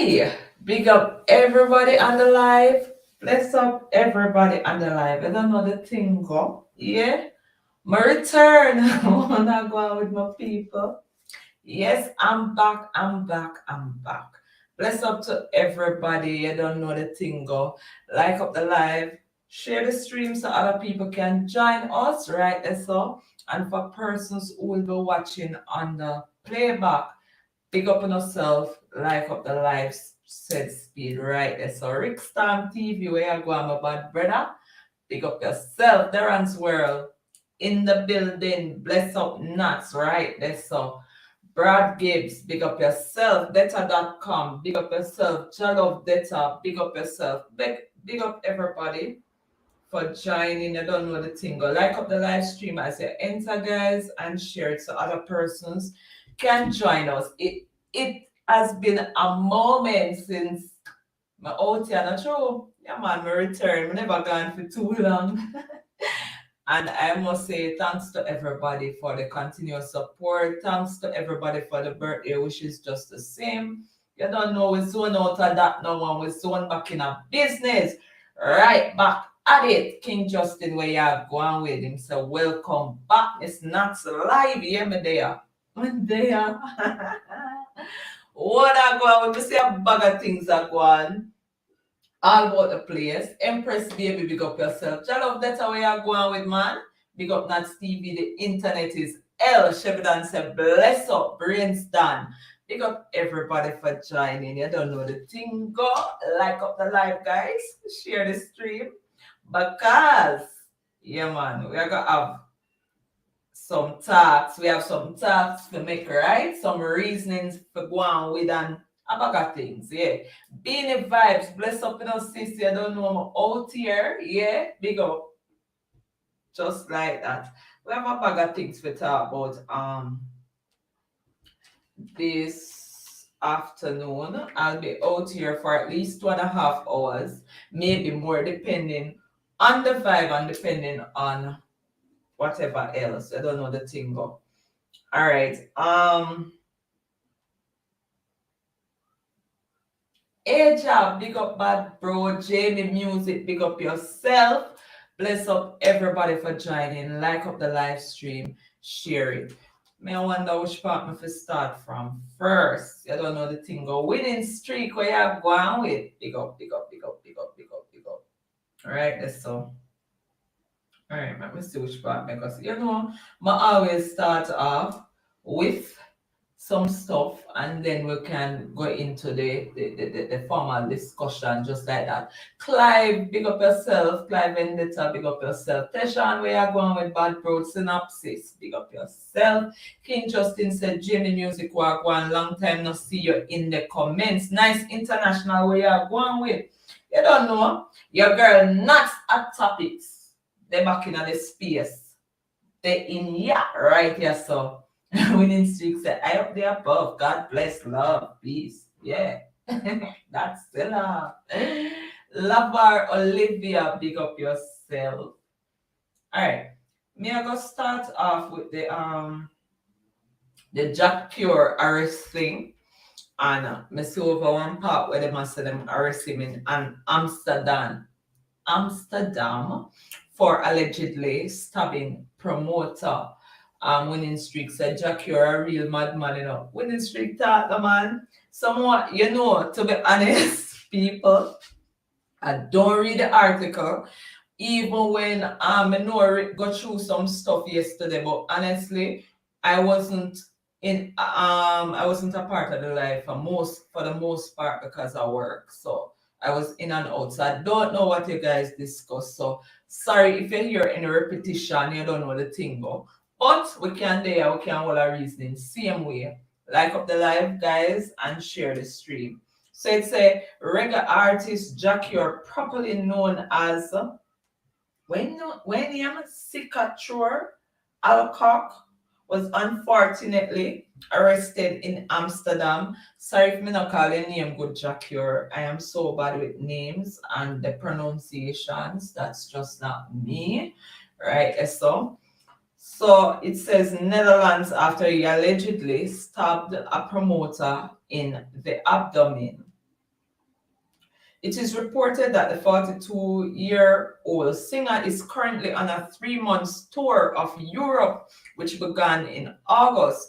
Hey, big up everybody on the live. Bless up everybody on the live. I don't know the thing go. Yeah. My return. I wanna go out with my people. Yes, I'm back. I'm back. I'm back. Bless up to everybody. I don't know the thing go. Like up the live. Share the stream so other people can join us, right? That's all. And for persons who will be watching on the playback, big up on yourself, like up the live said speed right there. So Rick Storm TV, where you go, my bad brother. Big up yourself, Darren's World in the building. Bless up nuts right there. So Brad Gibbs, big up yourself, data.com, big up yourself, child of data, big up yourself, big up everybody for joining. I don't know the thing. Go like up the live stream as you enter, guys, and share it so other persons can join us. It has been a moment since my out here, not true. Yeah, man, my return. I never gone for too long. And I must say thanks to everybody for the continuous support. Thanks to everybody for the birthday wishes just the same. You don't know we zone out of that no one. We zone back in a business. Right back at it. King Justin, where you are going with him. So welcome back. It's not live. Yeah, me there. I'm there. What I go on? We see a bag of things that go on all about the place. Empress baby, big up yourself. Child of that's how we are going with, man. Big up Nat Stevie. The internet is L. Sheridan said, bless up, brains done. Big up everybody for joining. You don't know the thing. Go like up the live, guys. Share the stream. Because, yeah, man, we are going to have some talks. We have some talks to make, right? Some reasonings for go on with and a bag of things, yeah. Beanie vibes, bless up in us, sis. You don't know I'm out here, yeah. Big up, just like that. We have a bag of things to talk about this afternoon. I'll be out here for at least 2.5 hours, maybe more, depending on the vibe and depending on whatever else. I don't know the thing go. All right. Job, big up bad bro. Jamie Music, big up yourself. Bless up everybody for joining. Like up the live stream. Share it. May I wonder which part me to start from first. I don't know the thing go. Winning streak where you have gone with. Big up, big up, big up, big up, big up, big up. Alright, that's so. Alright, let me see which part because I always start off with some stuff and then we can go into the formal discussion just like that. Clive, big up yourself. Clive Vendetta, big up yourself. Teshan, where you going with bad bro synopsis? Big up yourself. King Justin said, Jimmy Music work one long time no see you in the comments. Nice international where you going with. You don't know. Your girl not at topics. They back in the space. They in right here so. Winning streak said, I up there above. God bless, love, peace. Yeah. That's the love. Lover Olivia, big up yourself. Alright. Me I go start off with the Jack Pure arrest thing. And me see over one part where they must say them arrest him in Amsterdam for allegedly stabbing promoter. Winning streak said, Jack, you're a real madman, you know. Winning streak thought the man. Somewhat, to be honest, people, I don't read the article, even when I go through some stuff yesterday, but honestly, I wasn't a part of the life for the most part because I work. So I was in and out. So I don't know what you guys discuss. So sorry if you hear any repetition, you don't know the thing, but we can hold our reasoning same way. Like up the live, guys, and share the stream. So it's a reggae artist, Jack, you're properly known as when Cicature Alcock was unfortunately arrested in Amsterdam. Sorry if me not call your name good, Jack. I am so bad with names and the pronunciations. That's just not me. Right, so it says Netherlands after he allegedly stabbed a promoter in the abdomen. It is reported that the 42-year-old singer is currently on a 3-month tour of Europe, which began in August,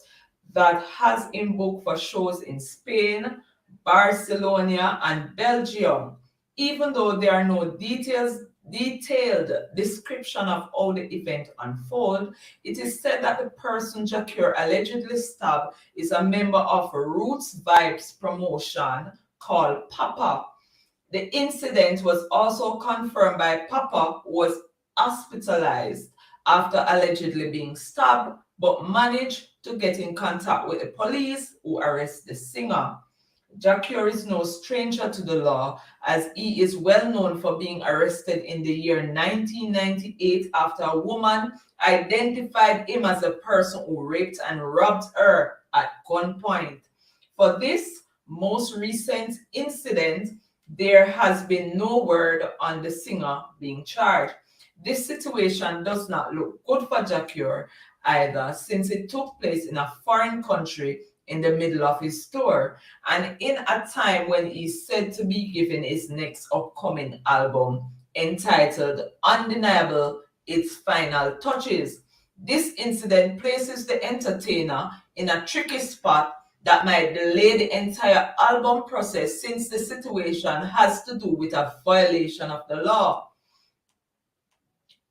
that has him booked for shows in Spain, Barcelona, and Belgium. Even though there are no detailed description of how the event unfolded, it is said that the person Jacure allegedly stabbed is a member of a Roots Vibes promotion called Papa. The incident was also confirmed by Papa, who was hospitalized after allegedly being stabbed, but managed to get in contact with the police, who arrested the singer. Jacure is no stranger to the law, as he is well known for being arrested in the year 1998 after a woman identified him as a person who raped and robbed her at gunpoint. For this most recent incident, there has been no word on the singer being charged. This situation does not look good for Jacure either, since it took place in a foreign country in the middle of his tour, and in a time when he's said to be giving his next upcoming album entitled Undeniable Its Final Touches. This incident places the entertainer in a tricky spot that might delay the entire album process, since the situation has to do with a violation of the law.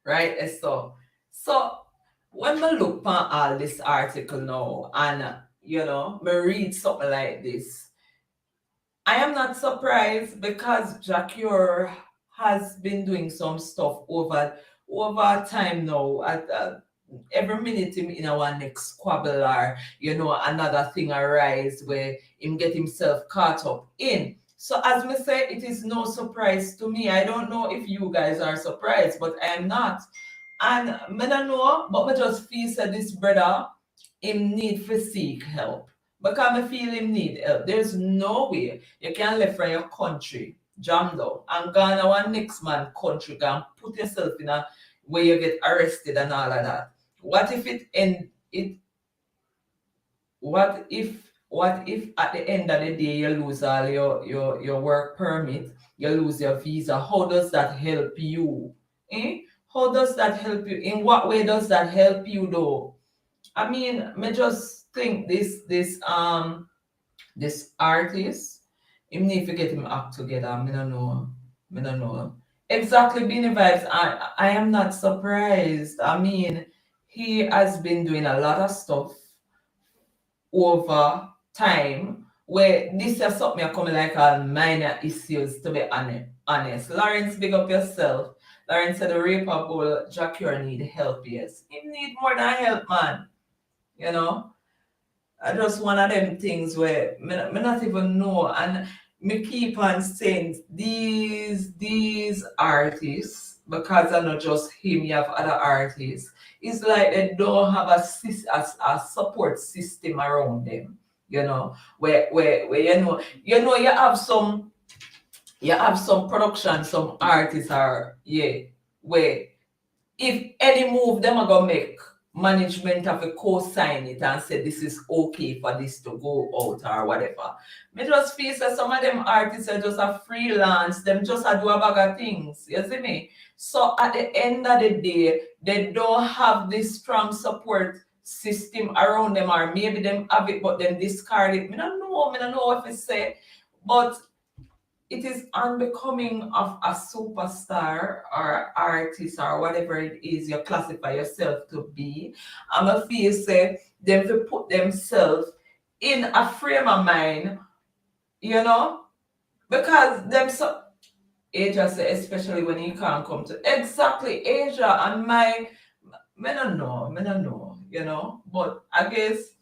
Right, Esther? So when I look at all this article now and me read something like this, I am not surprised, because Jacure has been doing some stuff over time now. At every minute him in our next squabble, or another thing arise where him get himself caught up in. So as me say, it is no surprise to me. I don't know if you guys are surprised, but I am not. And me don't know, but me just feel that this brother him need to seek help. Because I feel him need help. There's no way you can live from your country, jammed out, and go to one next man country, go and put yourself in a where you get arrested and all of that. What if what if at the end of the day you lose all your work permit, you lose your visa? How does that help you? How does that help you? In what way does that help you though? I mean, me just think this artist, him need to get him act together. Me don't know. Me don't know. Exactly, Beanie Vibes. I am not surprised. I mean, he has been doing a lot of stuff over time, where this is something I come like a minor issues, to be honest. Lawrence, big up yourself. Lawrence said the rape bull Jacure need help, yes. He need more than help, man. You know? I just one of them things where me not even know, and me keep on saying these artists, because I not just him, you have other artists. It's like they don't have a support system around them, where you have some production, some artists are where if any move them are gonna make, management have to co-sign it and say this is okay for this to go out or whatever. Me just feel that some of them artists are just a freelance, them just a do a bag of things. You see me? So at the end of the day, they don't have this strong support system around them, or maybe them have it but them discard it. Me don't know what to say. But it is unbecoming of a superstar or artist or whatever it is you classify yourself to be. I'm a feel say them to put themselves in a frame of mind, because them so Asia say, especially when you can't come to exactly Asia and my me don't know, but I guess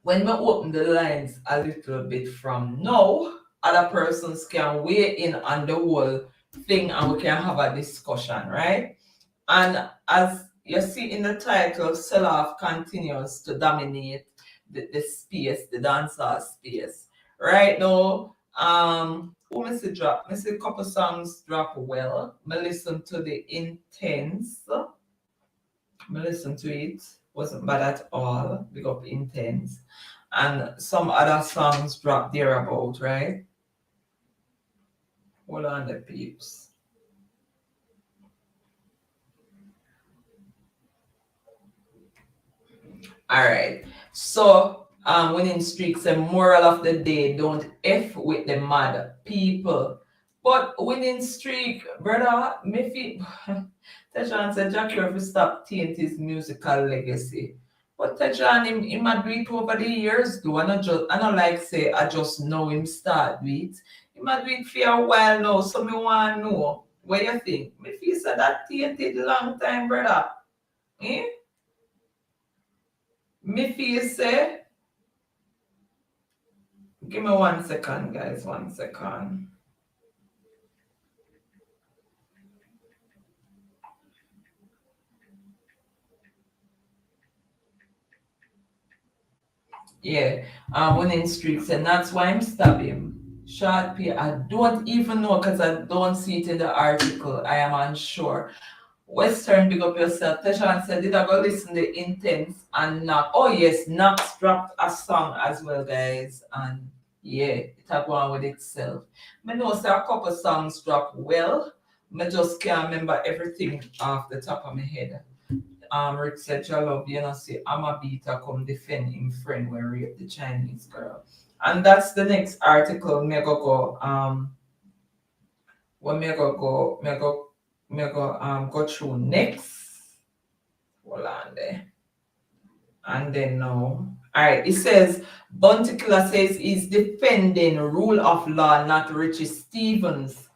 when we open the lines a little bit from now, other persons can weigh in on the whole thing and we can have a discussion, right? And as you see in the title, sell-off continues to dominate the space, the dancehall space. Right now, me see a couple songs drop well. Me listen to the Intense. Me listen to it. Wasn't bad at all. Big up Intense. And some other songs drop thereabout, right? Hold on the peeps. All right. So, winning streaks, a moral of the day: don't f with the mad people. But winning streak, brother, me feel. Tejan said Jack Murphy stop taint his musical legacy. But Tejan, him a do it over the years, though. I not like say I just know him start do it. Him a do it for a while now, so me want to know what you think. Me feel say that tainted long time, brother. Eh? Me feel say. Give me 1 second, guys. 1 second. Yeah, winning streaks, and that's why I'm stabbing. Short P. I don't even know because I don't see it in the article. I am unsure. Western, big up yourself. Teshan said, did I go listen to Intense and Knox? Oh, yes, Knox dropped a song as well, guys. And yeah, it had gone with itself. I know say a couple songs drop well. I just can't remember everything off the top of my head. Rick said, "Your love, you know, say, I'm a beater, come defend him friend when rape the Chinese girl." And that's the next article. Me go, what me go, go through next. Hold on there. And then now, all right, it says, Buntikiller says he's defending rule of law, not Richie Stephens.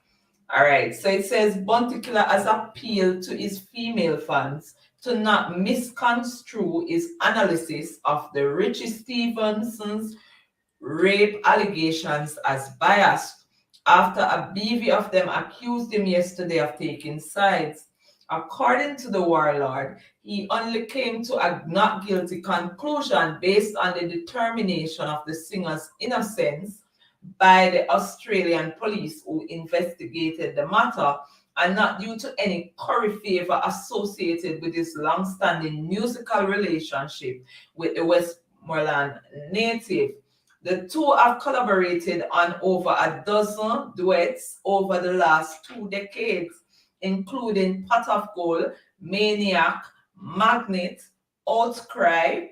All right, so it says Buntikiller has appealed to his female fans to not misconstrue his analysis of the Richie Stevenson's rape allegations as biased after a bevy of them accused him yesterday of taking sides. According to the warlord, he only came to a not guilty conclusion based on the determination of the singer's innocence by the Australian police who investigated the matter, and not due to any curry favor associated with his long-standing musical relationship with the Westmoreland native. The two have collaborated on over a dozen duets over the last 2 decades, including Pot of Gold, Maniac, Magnet, Outcry,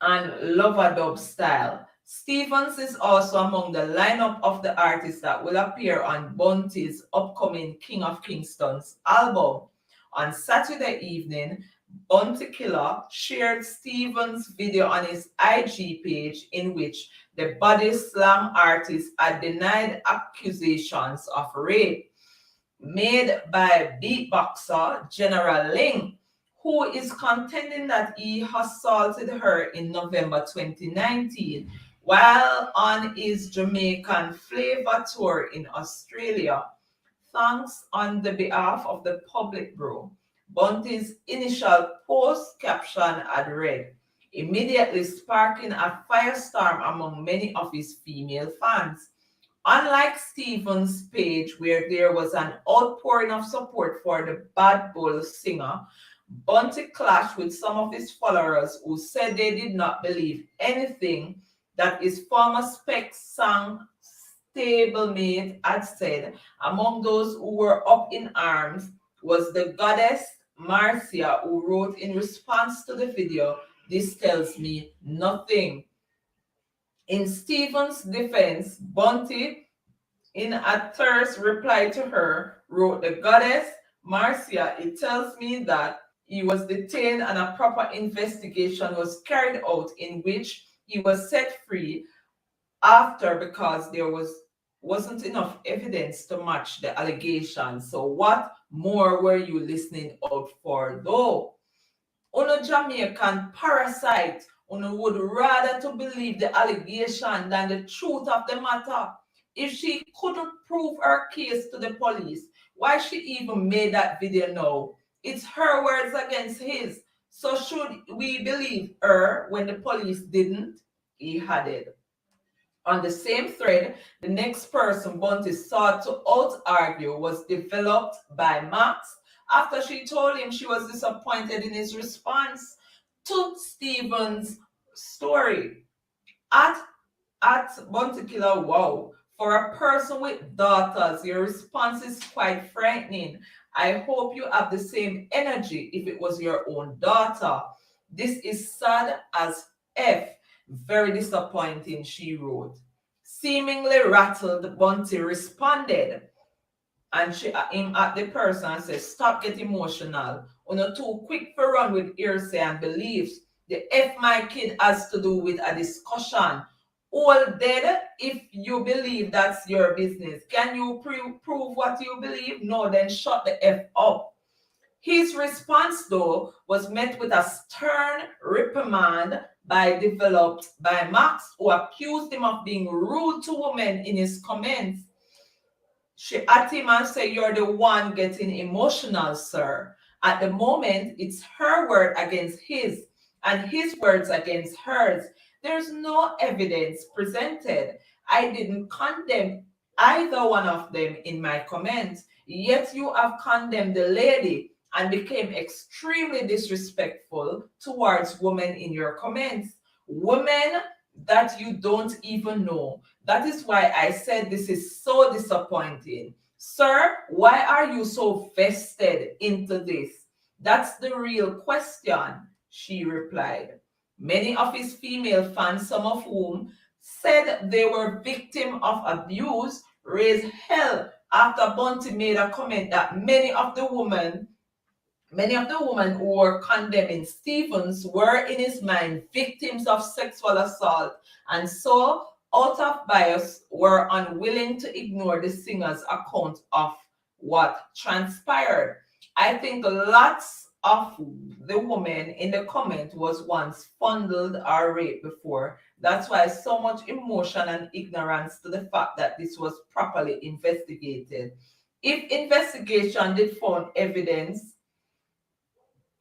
and Lover Dub Style. Stevens is also among the lineup of the artists that will appear on Bunty's upcoming King of Kingston's album. On Saturday evening, Bunty Killer shared Stevens' video on his IG page in which the body slam artist had denied accusations of rape made by beatboxer General Ling, who is contending that he assaulted her in November 2019 while on his Jamaican flavor tour in Australia. Thanks on the behalf of the public, bro. Bunty's initial post caption had read, immediately sparking a firestorm among many of his female fans. Unlike Stevens' page, where there was an outpouring of support for the Bad Bull singer, Bunty clashed with some of his followers who said they did not believe anything that his former Spec Sang stablemate had said. Among those who were up in arms was the goddess Marcia, who wrote in response to the video, "This tells me nothing." In Stevens' defense, Bunty, in a terse reply to her, wrote, "The goddess Marcia, it tells me that he was detained and a proper investigation was carried out in which he was set free after because there wasn't enough evidence to match the allegations. So what more were you listening out for though? Uno Jamaican parasite, uno would rather to believe the allegation than the truth of the matter. If she couldn't prove her case to the police, why she even made that video now? It's her words against his. So should we believe her when the police didn't? He added. On the same thread, the next person Bunty sought to out-argue was developed by Max after she told him she was disappointed in his response to Stephen's story. At Bunty Killer, wow, For a person with daughters, your response is quite frightening. I hope you have the same energy if it was your own daughter. This is sad as F. Very disappointing, she wrote. Seemingly rattled, Bunty responded. And she him at the person and said, stop getting emotional. You're not too quick for run with hearsay and beliefs. The F my kid has to do with a discussion. All dead if you believe that's your business. Can you prove what you believe? No, then shut the F up. His response, though, was met with a stern reprimand developed by Max, who accused him of being rude to women in his comments. She at him and said, you're the one getting emotional, sir. At the moment, it's her word against his and his words against hers. There's no evidence presented. I didn't condemn either one of them in my comments, yet you have condemned the lady and became extremely disrespectful towards women in your comments. Women that you don't even know. That is why I said this is so disappointing. Sir, why are you so vested into this? That's the real question, she replied. Many of his female fans, some of whom said they were victims of abuse, raised hell after Bunty made a comment that Many of the women who were condemning Stephens were, in his mind, victims of sexual assault, and so, out of bias, were unwilling to ignore the singer's account of what transpired. I think lots of the women in the comment was once fondled or raped before. That's why so much emotion and ignorance to the fact that this was properly investigated. If investigation did found evidence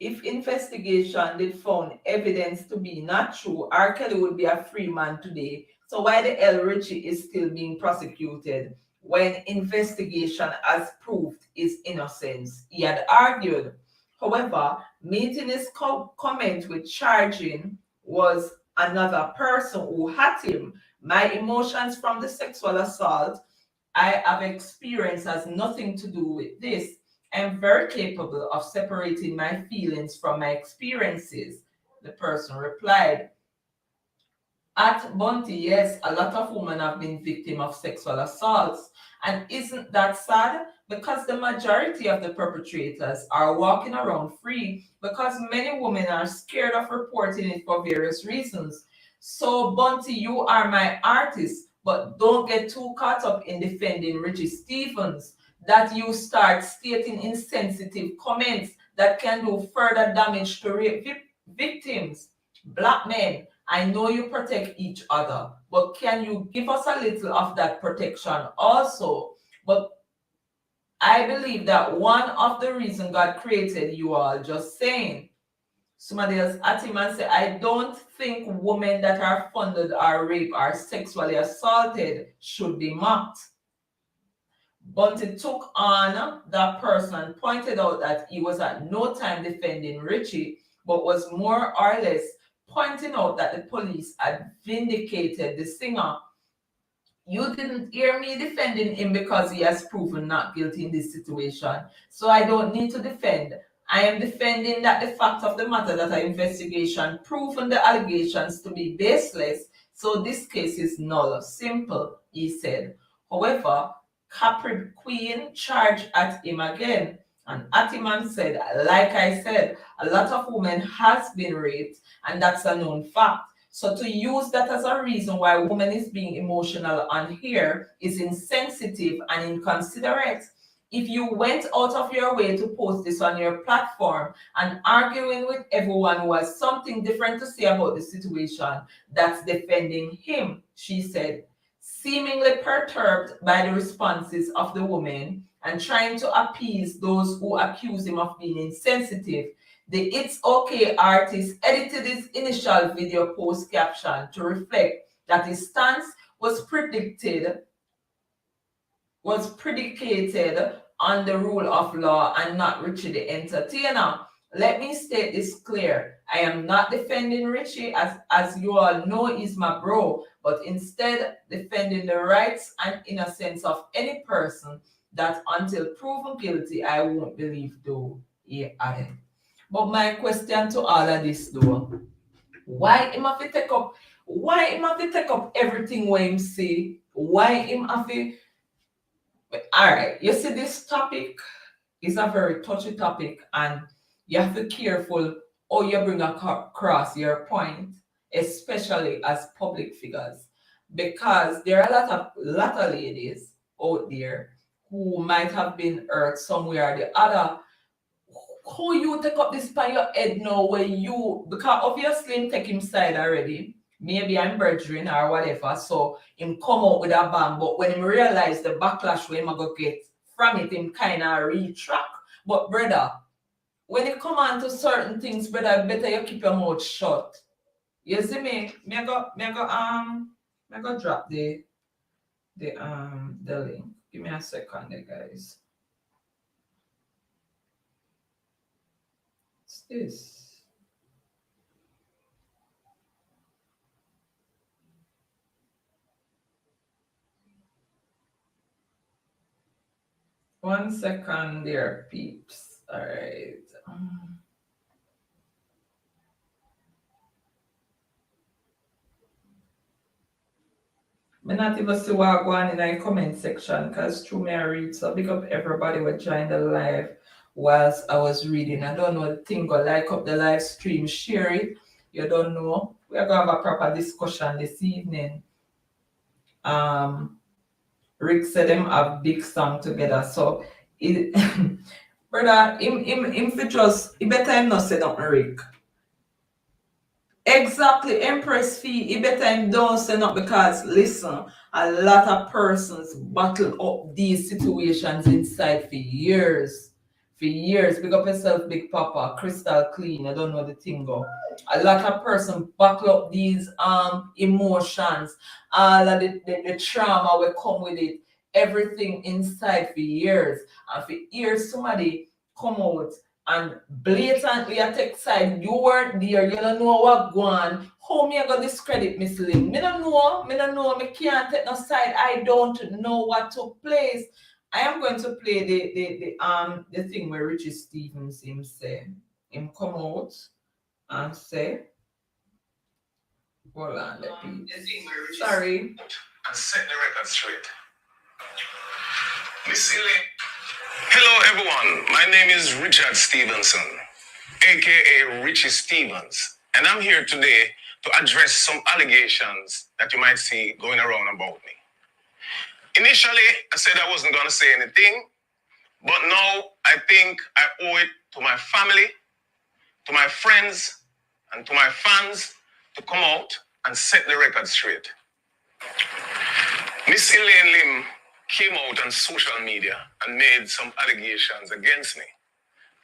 If investigation did found evidence to be not true, R. Kelly would be a free man today. So why the hell Richie is still being prosecuted when investigation has proved his innocence? He had argued. However, meeting his comment with charging was another person who had him. My emotions from the sexual assault I have experienced has nothing to do with this. I'm very capable of separating my feelings from my experiences, the person replied. At Bunty, yes, a lot of women have been victims of sexual assaults. And isn't that sad? Because the majority of the perpetrators are walking around free because many women are scared of reporting it for various reasons. So, Bunty, you are my artist, but don't get too caught up in defending Richie Stephens that you start stating insensitive comments that can do further damage to rape victims. Black men, I know you protect each other, but can you give us a little of that protection also? But I believe that one of the reasons God created you all, just saying. Somebody else at him and say, I don't think women that are funded or raped or sexually assaulted should be mocked. Bunty took on that person and pointed out that he was at no time defending Richie, but was more or less pointing out that the police had vindicated the singer. You didn't hear me defending him because he has proven not guilty in this situation. So I don't need to defend. I am defending that the fact of the matter that an investigation proven the allegations to be baseless. So this case is null. Simple, he said. However, Capri Queen charged at him again. And Atiman said, like I said, a lot of women has been raped, and that's a known fact. So to use that as a reason why a woman is being emotional on here is insensitive and inconsiderate. If you went out of your way to post this on your platform and arguing with everyone who has something different to say about the situation, that's defending him, she said, seemingly perturbed by the responses of the women and trying to appease those who accuse him of being insensitive. The It's Okay artist edited his initial video post caption to reflect that his stance was predicated on the rule of law and not Richie the entertainer. Let me state this clear. I am not defending Richie, as you all know, he's my bro, but instead defending the rights and innocence of any person that until proven guilty, I won't believe though he added. But my question to all of this though, why him have to take up everything what him say? Why him have to alright, you see this topic is a very touchy topic and you have to be careful how you bring across your point, especially as public figures. Because there are a lot of ladies out there who might have been hurt somewhere or the other. Who you take up this by your head now when you, because obviously him take him side already. Maybe I'm brethren or whatever. So him come out with a bang. But when him realize the backlash where him a go get from it, him kinda retract. But brother, when it come on to certain things, brother, better you keep your mouth shut. You see me? Me I go drop the link. Give me a second there, guys. What's this? One second there, peeps. All right. Me not even see what go on in the comment section because through me I read. So big up everybody who joined the live whilst I was reading. I don't know the thing, go like up the live stream, share it. You don't know. We are gonna have a proper discussion this evening. Rick said them have big song together. So it brother, him for just he better him not say nothing, Rick. Exactly, Empress fee. He better him don't say not because listen, a lot of persons battle up these situations inside for years. For years. Big up yourself, Big Papa, crystal clean. I don't know the thing go. A lot of persons battle up these emotions, all of the trauma will come with it, everything inside for years. And for years somebody come out and blatantly attack side, you weren't there, you don't know what going on. How me I gonna discredit Miss Lynn? Me don't know, me can't take no side. I don't know what took place. I am going to play the thing where Richie Stephens him come out and say, hold on, sorry. And set the record straight. Miss Elaine. Hello, everyone. My name is Richard Stevenson, aka Richie Stephens, and I'm here today to address some allegations that you might see going around about me. Initially, I said I wasn't going to say anything, but now I think I owe it to my family, to my friends, and to my fans to come out and set the record straight. Miss Elaine Lim came out on social media and made some allegations against me.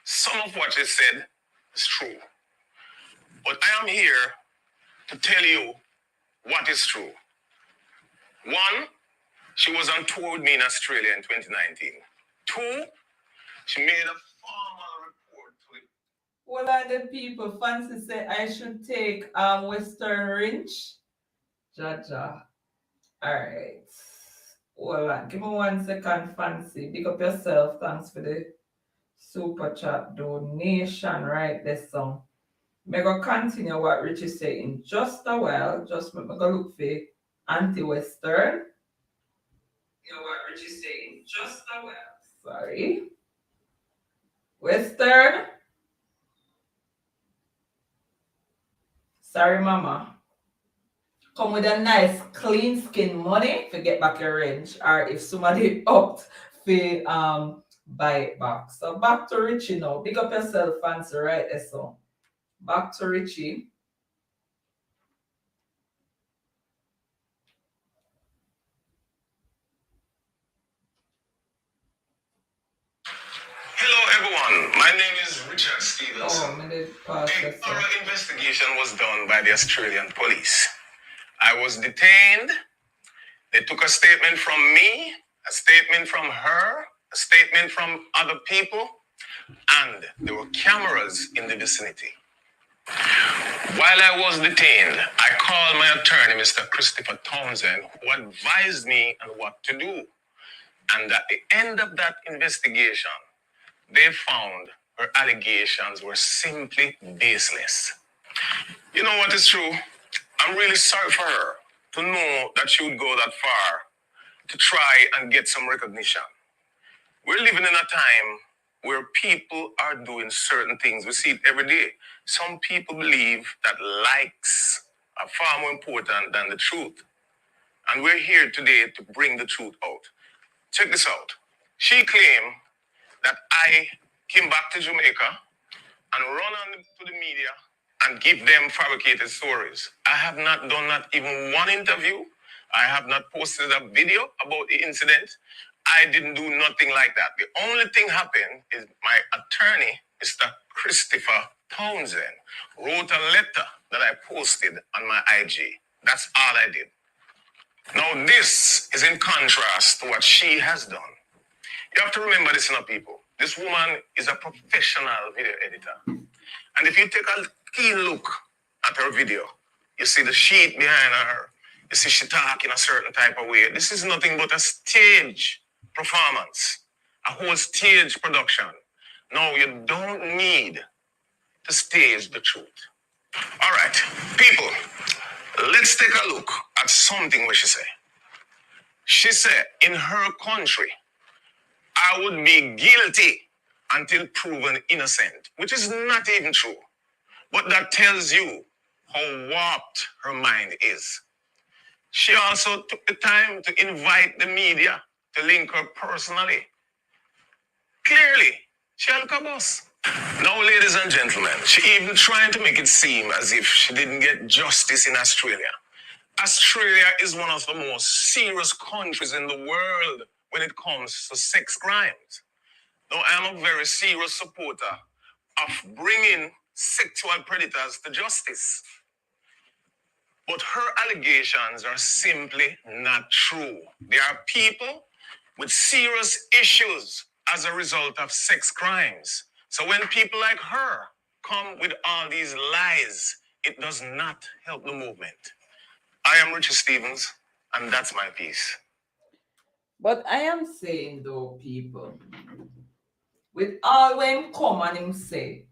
Some of what she said is true. But I am here to tell you what is true. One, she was on tour with me in Australia in 2019. Two, she made a formal report to it. What are the people? Fancy say I should take Western Range? Jaja. Alright. Hold on. Give me 1 second, Fancy. Pick up yourself. Thanks for the super chat donation right there. So I'm going to continue what Richie said in just a while. Just I'm going to look for anti-Western. You know what Richie said in just a while. Sorry. Western. Sorry, mama. Come with a nice clean skin money to get back your range, or if somebody opt for buy it back. So back to Richie now. Pick up yourself, Fancy, right there. So back to Richie. Hello everyone, my name is Richard Stevenson. A thorough investigation was done by the Australian police. I was detained. They took a statement from me, a statement from her, a statement from other people. and there were cameras in the vicinity. While I was detained, I called my attorney, Mr. Christopher Townsend, who advised me on what to do. And at the end of that investigation, they found her allegations were simply baseless. You know what is true? I'm really sorry for her to know that she would go that far to try and get some recognition. We're living in a time where people are doing certain things. We see it every day. Some people believe that likes are far more important than the truth. And we're here today to bring the truth out. Check this out. She claimed that I came back to Jamaica and run on to the media and give them fabricated stories. I have not done not even one interview. I have not posted a video about the incident. I didn't do nothing like that. The only thing happened is my attorney, Mr. Christopher Townsend, wrote a letter that I posted on my IG. That's all I did. Now, this is in contrast to what she has done. You have to remember this, people. This woman is a professional video editor. And if you take a keen look at her video, you see the sheet behind her. You see she talk in a certain type of way. This is nothing but a stage performance, a whole stage production. No, you don't need to stage the truth. All right, people, let's take a look at something where she said. She said, in her country, I would be guilty until proven innocent, which is not even true. But that tells you how warped her mind is. She also took the time to invite the media to link her personally. Clearly, she had a boss. Now, ladies and gentlemen, she even trying to make it seem as if she didn't get justice in Australia. Australia is one of the most serious countries in the world when it comes to sex crimes. Now, I'm a very serious supporter of bringing sexual predators to justice. But her allegations are simply not true. There are people with serious issues as a result of sex crimes. So when people like her come with all these lies, it does not help the movement. I am Richie Stephens, and that's my piece. But I am saying though, people, with all when him come and him say,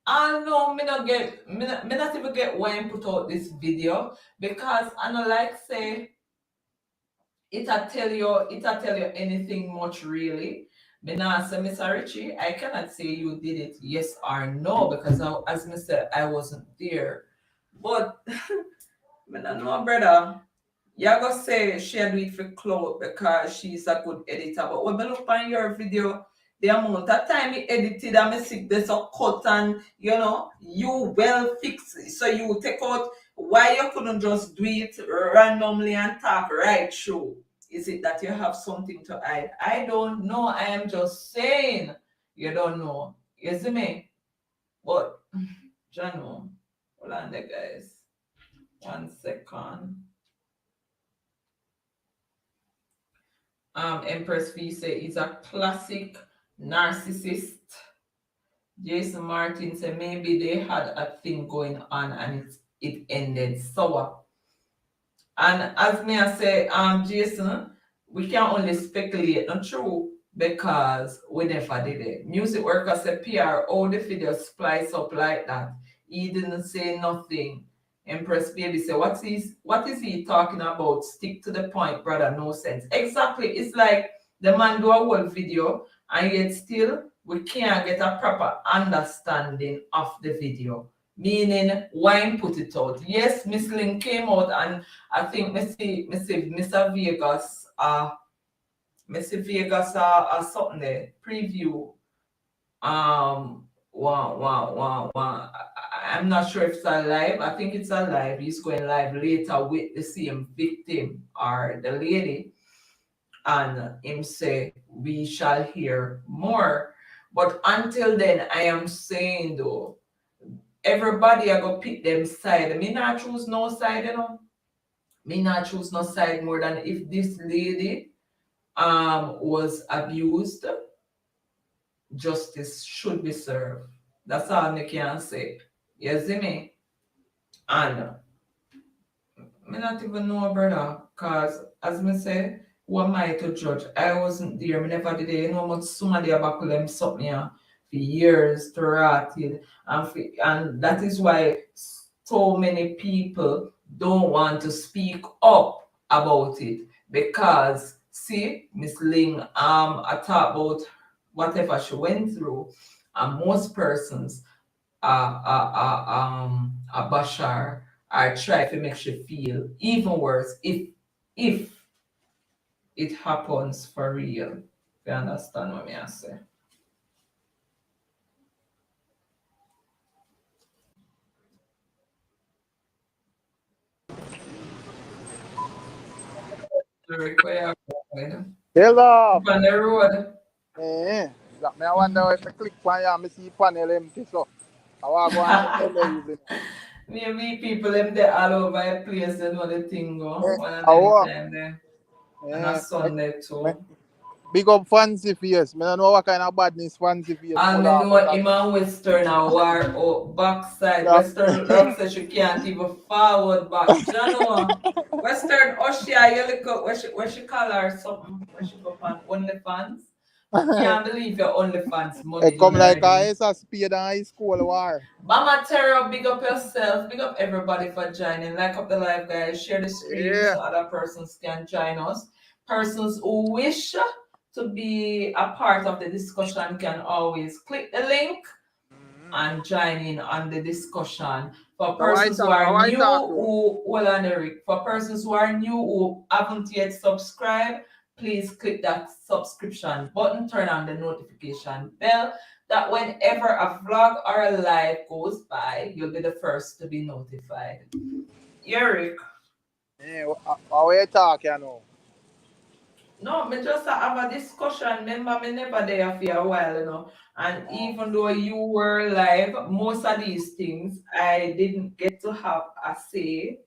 I know me not even get why him put out this video, because I know like say it'll tell you anything much really. Me nah say, Mr. Richie, I cannot say you did it yes or no, because as me said, I wasn't there. But me not know, brother. You go say she do it for clout because she's a good editor. But when I look on your video, the amount of time you edited and me see there's a cut and you well fixed. So you take out why you couldn't just do it randomly and talk right through. Is it that you have something to hide? I don't know. I am just saying you don't know. You see me? But Jano, hold on there, guys. 1 second. Empress Fee say is a classic narcissist. Jason Martin said maybe they had a thing going on and it ended sour. And as me I say, Jason, we can only speculate, not true, because we never did it. Music worker said PR, all the video splice up like that. He didn't say nothing. Empress Baby said, what is he talking about? Stick to the point, brother. No sense. Exactly. It's like the man do a whole video and yet still we can't get a proper understanding of the video. Meaning why put it out. Yes, Miss Lynn came out and I think Mr. Vegas something there. Preview. I'm not sure if it's a live. I think it's a live. He's going live later with the same victim or the lady. And him say, we shall hear more. But until then, I am saying though, everybody I go pick them side. Me not choose no side, Me not choose no side more than if this lady was abused justice should be served. That's all I can say. You see me? And me not even know, brother, cause as me say, who am I to judge? I wasn't there. Me never did it. You know, much somebody about them something here for years to rot it, and that is why so many people don't want to speak up about it because see, Miss Ling, I talk about whatever she went through, and most persons a bashar or try to make you feel even worse if it happens for real. You understand what I say? Eric, where you going? Hello. On the road. Me I wonder if I click on you, me see panel empty, so I want to go and check the lazy. Maybe people them they all over the place, they know the thing go. One of them Oh, time there. And a me, Sunday me, too. big up Fancy Face. Me don't know what kind of badness Fancy Face And pull me off. know him and Western are war oh, backside. Yeah. Western love says she can't even forward back. Do you know? Western Oshia, you look up where she call her something, where she go on OnlyFans. Can't believe your OnlyFans It money come done like a already. ace of spade and high school war. Mama Terra, big up yourself, big up everybody for joining. Like up the live, guys. Share the stream Yeah. so other persons can join us. Persons who wish to be a part of the discussion can always click the link and join in on the discussion. For persons who How are I new, talk to? Eric, for persons who are new who haven't yet subscribed, please click that subscription button, turn on the notification bell, that whenever a vlog or a live goes by, you'll be the first to be notified. Eric. Yeah, how I talk, you know? No, me just have a discussion. Remember, me never there for a while, And even though you were live, most of these things I didn't get to have a say,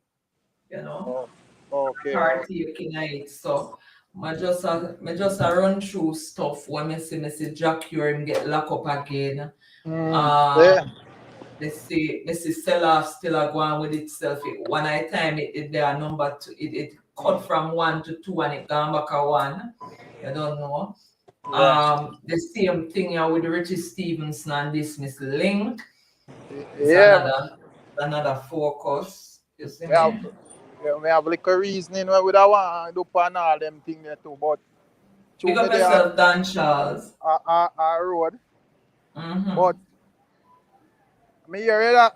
Oh, okay. partake in it. So me just a run through stuff when me see Jack him get locked up again. Yeah. Me see sell off still a go on with itself. One at a time it there number two, it cut from 1 to 2 and it gone back a 1. You don't know. Yeah. The same thing here with Richie Stephens and this Miss Link. It's Yeah. another focus. You see We have, me? we have like a reasoning where we don't want to do pan all them things there too, but Big through me up there yourself, Dan Charles. a road. Mm-hmm. But me hear that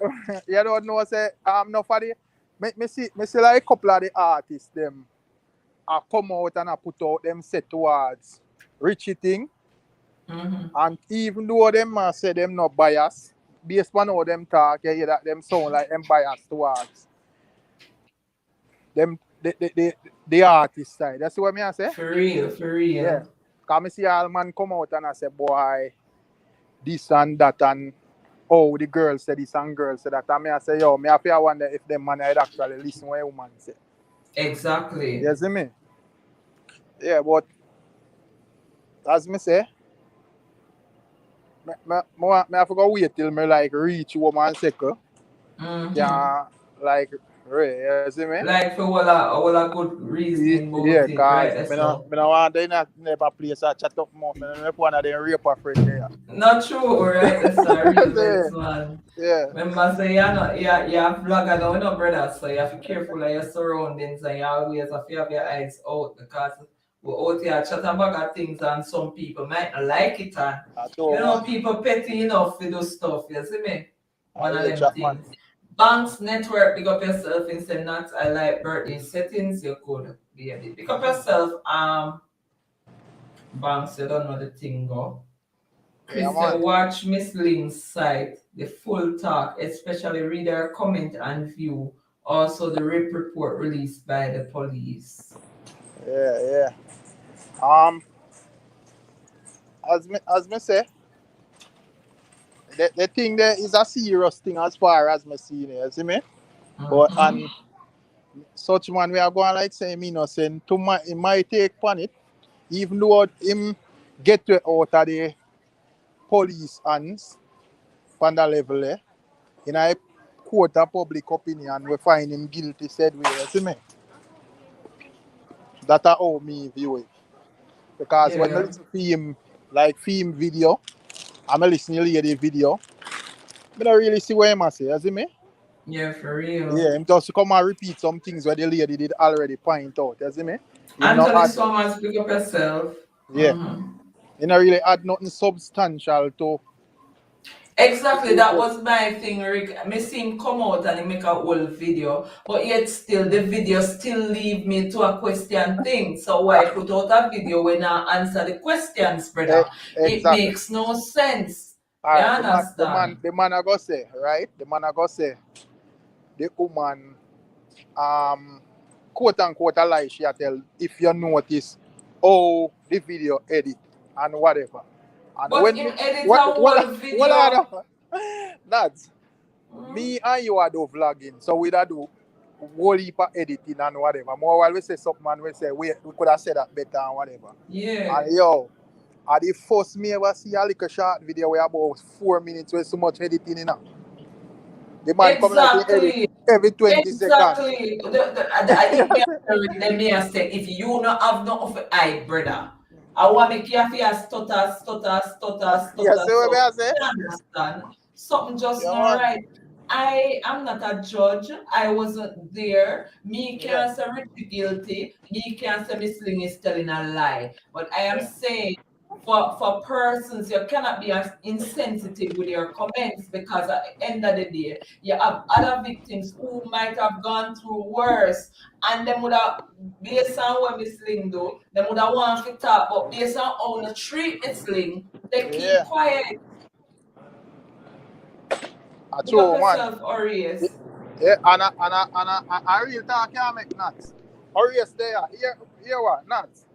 you don't know say no for the me see like a couple of the artists them I come out and I put out them set towards Richie thing. Mm-hmm. And even though them say them not biased, based on how them talk, you hear that them sound like them biased towards them the artist side. That's what me I say? For real, for Yeah. real. Cause me see all man come out and I say, boy, this and that and oh the girl say this and girl say that. And me I say, yo, me have to wonder if them man had actually listen what a woman say. Exactly. You see me? Yeah, but as me say, me have to go wait till me like reach woman circle. Mm-hmm. Yeah, like you see me? Like for all a good reasoning Yeah, about it, cause right? me no want they not never place a chat up more. Me no one of them rape a friend there. Not true, right? That's a real vets, man. Yeah. Remember, say you have vlogger now, brother. So you have to be careful of your surroundings and you always have to have your eyes out because we're out here chatting about things and some people might not like it and I told man. people petty enough to do stuff, you see me? I One of real them chat man. things. Banks Network, pick up yourself instead not I like birthday settings, you could be a bit. Pick up yourself, Banks, you don't know the thing go. Yeah Chris man. said, watch Miss Ling's site, the full talk, especially read her comment and view. Also, the rape report released by the police. Yeah. As me say, the thing there is a serious thing as far as me see it, you see me? But Mm-hmm. and such man we are going like say me innocent to my it might take upon it, even though him get to out of the police hands on the level there. In a court of public opinion, we find him guilty, said we, you see me? That's how me view it. Because when I Yeah. listen to him, like film video, I'm listening to the video, I don't really see what I'm saying, you see me? Yeah, for real. Yeah, him just come and repeat some things where the lady did already point out, you see me? Him not Anthony add, Summers, pick up yourself. yeah, Mm-hmm. he not really add nothing substantial to Exactly, the that was my thing, Rick. Me see him come out and he make a whole video, but yet still the video still leave me to a question thing. So why put out a video when I answer the questions, brother? It exactly. makes no sense. All You right, understand? the man I go say, right? The man I go say, the woman, quote unquote, a lie she a tell. If you notice, oh, the video edit and whatever. And But when him me, edit a whole what video. are that's Mm, me and you are do vlogging, so we da do whole heap of editing and whatever. More while we say something, man, we say we could have said that better and whatever. yeah, And yo, at the first me ever see a little short video where about 4 minutes with so much editing in it. The man come like he edit exactly. every 20 seconds. Exactly. If me let me say, if you not have no of eye, brother, I want me careful stutter, stutter, stutter, Yeah, stutter. see what So I say? you understand? Something just Yeah, not man. right. I am not a judge. I wasn't there. Me Yeah, can't say Richie guilty. Me can't say Miss Ling is telling a lie. But I am yeah, saying for persons, you cannot be as insensitive with your comments because at the end of the day, you have other victims who might have gone through worse, and them would have, based on what Miss Ling do, them would have want to talk, but based on how they treat Miss Ling, they keep yeah. quiet. A Big up true man. yourself, Arias. Yeah, and a real talk can't make nuts. Arias there, here what? Nuts.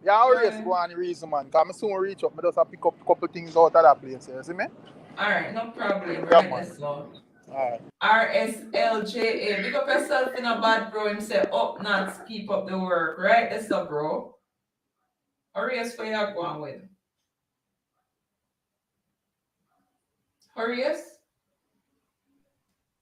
Yeah, Arias Alright. go on the reason, man. Because I soon reach up, I just have pick up a couple things out of that place, you see me? Alright, no problem. Yeah, Right man. this now. Alright. RSLJA. Big up yourself in a bad bro. Him say up nuts, keep up the work. Right this up, bro. Arias, where you going with? Arias?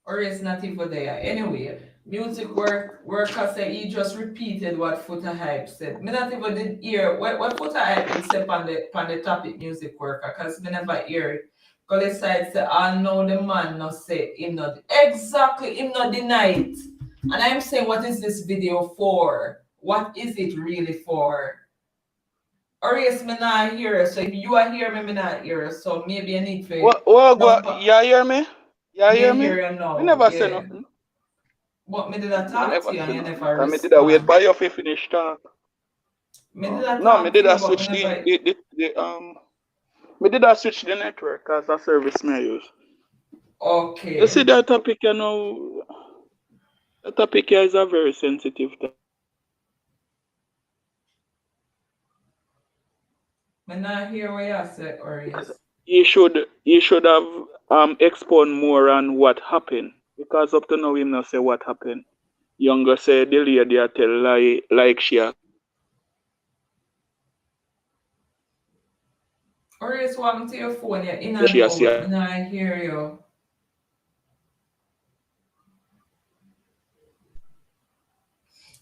Arias not even there. Anyway, music worker say he just repeated what Footer Hype said. Me not even did hear what Footer Hype did say on the topic music worker, because me never hear it. Because side say, I know the man no say him not exactly him not deny it. And I'm saying, what is this video for? What is it really for? Or yes, me not hear it. So if you are here, me not hear it. So maybe I need to jump up. You hear me? You Me hear me? hear you Me now, never say yeah. nothing. But me did I Me talk to never you say and you nothing. never Cause me did a wait respond. for you to finish talk. Me did I No, me talk to did you, a but me switch never. me did a switch the network cause the service me use. You see Okay. that topic you know, that topic here is a very sensitive topic. Me not hear what you said, or yes. You should have explained more on what happened. Because up to now him not say what happened. Younger say the lady a tell lie like she a Or yes, what happened to your phone? You're in and see out. Me a not hear you.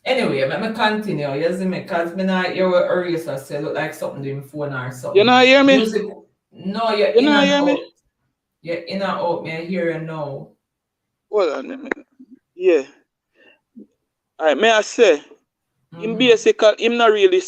Anyway, let me continue. You see me, because me not hear what Arias say. Look like something doing phone or You something. not hear me? Music. No, you're You in not and hear me? out. You're in and out. Me I hear you now. Hold on a minute. Yeah. Alright, may I say him Mm-hmm. basically him not really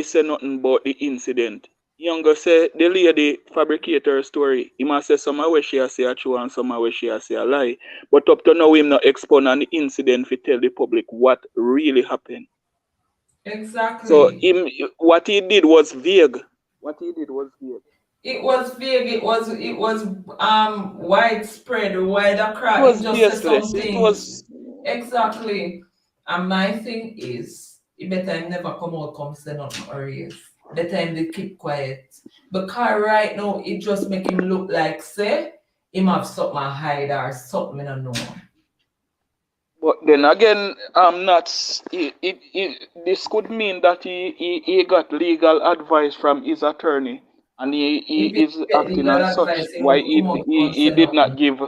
say nothing about the incident. Younger say the lady fabricate her story. He must say some where she a say a true and some where she a say a lie. But up to now him not expound on the incident to tell the public what really happened. So Exactly. what he did was vague. What he did was vague. It was big. It was widespread, wide It across. Him was just said baseless. some It things. was Exactly. And my thing is, it better him never come out come say nothing or yes. Better him they keep quiet. Because right now it just make him look like say him have something to hide or something I don't know. but then again, not this could mean that he got legal advice from his attorney and he If you is get acting legal as such. advice, he Why would come out and he say did not nothing. give?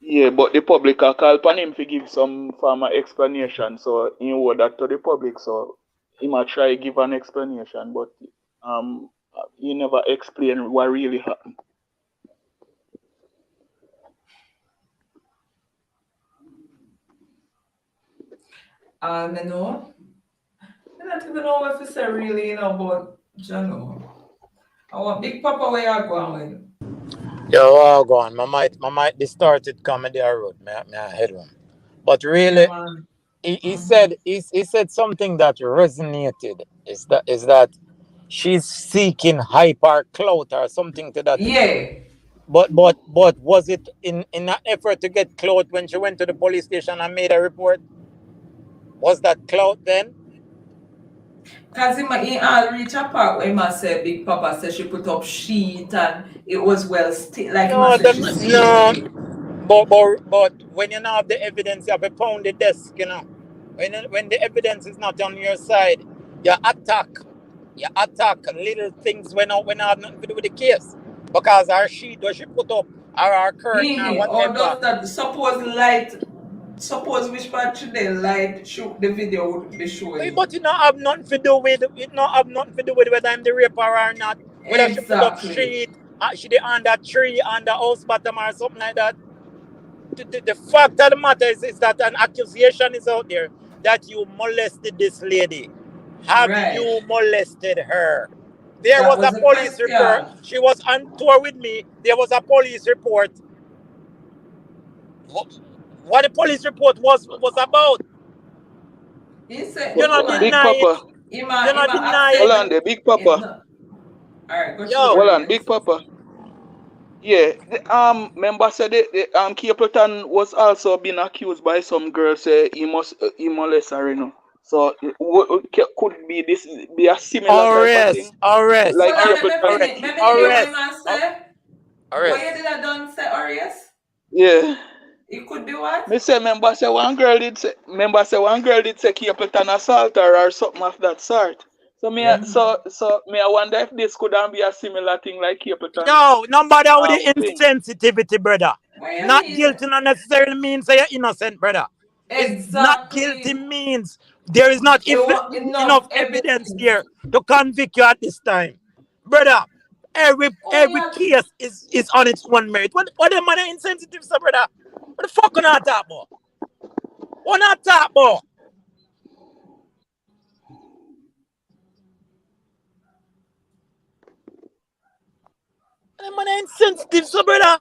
Yeah, but the public are called upon him to give some form of explanation. So he owe that to the public. So he might try give an explanation, but he never explain what really happened. I know. I don't even know what to say really, about Jano. I want Big Papa where you going with. Yo, go on. My might distorted comedy I wrote. My head one. But Yeah, really, man. he Mm-hmm. said he said something that resonated. Is that she's seeking hype or clout or something to that effect. Yeah. But was it in an effort to get clout when she went to the police station and made a report? Was that clout then? Because he all reach a part where he must say Big Papa said she put up sheet and it was well like he No, must say she steal no. it. But when you don't have the evidence, you have to pound the desk. When the evidence is not on your side, you attack. You attack little things when have nothing to do with the case. Because our sheet what she put up, or our curtain or Or whatever. does that suppose which part today light shoot the video would be showing. But it not have nothing to do with whether I'm the raper or not. Whether she put up Exactly. sheet, she dey on that tree on the house bottom or something like that. The fact of the matter is that an accusation is out there that you molested this lady. Have Right. you molested her? There That was was a the police report. question. She was on tour with me. There was a police report. What the police report was about? He said You But not woman Big deny it. Papa, You he not ma deny hold it. on accept there, Big it Papa, no. Alright, go through Yo, hold on, Big Arias. Papa. Yeah, member said Capleton was also being accused by some girl say he molest her, So could be this be a similar type of arrest, thing, arrest, like Hold on, arrest, let me Capleton. arrest, finish. Let me hear what arrest, the man say. What you arrest. did I done say Arias? Yeah, It could be what? me say member say one girl did say Capleton assault her or something of that sort. So Yeah. I wonder if this could be a similar thing like Capleton Yo, nobody with the thing. insensitivity, brother. What you Not mean? guilty not necessarily means that you're innocent, brother. It's not guilty Exactly. means there is not You want enough enough evidence evidence. there to convict you at this time, brother. Oh Every yeah. case is on its own merit. What the man are insensitive, sir, brother? What the fuck on that talk about? What not talk about? What the man are insensitive, sir, brother?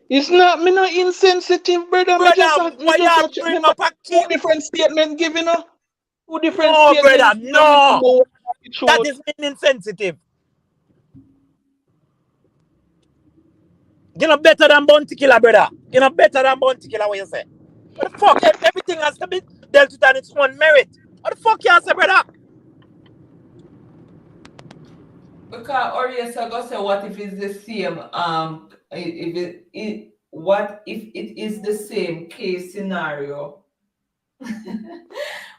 It's not me not insensitive, brother. Brother, why you bring Remember up a two key? different statement giving her. Two different No, brother, statements coming from no. the That truth. is being insensitive. You're not better than Bounty Killer, brother. You're not better than Bounty Killer, what you say? What the fuck? Everything has to be dealt with on its own merit. What the fuck you say, brother? Because Arias I go say what if it's the same if what if it is the same case scenario?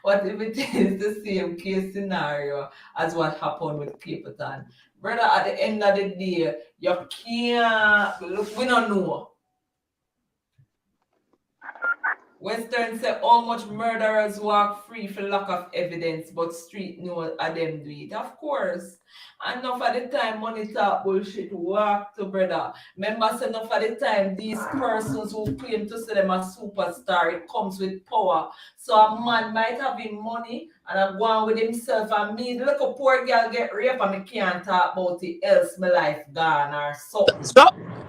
What if it is the same case scenario as what happened with Capleton? Brother, at the end of the day, you can't look, we don't know. Western say how much murderers walk free for lack of evidence, but street know a them do it. Of course. Enough of the time money talk bullshit walk to brother. Remember say enough of the time these persons who claim to say them a superstar, it comes with power. So a man might have him money and I go on with himself and me look a poor girl get raped and me can't talk about it else my life gone or something.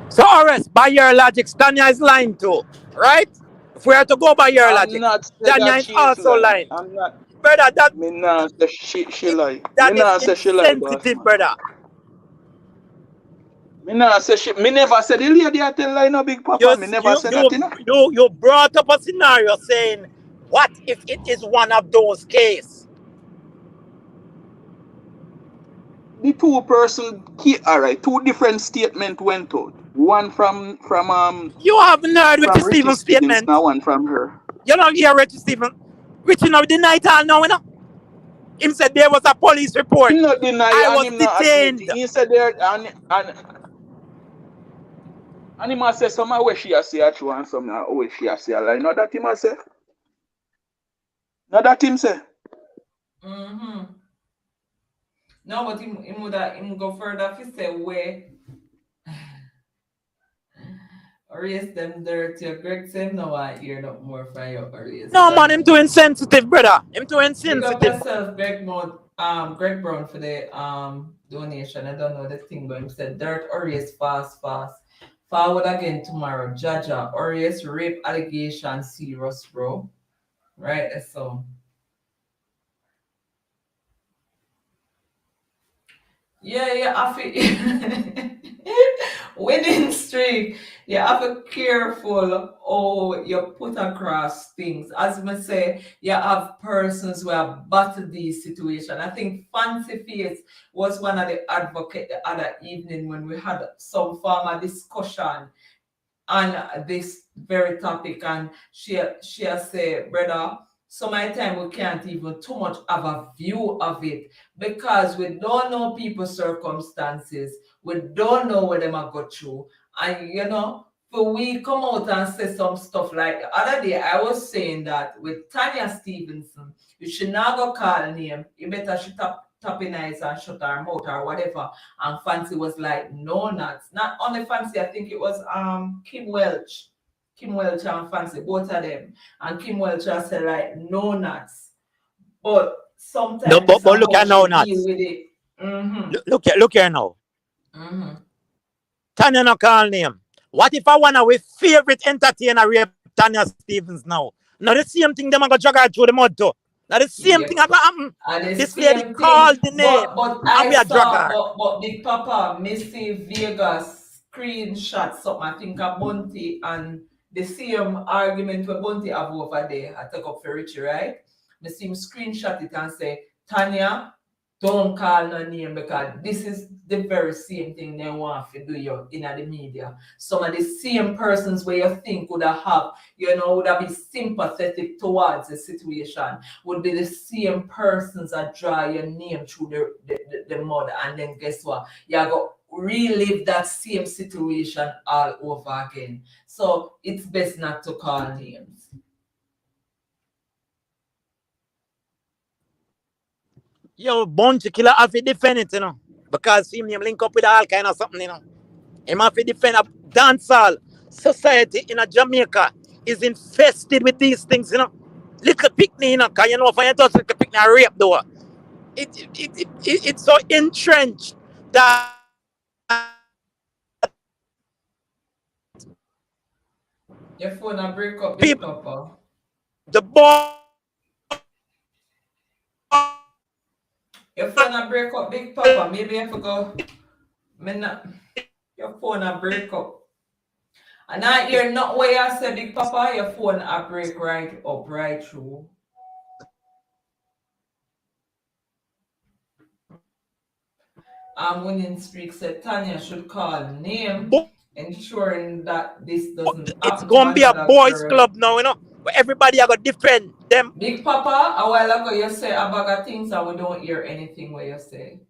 So arrest by your logic, Tanya is lying too, right? If we are to go by your I'm logic, not say Tanya that is she's also lying. lying, I'm not. brother. Me not say she lie. Me That is not say she lie, boss insensitive, man. brother. Me not say she. Me never said the lady I tell lie no Big Papa. You Me never you said that, you you brought up a scenario saying, what if it is one of those cases? The alright, two different statement went out. One You haven't heard from Richie Richie Stephens' Stephens, statement. now one from her. You don't hear Richie Stephens. Richie now deny it all now, you know. Him said there was a police report. Him not deny I and was him not admit. detained. He said there and he must say some of what she has say are true and some of what she has say are lie. Not that him must say. Not that him say. Mm-hmm. No, but him go further if he say where erase them dirty. Greg say no I hear no more from you erase. No man, him too insensitive, brother. Him too Pick up insensitive. yourself, Greg Brown for the donation. I don't know the thing, but him said dirt erase fast. Forward again tomorrow. Jaja, erase rape allegation serious, bro. Right, so. Yeah, I feel winning streak. You have to be careful how you put across things. As I say, you have persons who have battled these situations. I think Fancy Face was one of the advocates the other evening when we had some form of discussion on this very topic, and she said, brother, some of the time we can't even too much have a view of it because we don't know people's circumstances, we don't know what them are go through, and for we come out and say some stuff like the other day I was saying that with Tanya Stevenson, you should not go call name, you better shut up tapping eyes and shut her mouth or whatever. And Fancy was like, no nuts. Not only Fancy, I think it was Kim Welch and Fancy, both of them. And Kim Welch said like no nuts. But sometimes No, but look at now, deal nuts. with it. Mm-hmm. Look here now. Mm-hmm. Tanya no call name. What if I want our favorite entertainer rape Tanya Stephens now? Now the same thing them I go drag her through the mud too. Now the same thing I go happen. This lady called the name. But and we I a drag saw, her. but Big Papa, Missy Vegas screenshot something. I think a Bunty and the same argument for Bunty have over there. I took up for Richie, right? I see him screenshot it and say, Tanya, don't call no name because this is the very same thing they want to do you in the media. Some of the same persons where you think would have, would have been sympathetic towards the situation would be the same persons that draw your name through the mud, and then guess what? You go relive that same situation all over again. So it's best not to call names. Yo, Bunty killer have to defend it, because him link up with all kind of something, Him have to defend a dancehall society in a Jamaica is infested with these things, Little picnic, because if I touch little picnic, I rape though. It's so entrenched that Your phone a break up, Big Papa. The boy. Your phone a break up, Big Papa. Maybe I forgot. Your phone a break up. And I hear not what you say, Big Papa. Your phone a break right up, right through. Winning Streak said Tanya should call name, ensuring that this doesn't happen. It's gonna be a boys' club now, where everybody are gonna defend them. Big Papa, a while ago you say a bag of things and we don't hear anything what you say.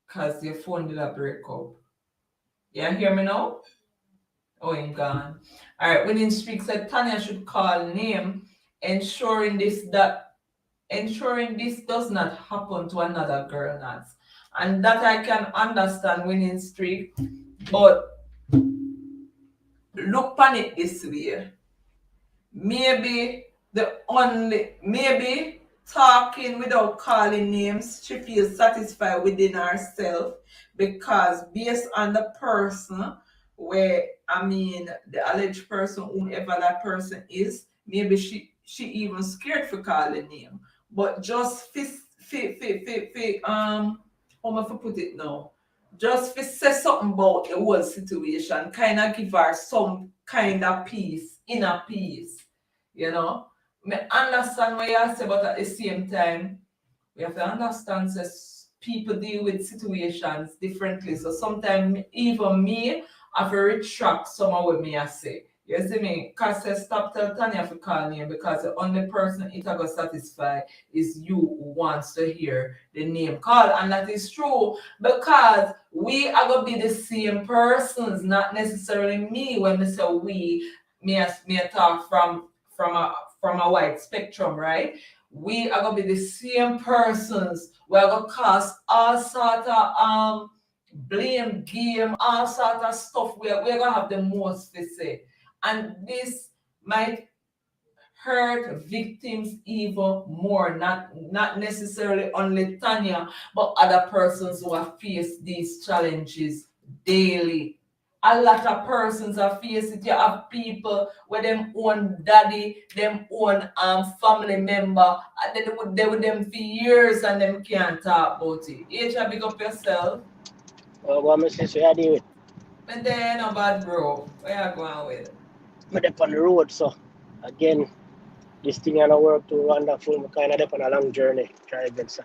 Because your phone did a break up. You hear me now? Oh, I'm gone. Alright, Winning Streak said Tanya should call name, ensuring this does not happen to another girl, Nats. And that I can understand, Winning Streak, but look on it this way. Maybe talking without calling names, she feels satisfied within herself because based on the person the alleged person, whoever that person is, maybe she even scared for calling name. But just how am I to put it now? Just say something about the whole situation, kind of give her some kind of peace, inner peace. I understand what you say, but at the same time, we have to understand that people deal with situations differently. So sometimes even me, I have to retract some of what I say. You see me? Cause say stop tell Tanya to call name because the only person it a go satisfy is you who wants to hear the name call. And that is true because we are gonna be the same persons, not necessarily me. When we say we, me a talk from a wide spectrum, right? We are gonna be the same persons. We're gonna cause all sort of blame game, all sort of stuff. We're gonna have the most to say. And this might hurt victims even more, not necessarily only Tanya, but other persons who have faced these challenges daily. A lot of persons are facing it. You have people with them own daddy, them own family member, and they with them for years and them can't talk about it. Asia, big up yourself. What my sister I deal with? And then no bad bro. Where you going with? I'm up on the road, so again, this thing I work too wonderful. I'm kind of up on a long journey. Try to get some.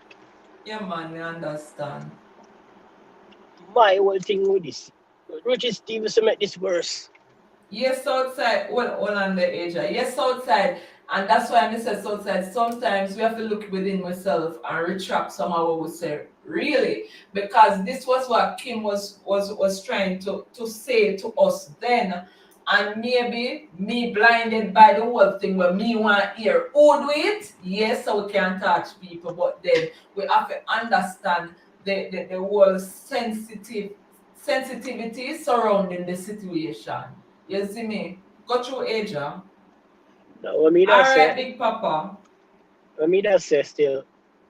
Yeah man, I understand. My whole thing with this, Richie Stephens make this worse. Yes, outside. Well, all on the age. Yes, outside. And that's why I said outside. Sometimes we have to look within myself and retract some of what we say. Really. Because this was what Kim was trying to say to us then. And maybe me blinded by the whole thing where me want to hear who do it. Yes, so we can touch people. But then we have to understand the whole sensitivity surrounding the situation. You see me? Go through Asia. Now, what me All that right, say, Big Papa. what me that say still,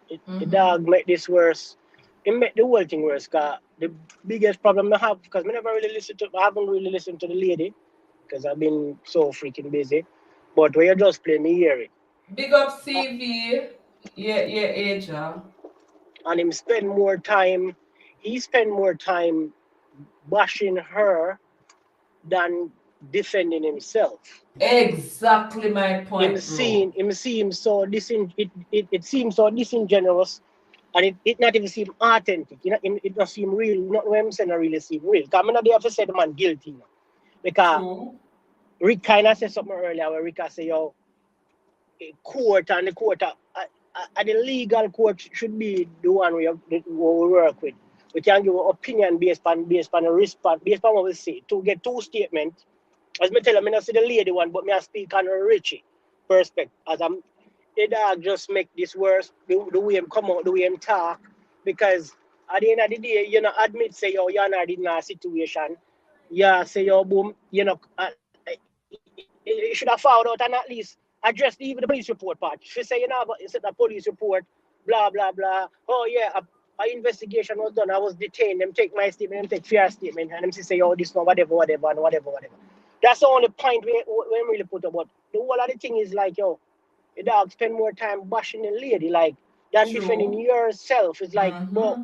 the Mm-hmm. dog make this worse. It make the whole thing worse. Cause the biggest problem I have, because I haven't really listened to the lady, because I've been so freaking busy. But when you just play me hear it. Big up CV. Yeah, Asia. And he spend more time bashing her than defending himself. Exactly my point, bro. Him seem so it seems so disingenuous, and it not even seem authentic. You know, it not seem real. Not when I'm saying not really seem real. Because I'm not there to say the man guilty now. Because True. Rick kind of said something earlier where Rick say, yo, court and the court, the legal court should be the one we work with. We can give an opinion based on a response, based on what we see. To get two statements, as me tell you, I not see the lady one, but me I speak on a Richie perspective. As I'm, the dog just make this worse, the way him come out, the way him talk, because at the end of the day, you know, admit say you're not in a situation, yeah, say boom, you know, you should have found out and at least address even the police report part. She say, you know, but it's a police report, blah, blah, blah. Oh, yeah, a investigation was done. I was detained. Them take my statement, them take fair statement, and them say, oh, this no, whatever. That's the only point we really put about. The whole of the thing is like, yo, the dog spend more time bashing the lady, like, than defending True. yourself. It's like, bro,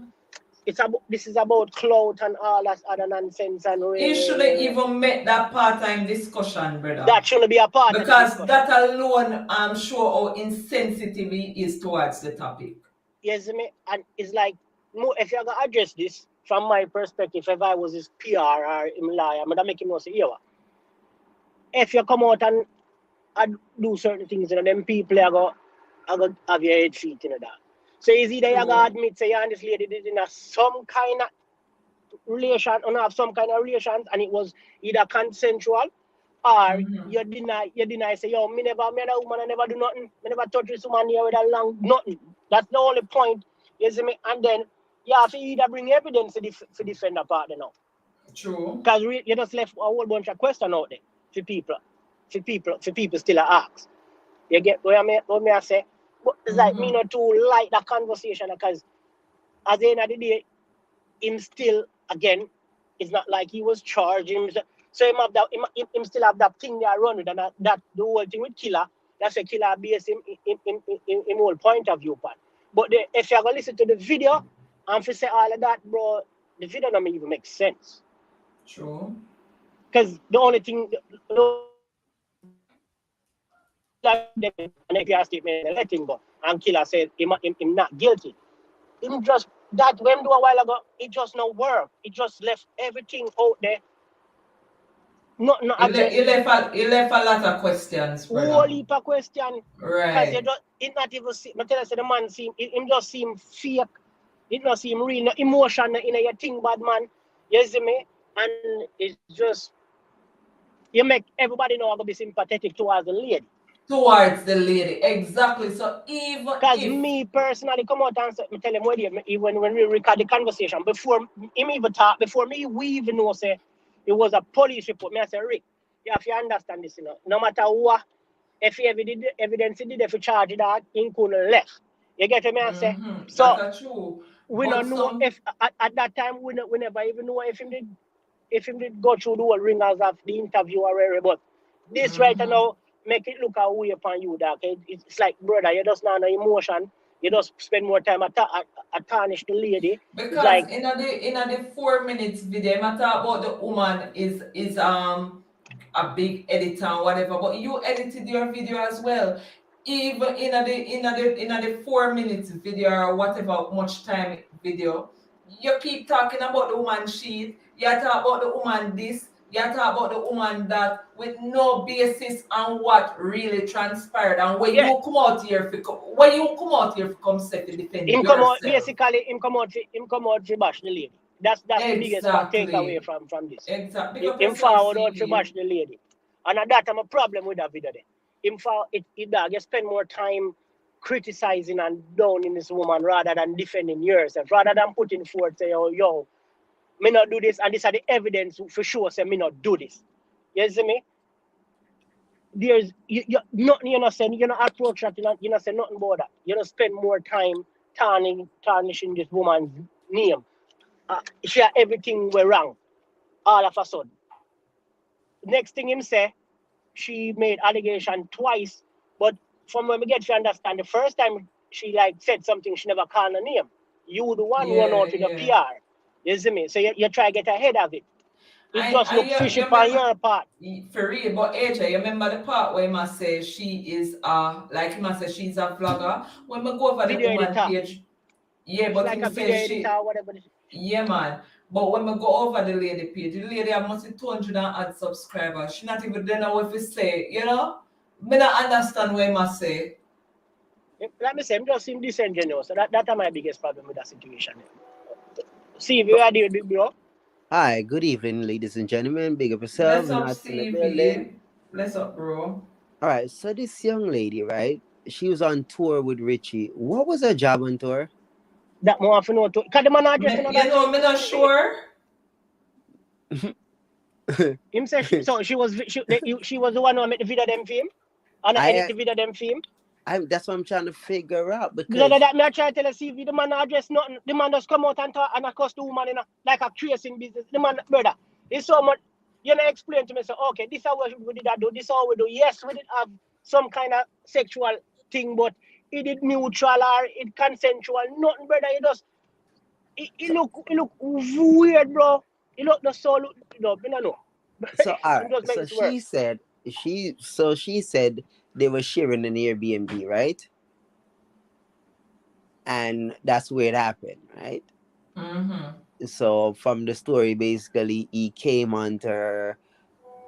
Mm-hmm. this is about clout and all that other nonsense and He shouldn't even make that part-time discussion, brother. that shouldn't be a part of the Because discussion. that alone show how insensitive he is towards the topic. Yes, me, and it's like, if you're gonna address this from my perspective, if I was his PR or him lawyer, I'm gonna make him know say, yeah, if you come out and do certain things, you know, them people are gonna have your head feet in that. So it's either you're gonna True. admit say you and this lady did in some kind of relation or have some kind of relations and it was either consensual or Mm-hmm. you deny say, yo, me a woman, I never do nothing. Me never touch this woman here with a long nothing. That's the only point. You see me? And then you have to either bring evidence to defend the partner now. True. Because you just left a whole bunch of questions out there for people. For people still ask. You get what I say? But it's like me Mm-hmm. not too like that conversation because at the end of the day, him still again, it's not like he was charged. So him still have that thing there run with and that the whole thing with killer. That's a killer based in whole point of view part. But if you're gonna listen to the video and if you say all of that, bro, the video don't even make sense. True. Because the only thing like and if you ask statement, let him go. And killer said him not guilty. Him just that when do a while ago, it just no work. It just left everything out there. not address. He left a lot of questions, Whole brother. heap of question. Because Right. it not even see, but tell us the man him just seem fake. It not seem real, no emotion in your thing, bad man. You see me? And it's just you make everybody know I'm gonna be sympathetic towards the lady. Towards the lady. Exactly. So even Cause if me personally come out and say, me tell him when we record the conversation before him even talk, before me we even know say it was a police report. Me I say Rick, you have to understand this, no matter what, if he ever did evidence he did if he charge that he couldn't left. You get what me I say? So that's true. we But don't know some if at that time we never even know if him did go through the whole ringers of the interview or whatever. But this right now make it look away upon you, dog. It's like brother, you just not no emotion. You just spend more time at tarnish the lady. It's because like in the 4 minutes video, I talk about the woman is a big editor and whatever, but you edited your video as well. Even in the 4 minutes video or whatever much time video, you keep talking about the woman sheet, you talk about the woman this, you talk about the woman that with no basis on what really transpired and when yeah, you come out here for come set to defend him come out yourself. basically him come out to bash the lady. That's the biggest takeaway Exactly. from this. Exactly. Pick up Him yourself, forward out to CV. bash the lady. And at that I'm a problem with that video there. Him for it dog, you spend more time criticizing and downing this woman rather than defending yourself, rather than putting forth say, oh yo, me not do this, and this are the evidence for sure say me not do this. You see me? There's you nothing you not saying, you not approach that, you not say nothing about that. You not spend more time tarnishing this woman's name. She had everything were wrong all of a sudden. Next thing him say, she made allegation twice, but from when we get to understand, the first time she like said something, she never called her name. You the one run Yeah, out with the yeah. PR. You see me? So you try to get ahead of it. It just I look you fishy on remember your part. for real, but AJ, you remember the part where he must say she is like he must say she's a vlogger. When we go over the Video woman editor. page, yeah, It's but like him a video say editor she or whatever. yeah man. But when we go over the lady page, the lady have must be 200 and odd subscribers. She not even know what to say, you know? Me not understand what he must say. Like me say, I'm just seem disingenuous. So that's my biggest problem with that situation. See if you are there, big bro. Hi, good evening, ladies and gentlemen. Big up yourself, Bless up not in the building. CV. Bless up, bro. All right, so this young lady, right? She was on tour with Richie. What was her job on tour? That more often know to because the man address Me, you know you that know, me not thing. sure. Him say so she was the one who made the video them film and I edit I, the video them film. that's what I'm trying to figure out Because of because that, me I try to tell the CV, the man address nothing. The man just come out and talk and accost the woman in like a tracing business. The man, brother, it's so much. You know, explain to me, so okay, this is how we did that do. This is how we do. Yes, we did have some kind of sexual thing, but it did mutual or it consensual. Nothing, brother. so It look weird, bro. It look the soul. No, I know. so all It right. just makes So it worse. she said they were sharing an Airbnb, right? And that's where it happened, right? Mm-hmm. So from the story, basically, he came onto her.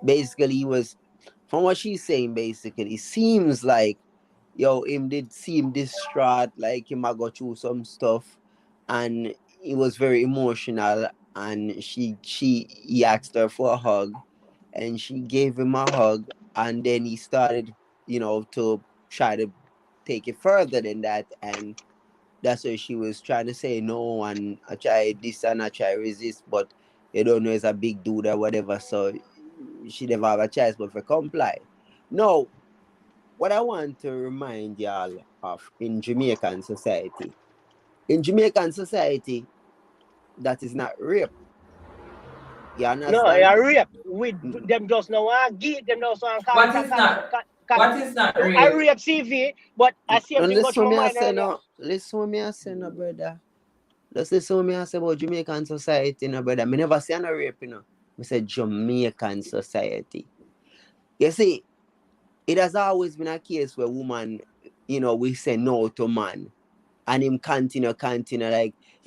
Basically, he was from what she's saying. Basically, it seems like him did seem distraught, like him I go through some stuff, and he was very emotional. And he asked her for a hug, and she gave him a hug, and then he started, to try to take it further than that, and that's why she was trying to say no, and I try this and I try resist, but you don't know it's a big dude or whatever, so she never have a choice but to comply. No, what I want to remind y'all of in Jamaican society. In Jamaican society, that is not rape. You No, I understand? rape with them just now. I give them just want call it What a is not what is not I rape? rape CV, but I same And thing go listen through what my me I mind say earlier. no. Listen what me I say no, brother. Just listen what me I say about Jamaican society, no, brother. Me never say no rape, I say Jamaican society. You see, it has always been a case where woman, we say no to man. And him continue,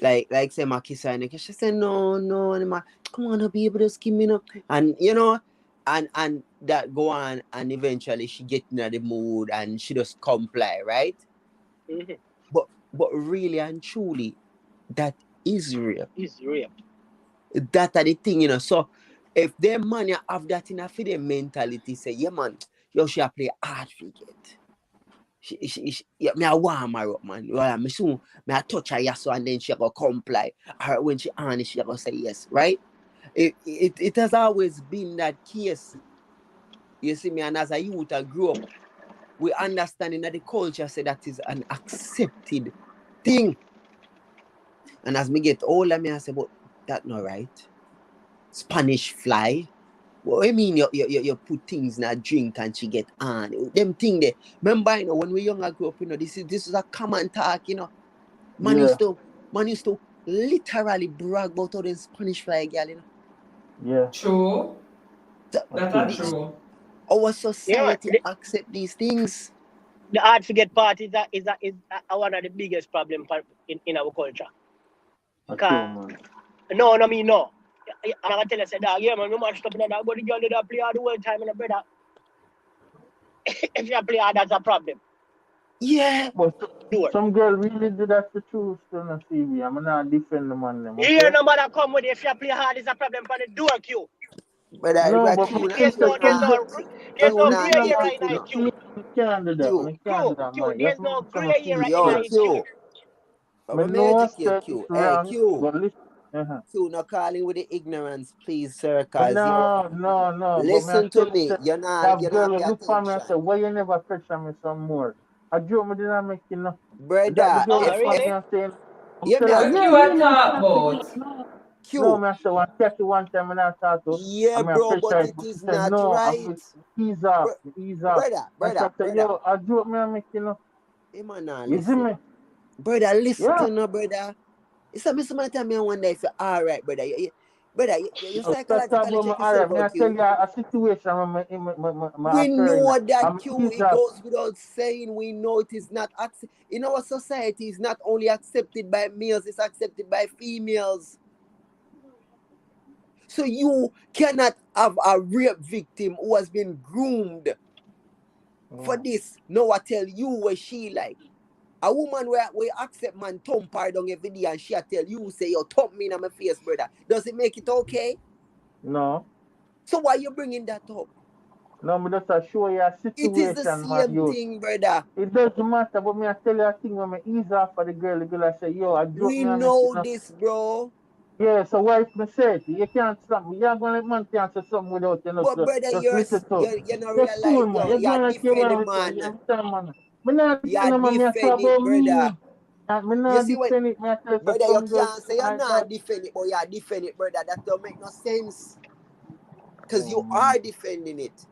like say my kiss her and she say no, and him come on, baby, just give me no. And and that go on, and eventually she get into the mood and she just comply, right? Mm-hmm. But really and truly, that is real. It's real. That are the thing, So if them man you have that in a for them mentality, say, yeah man, yo she a play hard forget. Yeah, me I warm her up, man. Well, me soon me I touch her yes, so and then she go comply. Or when she honest, she go say yes, right? It has always been that case. You see me, and as a youth I grew up, we understanding that the culture say that is an accepted thing. And as me get older, me I say, but that not right. Spanish fly. What I mean, you put things in a drink and she get on. Them thing there. Remember, when we younger grew up, this is a common talk, Man Yeah, used to literally brag about all them Spanish fly girl. yeah, True. So, that's That are true, man. true. our Yeah, man. society accept these things. The hard to get part is one of the biggest problem in our culture. That's true, 'Cause man. no, no, me no. And I can tell you, say, dog, yeah, man, you match up in that, but the girl did not play hard the whole time, and brother. If you play hard, that's a problem. Yeah. But Do it. some girl really do that to true still not see me. I'm not defend the man them, Here, okay? no matter come with it. If you play hard, it's a problem for the door queue. But No, but Q, still say There's nah, no, there's Q no nah gray no get area man, it, in a queue. I can't do that. Q, I can't do that, man. That's There's no some gray fool area in yo, shit. a queue. Q. I Let me know educate say it's Q. Hey, wrong, Q. but listen. Uh-huh. Q, not calling with the ignorance, please, sir, But cause no. But me I listen to tell you, me. say, You're that girl not will pay look for me and attention. say, why you never pressure me some more? I joke me did not make you know. That the Brother, girl will if call me Really? and saying, I'm hear me telling her, out, What yeah, you Q. are really, I'm talk talking to you. about? No, Q. me I say, one catch you one time and I talk to, Yeah, and me I bro, but pressure it. it But she is said, not no, I right. feel ease off, Br- ease off. And she said, brother. yo, I joke me and make you know. Hey, man, nah, You see listen. me? Brother, listen Yeah. to no, brother. It's a miss my time, I wonder if you're all right, brother. Brother, you So that's how psychologically about me, check all yourself right, me out, I tell Q. you a situation when my We occurring. know that, I'm Q. ease It off. goes without saying. We know it is not in our society. It's not only accepted by males; it's accepted by females. So you cannot have a rape victim who has been groomed for Yeah. this. No, I tell you what she like. A woman where we accept man thump her down every day and she tell you say you thump me in my face, brother. Does it make it okay? No. So why you bringing that up? No, me just a show you a It is the situation, man, same you. thing, brother. It doesn't matter, but me I tell you a thing when me ease off for the girl I say, yo, I joke We me and make you know know. this, bro. Yeah, so why if me say it? You can't stop me. You're gonna let man can't say something without you know, But so brother, just listen to it. you not Just cool, realize, man. You're you're going like you defending want man. every time, man. Me not You're defend him, man. Me I talk defending it, about brother. me. And me You not see what, defend it. Me I tell you so brother, you some girls can't say you're like not that. defending it, but you're defending it, brother. That don't make no sense. Because Oh, you man. are defending it.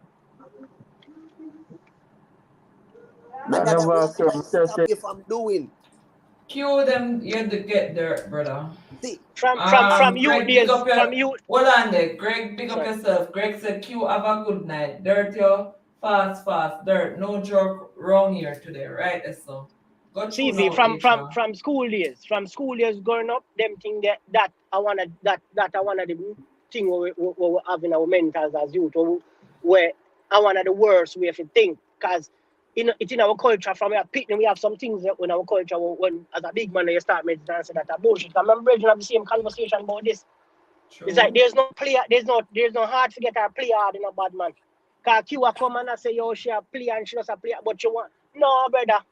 And That that's never what occurred. Me you tell stop you, you from doing. Cue them, you to get dirt, brother. See, From you Greg, big days, up your. from you. Hold on there. Greg, big up Sorry. yourself. Greg said, Q, have a good night. Dirt, yo. Fast. Dirt. No joke wrong here today, right? So, go through CV now, HR. from school days growing up, them thing that I wanna the thing we have in our mentals as youth, where I wanna the worst way to think, cause it's in our culture from our picnic we have some things that in our culture when as a big man you start medicine and say that a bullshit. I remember Bridget have the same conversation about this. It's like True. there's no hard to get her play hard in a bad man. Cause Q a come and I say yo she a play and she does a play, but you want no brother.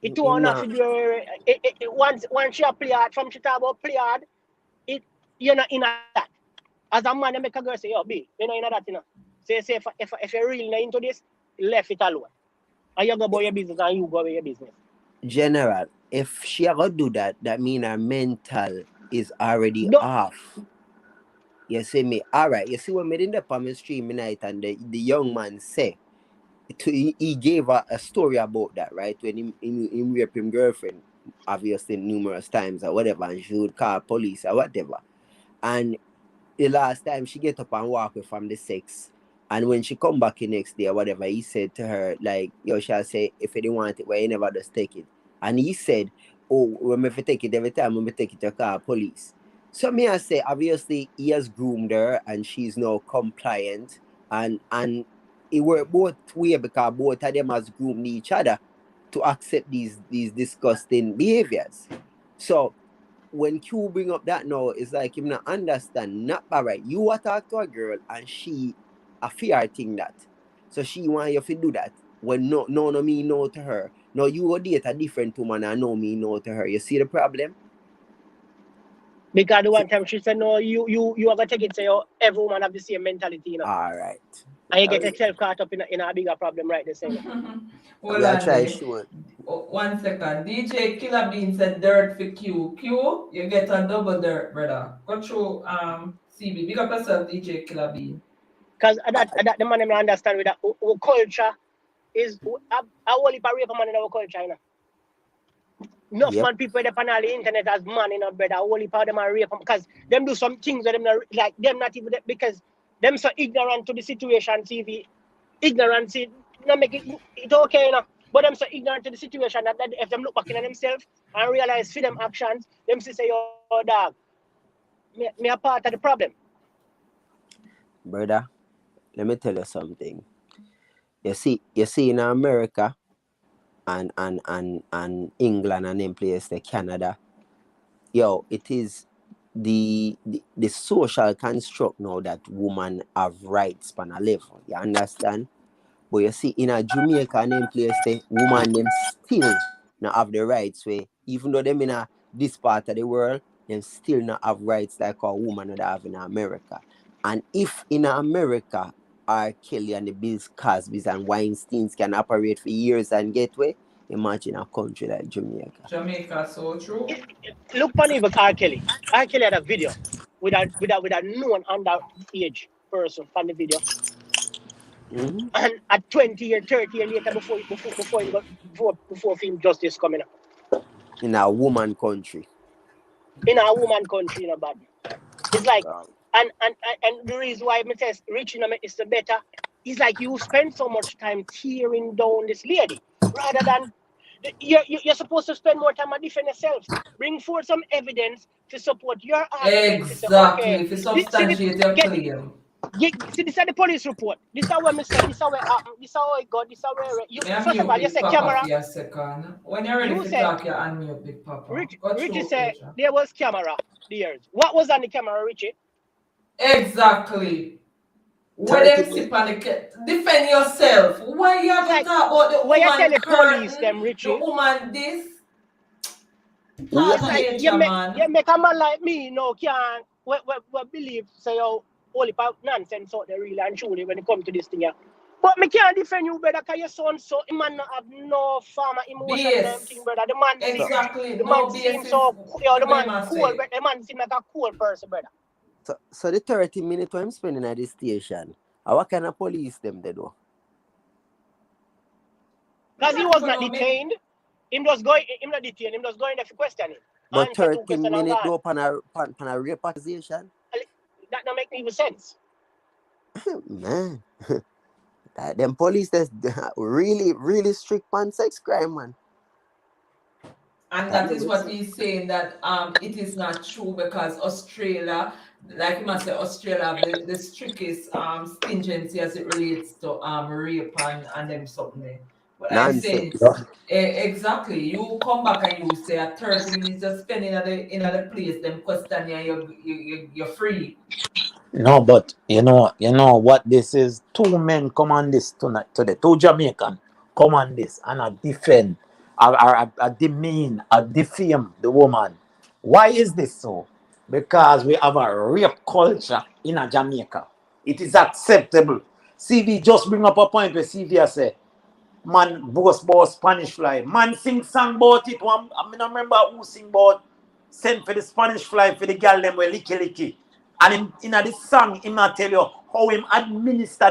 It him won't have not. to do once you play hard, from she talk about play hard, it you're not in that. As a man, you make a girl say, yo, B, you're not in that, you know. Say if you're really not into this, left it alone. And you go about your business and you go about your business. General, if she ever do that, that mean her mental is already No, off. You see me? Alright, you see when me in the palm stream night and the young man say, he gave her a story about that, right? When he raped his girlfriend, obviously numerous times or whatever, and she would call police or whatever. And the last time she get up and walk away from the sex, and when she come back the next day or whatever, he said to her, like, yo, shall say, if you didn't want it, well, you never just take it. And he said, oh, when me take it every time, when me take it, you call police. So me I say, obviously he has groomed her and she's now compliant, and it worked both way because both of them has groomed each other to accept these disgusting behaviors. So when Q bring up that now, it's like him not understand, not by right. You want to talk to a girl and she a fear thing that. So she want you to do that. When no me no to her. No, you go date a different woman and no me no to her. You see the problem? Because the So, one time she said, no, you are gonna take it, say, oh, every woman have the same mentality, you know. all right. And you get yourself caught up in a bigger problem right there, saying. Hold We are on trying there. show. 1 second. DJ Killer Bean said dirt for Q. Q, you get a double dirt, brother. Go through CB. Big up yourself, DJ Killer Bean. Because that the man them understand with that our culture is a whole heap of rape man in our culture, you know. Enough Yep. man people up on all the internet as man, you know, brother. A whole heap of them are rape because them do some things that them not, like them not even because them so ignorant to the situation, TV. Ignorance, you know, make it okay, you know. But them so ignorant to the situation that if them look back in themselves and realize for them actions, them say, yo, dog, me a part of the problem. Brother, let me tell you something. You see in America and England and in place the Canada, yo, it is the social construct now that women have rights on a level. You understand? But you see in a Jamaica and in place the woman them still not have the rights way. Even though them in a this part of the world, them still not have rights like a woman would have in America. And if in America R. Kelly and the Bills Cosby's and Weinsteins can operate for years and get way, imagine a country like Jamaica. Jamaica, so true. Look funny with R. Kelly. R. Kelly had a video with a known underage person from the video. Mm-hmm. And at 20 years, 30 years later before film justice coming up. In a woman country. In a woman country, you know, bad. It's like Uh, and the reason why me says rich you know, is the better is like you spend so much time tearing down this lady rather than you're supposed to spend more time on defend yourself. Bring forth some evidence to support your argument to say, okay, Exactly. If you see the substantiate your get claim. see this is the police report. This is what me say, this is how it happen, this is how it go, this is how you May I first of mute all you Big say Papa camera, for a second? When you're ready you to say talk, you unmute Big Papa. Go Richie through, said Asia. there was camera there. What was on the camera, Richie? Exactly. When 30 them minutes. sip on defend yourself. Why you have It's to like talk about the why you tell woman the police curtain, them, the Richie? woman this? We Talk It's to like nature, you man. make a man like me, you know, can't we believe say you only nonsense out there really and truly when it comes to this thing here. But me can't defend you, brother, because your son so he man not have no farmer emotion in him thing, Base. brother. so Exactly. The man No seems basis. so you know, the What man am I cool, say? but the man seem like a cool person, brother. so the 30 minutes I'm spending at this station, what kind of police them they do? Because he Not was even not know me. detained. Him not detained, him just going there for questioning. But Answer 2 30 questions and minutes gone. do upon a rape accusation? That don't make even sense. Man, them police that's really, really strict on sex crime, man. And That that no is make what sense. he's saying that it is not true because Australia, like you must say, Australia have the strictest stringency as it relates to rape and them something there. But I'm saying Nonsense. exactly. You come back and you say at 30 minutes just spend in the place, them question you're free. No, but you know what this is. Two men come on this tonight today. Two Jamaican come on this and I defend, I demean, I defame the woman. Why is this so? Because we have a rape culture in a Jamaica. It is acceptable. CV just bring up a point where CV say, man boast about Spanish fly. Man sing song about it. One, I mean, I remember who sing about send for the Spanish fly for the girl them where licky licky. And in this song, him not tell you how him administer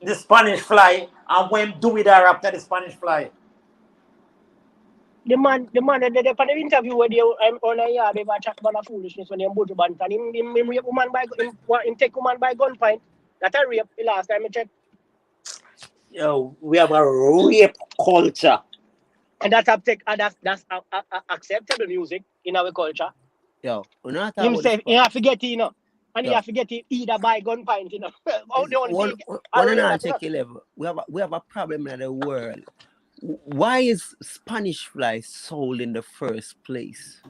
the Spanish fly and what him do with her after the Spanish fly. The man, they for the interview where they on a yard, they chat about a foolishness when they both band and him rape woman by him take woman by gunpoint. That a rape the last time I checked. Yo, we have a rape culture. And that's acceptable music in our culture. Yo, we're not talking Him about the say, you have to get in, and you Yo, have to get in either by gunpoint, Oh, the only thing, one I'll and all realize, check your level. We have a problem in the world. Why is Spanish fly sold in the first place?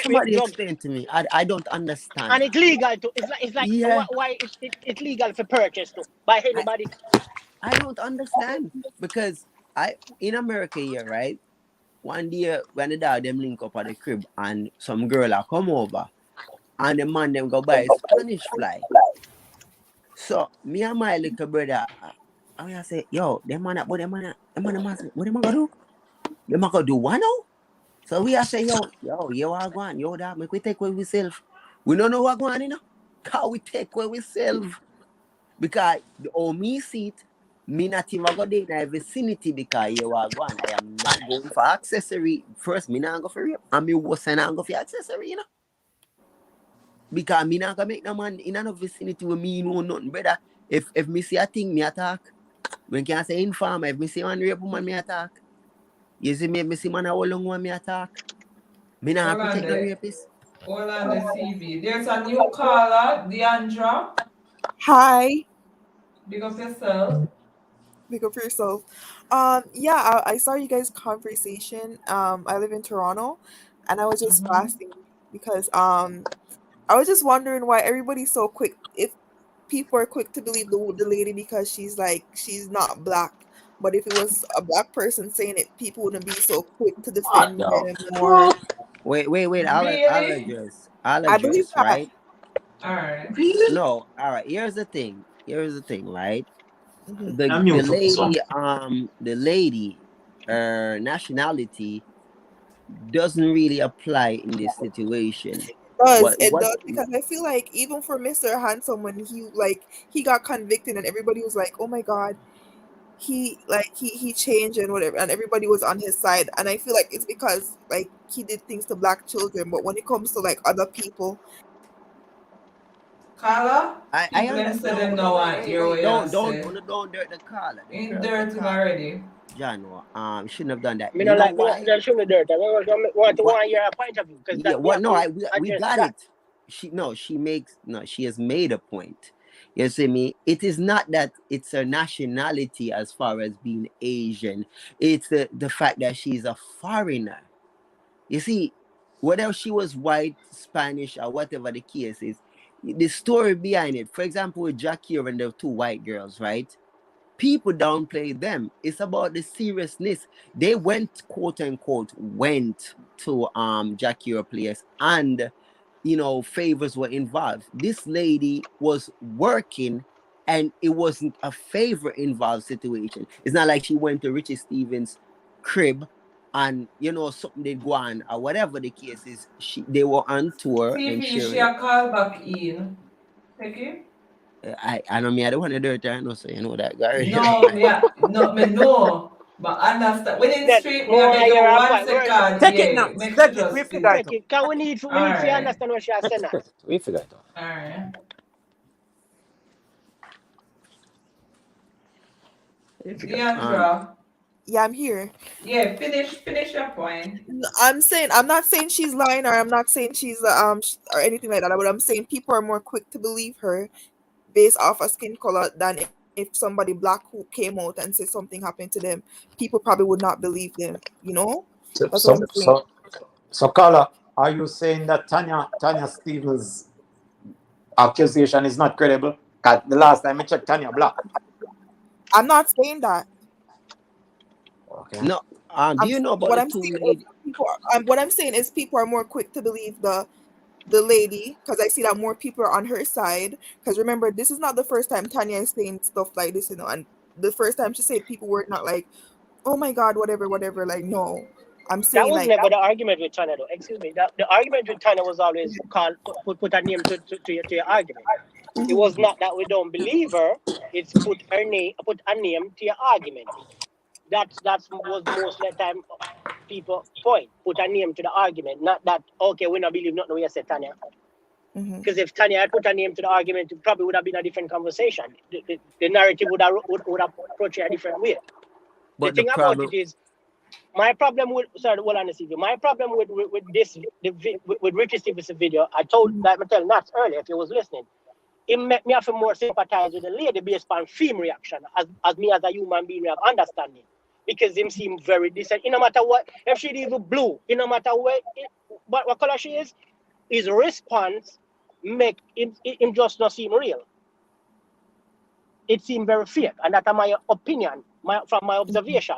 Somebody drugs, explain to me. I don't understand. and it's legal to. It's like Yeah, why it's legal for purchase to by I anybody. I don't understand because I in America here, right? One day when the dog them link up at the crib and some girl a come over and the man them go buy Spanish fly. So me and my little brother, I say, yo, them man, what them man, what them gonna do? Them gonna do what now? So we are say, yo, are going, yo, that make we take away ourselves. We don't know what going on, How we take away ourselves? Because the old me seat, me not even go there in the vicinity because you are going. I am not going for accessory. First, me not go for rape. And me was not go for accessory, Because me not gonna make no man in no vicinity with me know nothing, brother. If me see a thing, me attack. When can I say informer, if me see one rape woman, me attack. You see me see man a hold on one, me attack. Me not Hold on protect the there. rapist. Hold on the CB. There's a new caller, Deandra. Hi, Big up yourself. pick up for yourself. Yeah, I saw you guys' conversation. I live in Toronto, and I was just fasting because I was just wondering why everybody's so quick. If people are quick to believe the lady because she's not black, but if it was a black person saying it, people wouldn't be so quick to What defend the them more. fuck? Wait. I'll Really? address. I believe that. Right? Alright. No, all right. Here's the thing. Right? Hmm. The I'm the mute up, so. lady, nationality doesn't really apply in this situation. It What does because I feel like even for Mr. Handsome when he got convicted and everybody was like, oh my god, he changed and whatever, and everybody was on his side, and I feel like it's because like he did things to black children, but when it comes to like other people. Caller? I People them say understand. them No, no want hear what you have say. don't dirt the caller. Don't In dirt the dirt him caller. already. John, shouldn't have done that. Me You not know like me why? not show me dirt. I want to What? want your point of view because Yeah, that we what? have No, to we address got that. it. She has made a point. You see me? It is not that it's her nationality as far as being Asian. It's the fact that she's a foreigner. You see, whether she was white, Spanish, or whatever the case is, the story behind it. For example, with Jackie and the two white girls, right? People downplay them. It's about the seriousness. They went, quote unquote, went to Jackie place and favors were involved. This lady was working and it wasn't a favor involved situation. It's not like she went to Richie Stephens' crib and something did go on or whatever the case is. They were on tour See and if she sharing. a call back in. Take it? I know me, I don't want to do it, I know, so you know that guy. No, yeah, no, me no. But understand. When in Then street, me more a I beg you hear a one point. second, Take it yeah. now. Make she Take it. We just figure speak. it take out. it. Can we need to Alright. understand what she has said now? Take it. We figure it out. Alright. We figure it out. Deandra. Yeah, I'm here. Yeah, finish your point. I'm not saying she's lying, or I'm not saying she's or anything like that, but I'm saying people are more quick to believe her based off of skin color than if somebody black who came out and said something happened to them, people probably would not believe them, So, That's what so, I'm saying. so, so, Carla, are you saying that Tanya Stevens' accusation is not credible? 'Cause the last time I checked, Tanya black. I'm not saying that. Okay. No, do you know about What the I'm two saying is ladies? what I'm saying is people are more quick to believe the lady because I see that more people are on her side. Because remember, this is not the first time Tanya is saying stuff like this, and the first time she said people were not like, oh my god, whatever, whatever. Like, no, I'm That saying was like, never the argument with China, though. Excuse me. The argument with China was always put a name to your argument. It mhm. was not that we don't believe her. It's put a name to your argument. That's was most of the time people point put a name to the argument, not that okay we not believe nothing we said Tanya. Mhm. Because if Tanya had put a name to the argument, it probably would have been a different conversation. The narrative would have approached it a different way. The But the thing about problem, it is My problem with my problem with this with Richie Stephens video, I tell Nats earlier if he was listening, it make me have to more sympathize with the lady based on film reaction as me as a human being we have understanding. Because him seem very decent. No matter what, if she even blue, no matter what color she is, his response make him just not seem real. It seemed very fake, and that's my opinion, from my observation.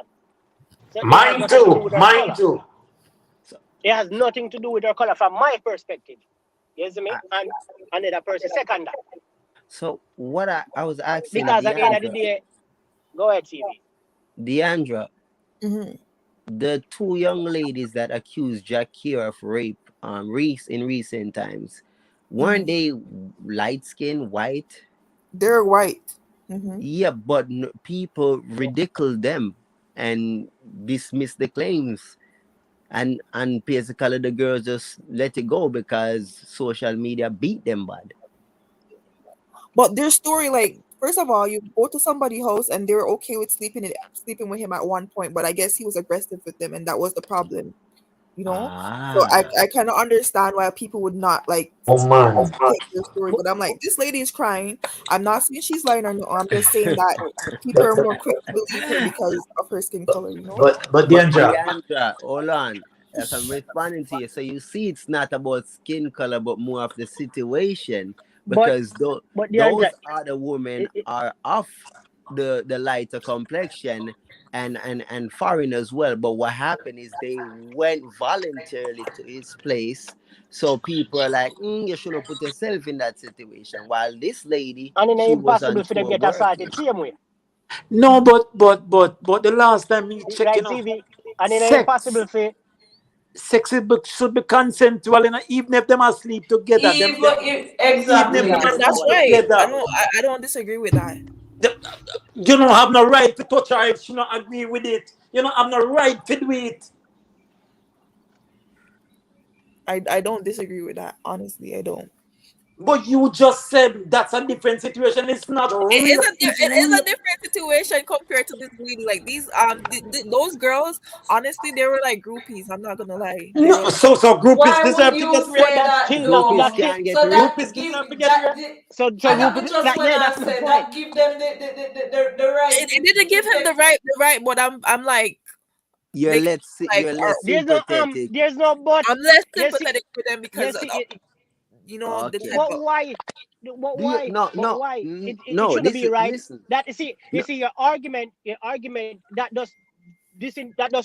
So Mine too. Mine too. It has nothing to do with her color from my perspective. You see me? And another person second that. So what I was asking Because at the end of the Deandra, day, go ahead, CV. Deandra, Mhm. the two young ladies that accused Jakir of rape in recent times, weren't they light skinned, white? They're white. Mhm. Yeah, but people ridicule them and dismiss the claims, and basically the girls just let it go because social media beat them bad. But their story, like, first of all, you go to somebody's house and they're okay with sleeping with him at one point, but I guess he was aggressive with them, and that was the problem, you know. So I Ah, kind of understand why people would not like Oh man. take their story, but I'm like, this lady is crying. I'm not saying she's lying or no. I'm just saying that people But are more quick to believe her because of her skin color, you know. but but Deandra, Deandra, hold on. As I'm responding to you, so you see, it's not about skin color, but more of the situation, But because Deandra, those other women are of the lighter complexion and foreign as well. But what happened is they went voluntarily to his place, so people are like, you shouldn't put yourself in that situation. While this lady, and it's she was on impossible for them tour get working. assaulted same way. no, but the last time me check, Right, CV? And it's sex impossible for should be consensual, even if them asleep together. Even if, Even if exactly. them And that's asleep right. together, I don't disagree with that. the- you don't have no right to touch her if she not agree with it. You don't have no right to do it. I don't disagree with that. Honestly, I don't. But you just said that's a different situation. It's not real. It's It is real. a different situation compared to this lady. Like these those girls, honestly, they were like groupies. I'm not gonna lie. They No, were like so groupies Why would deserve to you get raped. but say that's that still not Groupies that though? still can't get So raped. that Groupies give deserve to get that raped. the, so and that group me just that when yeah, I that's my say point. that give them the right it didn't to give him take. the right, but I'm like they like You're are, less sympathetic. There's no but. I'm less Yes, see, sympathetic for them because yes, see, you know the Okay. type but of why? But Do you why? no But no why? It no? shouldn't be right. Listen. That you No, see your argument that does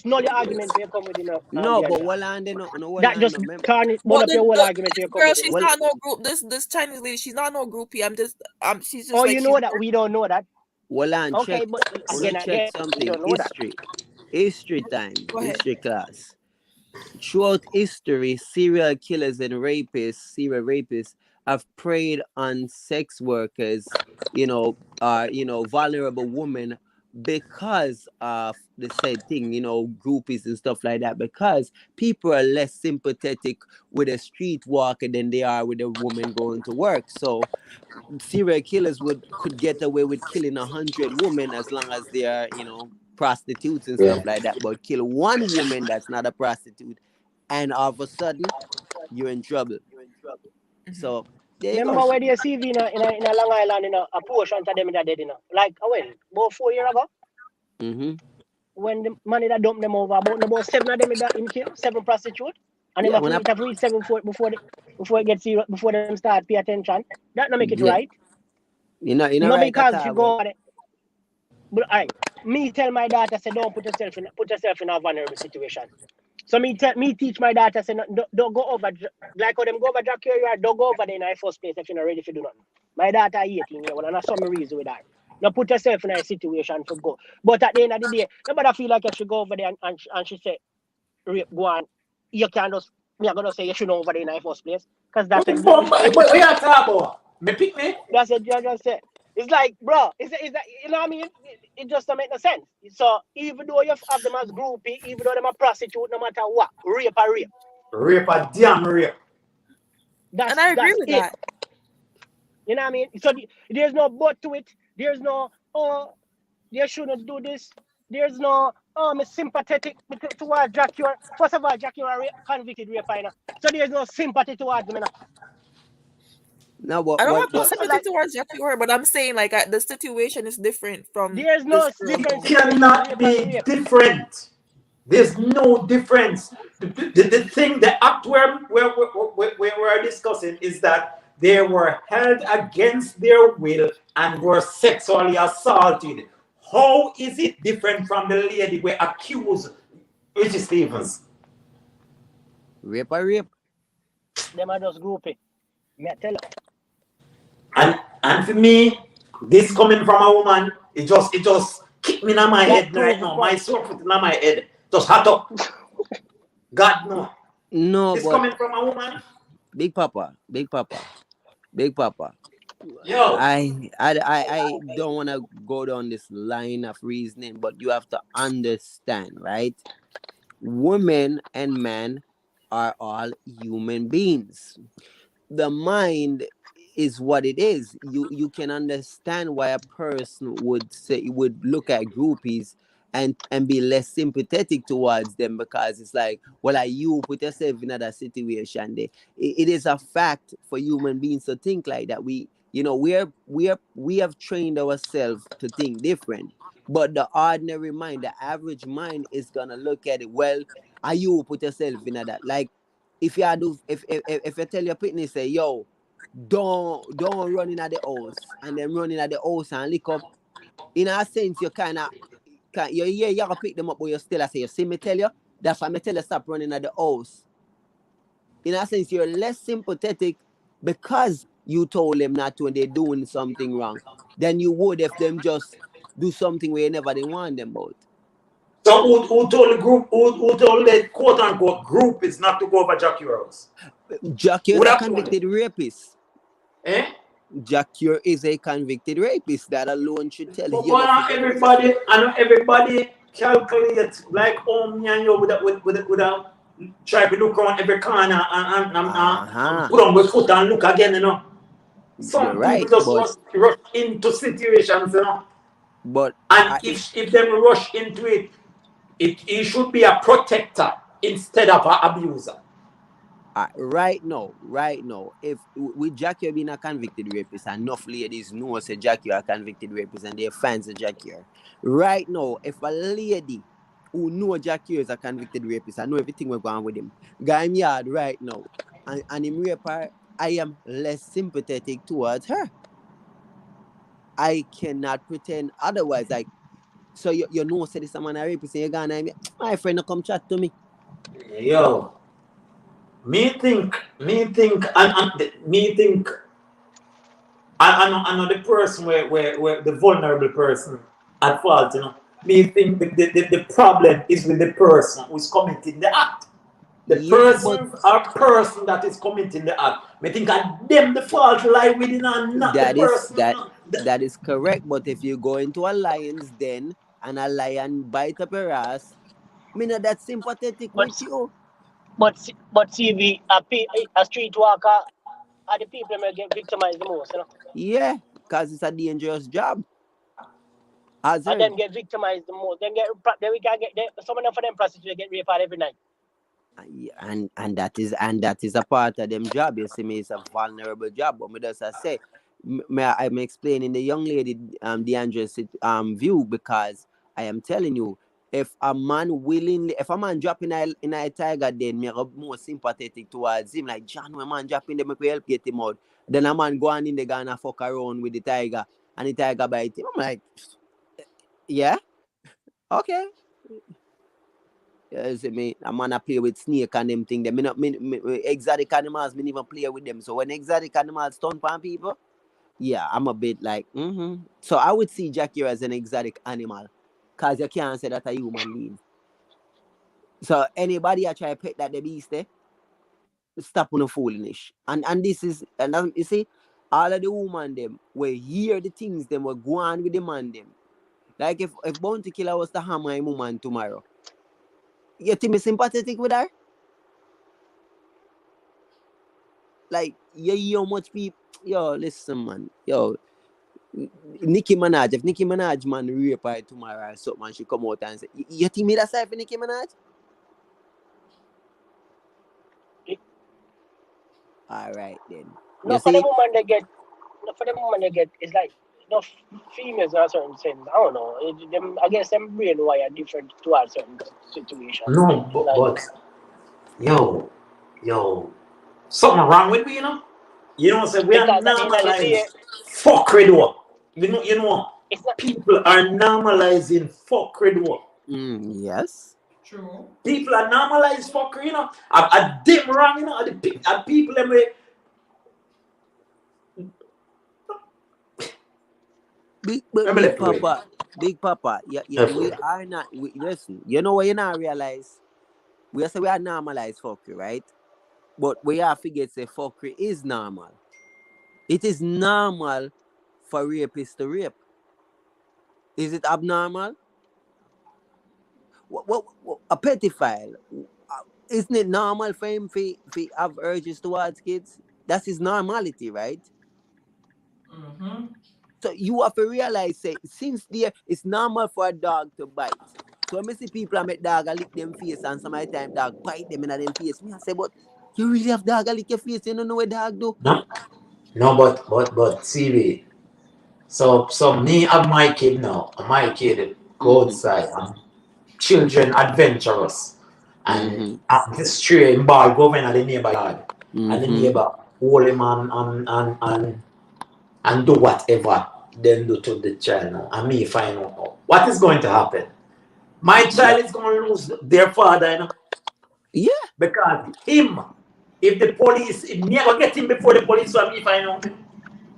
not the argument you come with no, the but agenda. Walande no That Walande just no. turn it burn but up your whole argument you this come girl, with she's Well, not no group. This Chinese lady, she's not no groupie. I'm just she's just Oh, like you she's know that we don't know that. Walande Okay, check. but Wanna check we something? don't know that. History time. go ahead. History class. Throughout history, serial killers and serial rapists, have preyed on sex workers, vulnerable women because of the said thing, groupies and stuff like that. Because people are less sympathetic with a street walker than they are with a woman going to work. So serial killers could get away with killing 100 women as long as they are, prostitutes and stuff Yeah. like that. But kill one woman that's not a prostitute, and all of a sudden you're in trouble. Mhm. So there you go. Remember where they see in a Long Island a portion of them that dead like when about 4 years ago Mm-hmm. when the money that dumped them over about 7 of them in care 7 prostitute and them Yeah, when I have reached 7 before it gets serious before them start pay attention that don't make it yeah, right you know not right at because she all. go Well, over there but me tell my daughter say don't put yourself in a vulnerable situation. So me teach my daughter say no, don't go over like how them go over drug carrier, don't go over there in the first place if you're not ready to do nothing. My daughter 18 years old and I some reason with that. Now put yourself in a situation for go. But at the end of the day, nobody feel like if she go over there and she say rape go on, you can just me are gonna say you shouldn't over there in the first place. Because that's a But what you talking about? Me pick me? that's a just say. It's like, bro, is that you know what I mean? It just don't make no sense. So even though you have them as groupie, even though them a prostitute, no matter what, rape or rape. Rape a damn rape. And I agree That's with it. that. You know what I mean? So there's no but to it. There's no they shouldn't do this. there's no sympathetic towards Jack. First of all, Jack, you're a convicted raper, so there's no sympathy towards him. No, I don't have no So, sympathy like, towards Jackie Orr, but I'm saying like the situation is different from there's this no girl. different It situation of cannot rape and be rape. different. There's no difference. The thing, the act we're discussing is that they were held against their will and were sexually assaulted. How is it different from the lady we accused Richie Stephens? rape or rape. Them are just groupie. Me I tell you. And for me, this coming from a woman, it just kicked me in my That head right prove the now. My point. soul foot in my head. Just hot up. God no. No, This but coming from a woman. Big Papa. Yo. I don't want to go down this line of reasoning, but you have to understand, right? Women and men are all human beings. The mind is what it is. You can understand why a person would look at groupies and be less sympathetic towards them, because it's like, well, are you put yourself in that situation there? It is a fact for human beings to think like that. We have trained ourselves to think different, but the ordinary mind, the average mind, is gonna look at it, well, are you put yourself in that, like, if you do, if you tell your pitney, say, yo, don't run in at the house, and then running at the house and lick up. In a sense, you kind of, you gotta pick them up, but you still, I say, you see me tell you, that's why I tell you stop running at the house. In a sense, you're less sympathetic because you told them not to and they're doing something wrong than you would if them just do something where you never didn't want them about. So who told the group, who told the quote unquote group is not to go over Jackie Rose? Jackie Who is a that told them? convicted rapist. Eh? Jackie is a convicted rapist. That alone should tell But you enough. I know everybody calculate like me and you with a try to look around every corner and put on the foot and look again, You're Some people right, just rush into situations, but And if they rush into it, it should be a protector instead of an abuser. right now, if with Jackie being a convicted rapist, enough ladies know say Jackie a convicted rapist and they're fans of Jackie. Right now, if a lady who know Jackie is a convicted rapist, I know everything we're going with him, guy in yard right now, and him rape her, I am less sympathetic towards her. I cannot pretend otherwise. Like, so you know, say this man a rapist, and you're gonna, my friend, come chat to me. Yo, me think, I know the person where the vulnerable person at fault, Me think the problem is with the person who's committing the act. The Yeah, but person that is committing the act. Me think that them the fault lie within and not the that is person. that that is correct. But if you go into a lion's den and a lion bite up your ass, me not that sympathetic But with you. see, a street walker are the people that get victimized the most, Yeah, because it's a dangerous job. And Hazard. then get victimized the most. Then we can get some of them for them prostitutes get raped every night. And that is a part of them job. You see me, it's a vulnerable job. But me just I say, I'm explaining the young lady DeAndre's view, because I am telling you, if a man drop in a tiger den, me are more sympathetic towards him. Like, John, when man drop in there, me could help get him out. Then a man go on in the Ghana fuck around with the tiger, and the tiger bite him. I'm like, yeah, okay. You see me, a man a play with snake and them thing. Them exotic animals, me even play with them. So when exotic animals turn on people, yeah, I'm a bit like, So I would see Jackie as an exotic animal, cause you can't say that a human being. So anybody I try to pet that the beast stop on the foolish. And this is you see, all of the woman them will hear the things them will go on with the man them. Like if Bounty Killer was to hammer a woman tomorrow, you think me sympathetic with her? Like, you hear how much people, yo, listen, man, yo, Nicki Minaj, if Nicki Minaj man rape her tomorrow or something, she come out and say, you think me that's side for Nicki Minaj? Alright then. No, You for the see? woman they get, no, for the woman they get, it's like, no, females in a certain sense. I don't know. I guess them brain wire different to a certain situation. No, but yo, something wrong with me, you know? You know, so we are Because at the end of the day, normalizing fuckery though. You know, it's not. people are normalizing fuckery though. Yes. True. People are normalizing fuckery, you know. I damn wrong, you know. Are people them way. Big Papa, yeah, we are not, listen, you know what you not realize? We say we are normalized fuckery, right? But we have to get say fuckery is normal. It is normal for rapists to rape. Is it abnormal? What a pedophile, isn't it normal for him to have urges towards kids? That's his normality, right? Mm-hmm. So you have to realize, say, since there it's normal for a dog to bite. So when I see people I make dog lick them face and some of the time dog bite them in them face, me I say, but you really have dog lick your face, you don't know what dog do? No, but see, so me have my kid now. My kid go outside and children adventurous and at the stray ball going at the neighbor yard and the neighbor hold him and do whatever then do to the child now. And me find out what is going to happen. My child is going to lose their father, you know. Yeah. Because him, if the police, if never get him before the police, so me find out.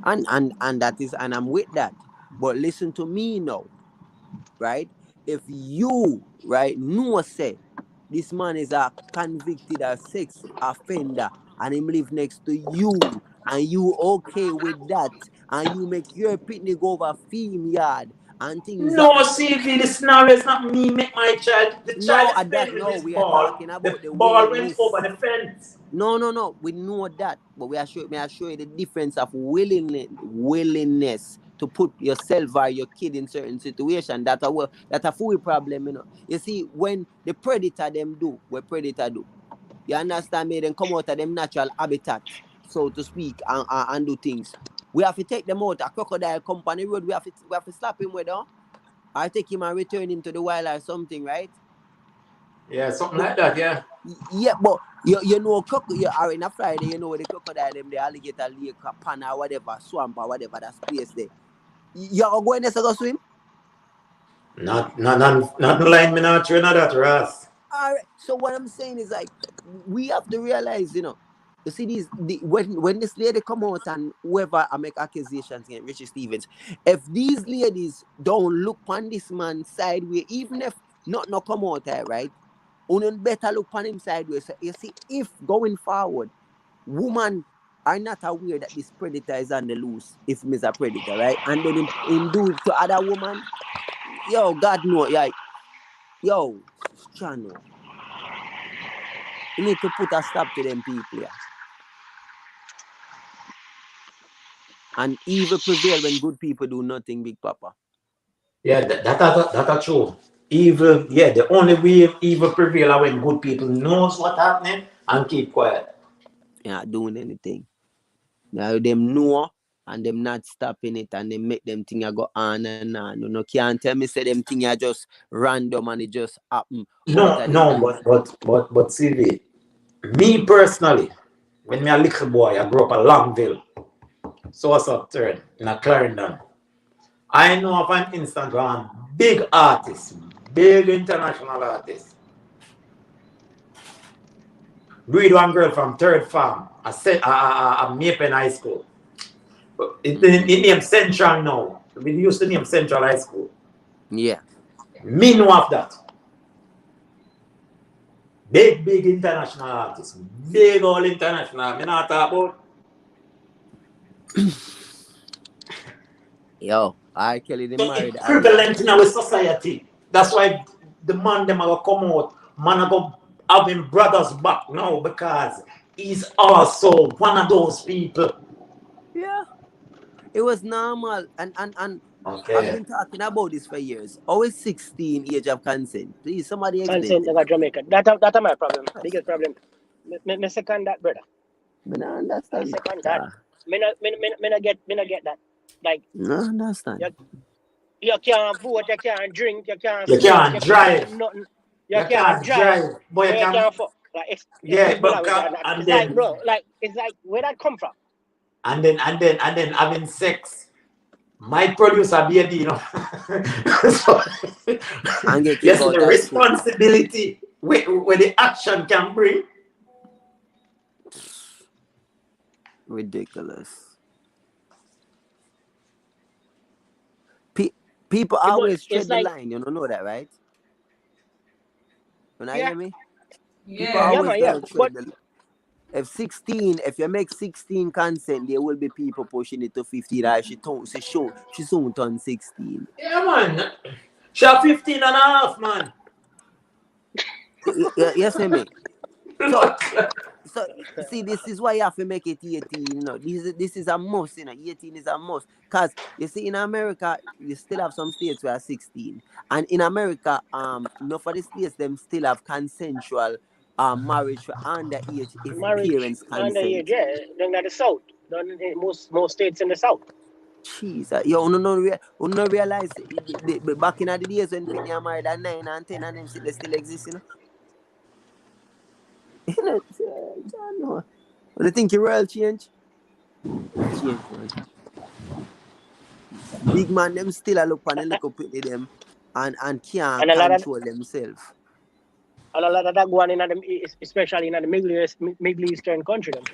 And that is, and I'm with that. But listen to me now, right? If you, right, know say this man is a convicted sex offender and him live next to you and you okay with that and you make your picnic over film yard and things that. No, CV, the scenario is not me make my child. The No, child is at that, playing with no, his we are ball. talking The about the ball went willingness. over the fence. No, we know that, but may I show you the difference of willingness to put yourself or your kid in certain situation. That a full problem, you know. You see, when the predator them do what predator do, you understand me? Then come out of them natural habitat, so to speak, and do things. We have to take them out. A crocodile come on the road. We have to slap him with, or take him and return him to the wild or something, right? Yeah, something like that, yeah. Yeah, but you know, you are in a Friday, you know, the crocodile, them, the alligator lake, pan or whatever, swamp or whatever, that place there. You're going there to go swim? Not line me not train that, Ross. All right. So what I'm saying is like we have to realize, you know, you see when this lady come out and whoever I make accusations against Richie Stephens, if these ladies don't look on this man sideways, even if not come out there, right? Unen better look on him sideways. So you see, if going forward, women are not aware that this predator is on the loose, if he's a predator, right? And then him do it to other woman, yo, God know, yeah, yo, channel. You need to put a stop to them people, yeah. And evil prevail when good people do nothing, Big Papa. Yeah, that's true. Evil, yeah, the only way evil prevail are when good people knows what's happening and keep quiet. Yeah, doing anything. Now them know and them not stopping it and they make them thing I go on and on. You know, can't tell me say them thing are just random and it just happen. But Sylvie, me personally, when me a little boy, I grew up in Longville. So what's up, turn in a Clarendon. I know of an Instagram big artist, big international artist. Breed one girl from Third Farm, a Maple High School. It named Central now. We used to name Central High School. Yeah. Me know of that. Big international artist. Big all international. Me not talk about. Yo, I Kelly they married. Prevalent in our society. That's why the man them are come out. Man are go have him brothers back now because he's also one of those people. Yeah. It was normal. And I've Okay. been talking about this for years. Always 16 age of consent. Please, somebody explain Consent to me. about Jamaica. That's my problem. Biggest problem. Me second that, brother. But I I understand. second that. Me not get that. Like No understand. you, you can't vote, you can't drink, you can't You smoke, can't you can't do drive. nothing. You You can't can't drive, drive, but you but you can. can't fuck. Like Yeah, excuse me but language. And and it's like, then bro, like it's like where that come from? having sex might produce a baby, you know. So, And get kicked yes, the out of school. responsibility where the action can bring. Ridiculous. People always It's tread the like, line. You don't know that, right? When I yeah, hear me, people yeah, Yeah. always man, yeah. gonna But tread the. If you make 16 consent, there will be people pushing it to 50. That she soon turn 16. Yeah, man. She 15 and a half, man. Yes, me. So Look. So see, this is why you have to make it 18. This is a must. 18 is a must. Cause you see, in America, you still have some states where are 16, and in America, enough of the states them still have consensual marriage for underage if marriage parents underage, consent. yeah, then at the south, then in most states in the south. Jeez, you no realize back in the days when Pitney are married at 9 and 10 and them still exist. I know. When you think your world change, it change, man. Big man them still a look on the little pretty them and can't And control themselves. a lot of that going in especially in the Middle Eastern country. Them.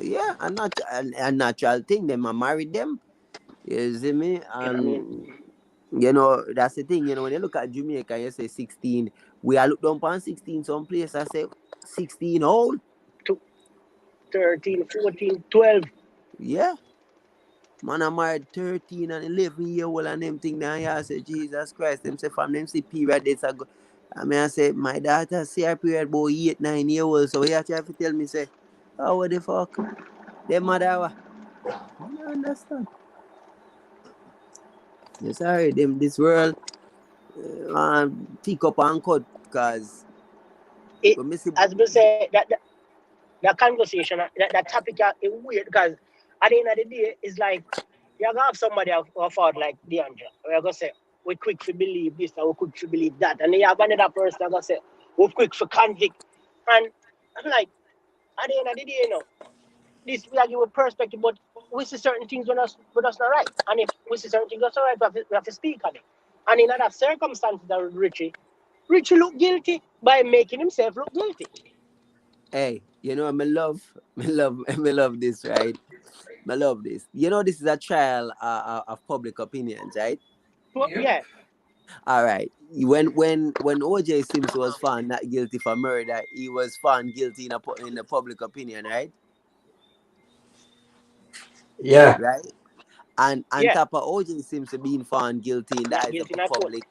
Yeah, a natural thing. Them a marry them. You see me? You know what I mean? And that's the thing. When you look at Jamaica, you say 16. We are look down on 16 some place. I say 16 old. 13, 14, 12. Yeah. Man, I married 13 and 11-year old and them thing now. I say, Jesus Christ, them say from them see period dates ago. I say, my daughter see her period about 8, 9 years old. So you try to tell me, say, oh, what the fuck? Them mother, I don't understand. Yes, sorry, them this world pick up and cut because It, when me see, as we say, that conversation, that topic is weird because at the end of the day, it's like you're gonna have somebody who afford like DeAndre. We're gonna say we're quick to believe this and we're quick to believe that, and then you have another person that's gonna say we're quick for convict. And I'm like, at the end of the day, this we are giving perspective, but we see certain things when us not right, and if we see certain things that's not right, we have to speak on it. And in other circumstances, that Richie look guilty by making himself look guilty. hey, me love this, right? Me love this. This is a trial of public opinions, right? But Yep. yeah, All right. When O.J. Simpson was found not guilty for murder, he was found guilty in the public opinion, right? Yeah. Right. And on yeah, top of O.J. Simpson being found guilty in the not eyes of guilty, the not court. public,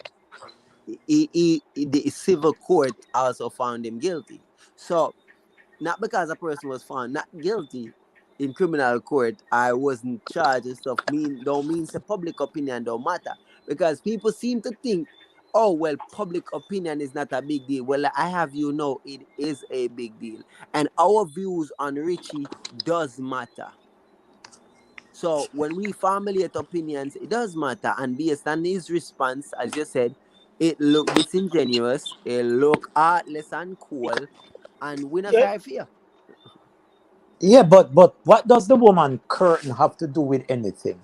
the civil court also found him guilty. So not because a person was found not guilty in criminal court, I wasn't charged and stuff, don't mean the public opinion don't matter. Because people seem to think, oh well, public opinion is not a big deal. Well, I have it is a big deal. And our views on Richie does matter. So when we formulate opinions, it does matter. And based on his response, as you said, it looked disingenuous, it looked heartless and cool, and we not Yeah, sorry for you. Yeah, but what does the woman curtain have to do with anything?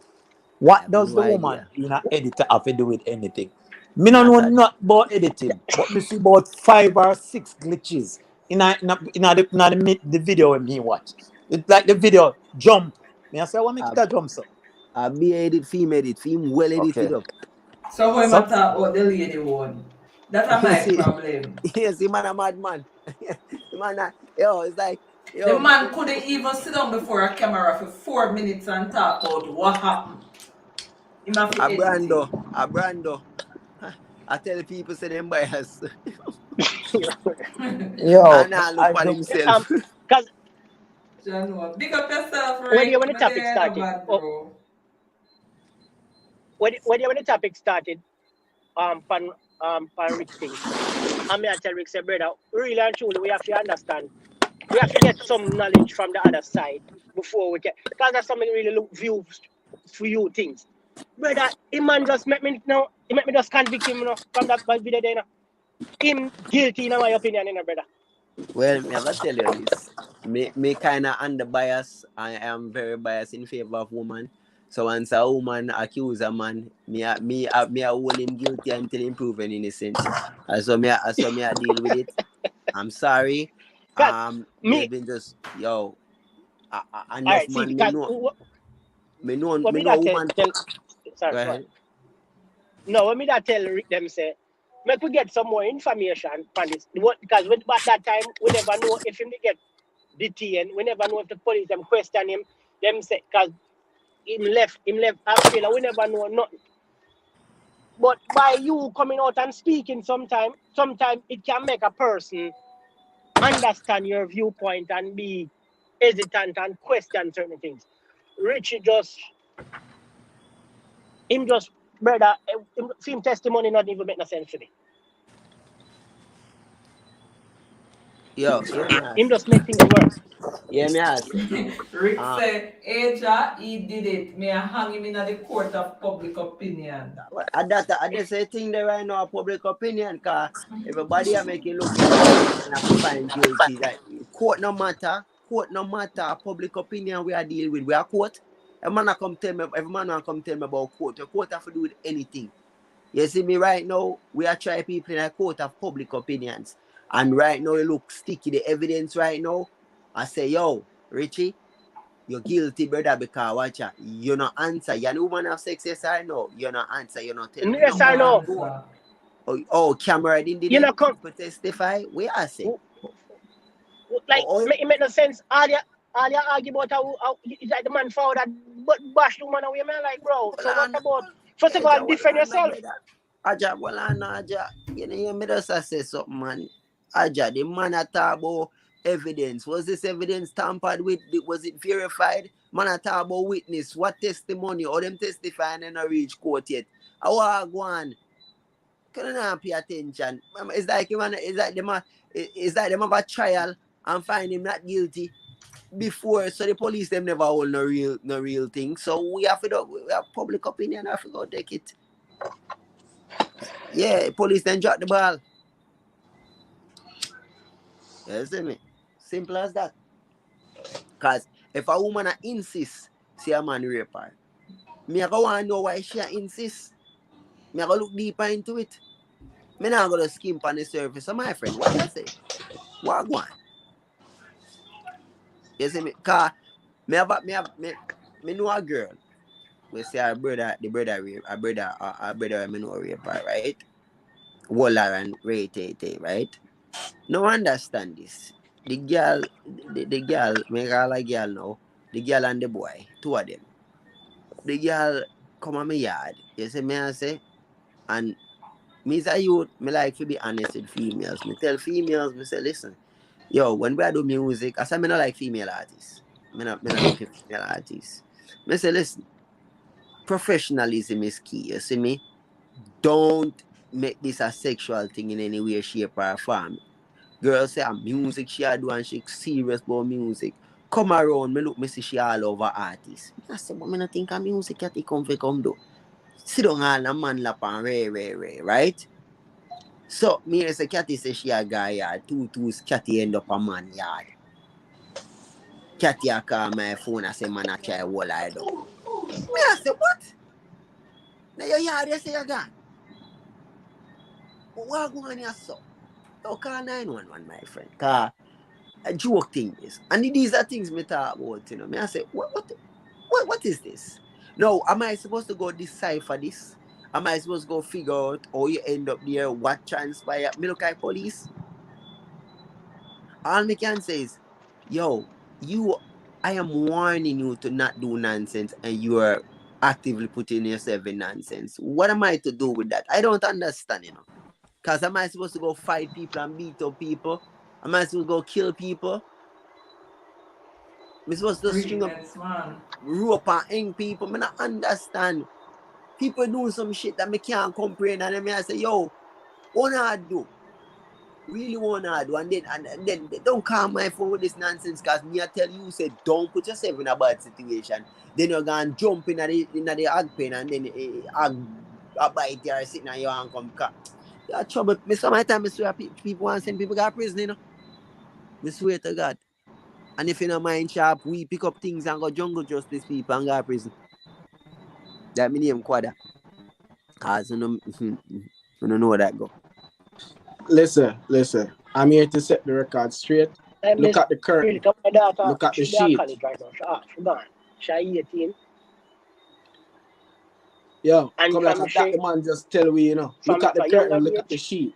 I What have does no the woman idea. being an editor have to do with anything? Me no Not know a not about editing, but me see about 5 or 6 glitches in the video when me watch. It's like the video jump. Me I say, what make I, it a jump so? I be edit, film well edited Okay. up. So how am I So talk about the lady one? That's You my see, problem. man, a madman. Man, it's like, The yo, man couldn't even sit down before a camera for 4 minutes and talk about what happened. Him have to edit it. a brando. I tell the people say them bias. yo, And I look I for don't. himself. because John, big up yourself, when Rick. the But topic they ain't no started, bad, bro. when the topic started, pan Rick thing, I may tell Rick say, brother, really and truly, we have to understand. We have to get some knowledge from the other side before we can, because that's something really look view for you things. Brother, him man just make me now, he make me just convict him, from that video there, Him guilty in my opinion, brother. Well, me have to tell you this. Me kind of under bias. I am very biased in favor of woman. So once a woman accuse a man, me hold him guilty until him proven innocent. So me I deal with it. I'm sorry. Cause Me me, been just all enough right, see, man. because Me when me know a that woman. tell Go sorry, go on. ahead. No, when me that tell Rick them say, make we get some more information from this. Because at that time, we never know if him get detained. We never know if the police them question him. Them say, because him left Australia. We never know nothing. But by you coming out and speaking sometime it can make a person understand your viewpoint and be hesitant and question certain things. Richie just, brother, film testimony not even make no sense to me. Yo, yeah, me Him ask. just make things worse. Yeah, me ask. Rick Uh, said, Aja, he did it. Me I hang him in the court of public opinion. I just say thing there right now, public opinion, cause everybody are making look like the man have to find guilty. Like court no matter, public opinion we are dealing with. We are court. Every man will come tell me about court. The court have to do with anything. You see me right now, we are trying people in a court of public opinions. And right now it look sticky, the evidence right now. I say, yo, Richie, you're guilty, brother, because watch out. You not answer. You know woman have sex, yes or no? You not answer. You not tell me Yes no. or No no? answer. Oh, camera didn't You know, did come people testify? We are say. like Oh, it make no sense. All you argue about how it's like the man found that but bash the woman away, man. Like, bro, well, so what on, about first of all Aja, well, defend on, yourself? brother. Aja, well, on, Aja. You know, you made us say something, man. Aja, the man at talk about evidence. Was this evidence tampered with? Was it verified? Man at talk about witness. What testimony? Or them testifying and not reach court yet? I want go on. Can you not pay attention? It's like it's like them have a trial and find him not guilty before, so the police them never hold no real thing. So we have to we have public opinion. I have to go take it. Yeah, police then drop the ball. You see me? Simple as that. Cause if a woman insists, see a man rape her, me I go want to know why she insists. Me I go look deeper into it. Me not gonna skim on the surface. So my friend, what you say? What go on? You see me? Cause me know a girl. We say the brother rape, a brother me know rape her, right? Waller and Ray Tay, right? No understand this. The girl, me call a girl now. The girl and the boy, two of them. The girl come on my yard. You see me I say? And me as a youth, me like to be honest with females. Me tell females, me say, listen, yo, when we do music, I say me not like female artists. Me not look at female artists. Me say, listen, professionalism is key. You see me? Don't make this a sexual thing in any way, shape, or form. Girl say music she a do and she serious about music. Come around, me look, me see she all over artists. I say, but me not think of music that he come do. Sit down all a man lap and ray, right? So, me as a catty say she a guy yard. Two catty end up a man yard. Catty a call my phone and say, man, I try what I do. Me I say, what? Now your yard, you say you gone. What going on here, so? You call 911, my friend. Cause a joke thing is. And these are things me talk about, you know. Me I say, what is this? No, am I supposed to go decipher this? Am I supposed to go figure out how you end up there, what transpired? Me look at police. All me can say is, yo, I am warning you to not do nonsense and you are actively putting yourself in nonsense. What am I to do with that? I don't understand, you know. Because am I supposed to go fight people and beat up people? Am I supposed to go kill people? Am I supposed to string up Greatness, man. rope and hang people? I don't understand. people do some shit that me can't comprehend, and then I say, yo, what I do? Really wanna do, and then don't call my phone with this nonsense, cause me I tell you, say don't put yourself in a bad situation. Then you're gonna jump in the hog pen, and then a bite you sitting on your hand come cut. Yeah, trouble. Me sometimes I swear people want to send people to prison, you know. Me swear to God. And if you don't mind sharp, we pick up things and go jungle justice people and go to prison. That me name Quada. Cause you don't know where that go. Listen. I'm here to set the record straight. Look at the curtain. Look at the sheet. Right now. She gone. She 18. Yo, And come like from a that the man just tell we, you know. Look at the from curtain, younger look at the age. sheet.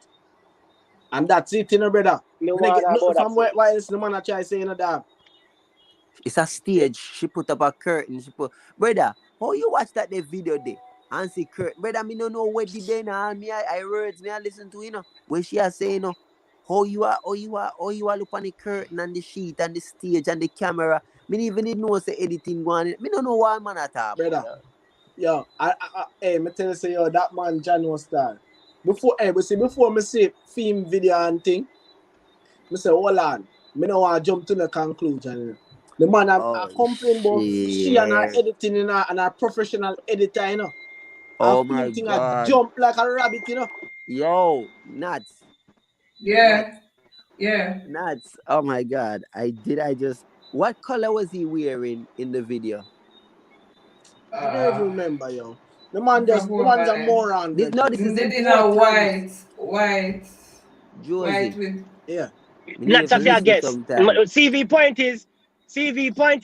And that's it, you know, brother. Me When I get want nothing about from that. why else the man I try saying that, dog. It's a stage. She put up a curtain. Brother, how you watch that the video there? And see curtain. Brother, me don't know what did they now. Me I words me I listen to, you know. When she are saying, you know, how you are look on the curtain and the sheet and the stage and the camera. Me even didn't know say editing going. Me don't know what man at all. Brother. Yo, hey, me tell you say yo, that man Jano Star. Before me see film video and thing, me say, hold on. Me don't want to jump to the conclusion. The man I complain about she and her editing and her professional editor, you know. Oh and my thing God. jump like a rabbit, you know. Yo, nuts. Yeah. Nuts. Oh my God. What color was he wearing in the video? I don't even remember, yo. The man's a moron. This is Did in important. a white Josie. with Not a fair guess. CV point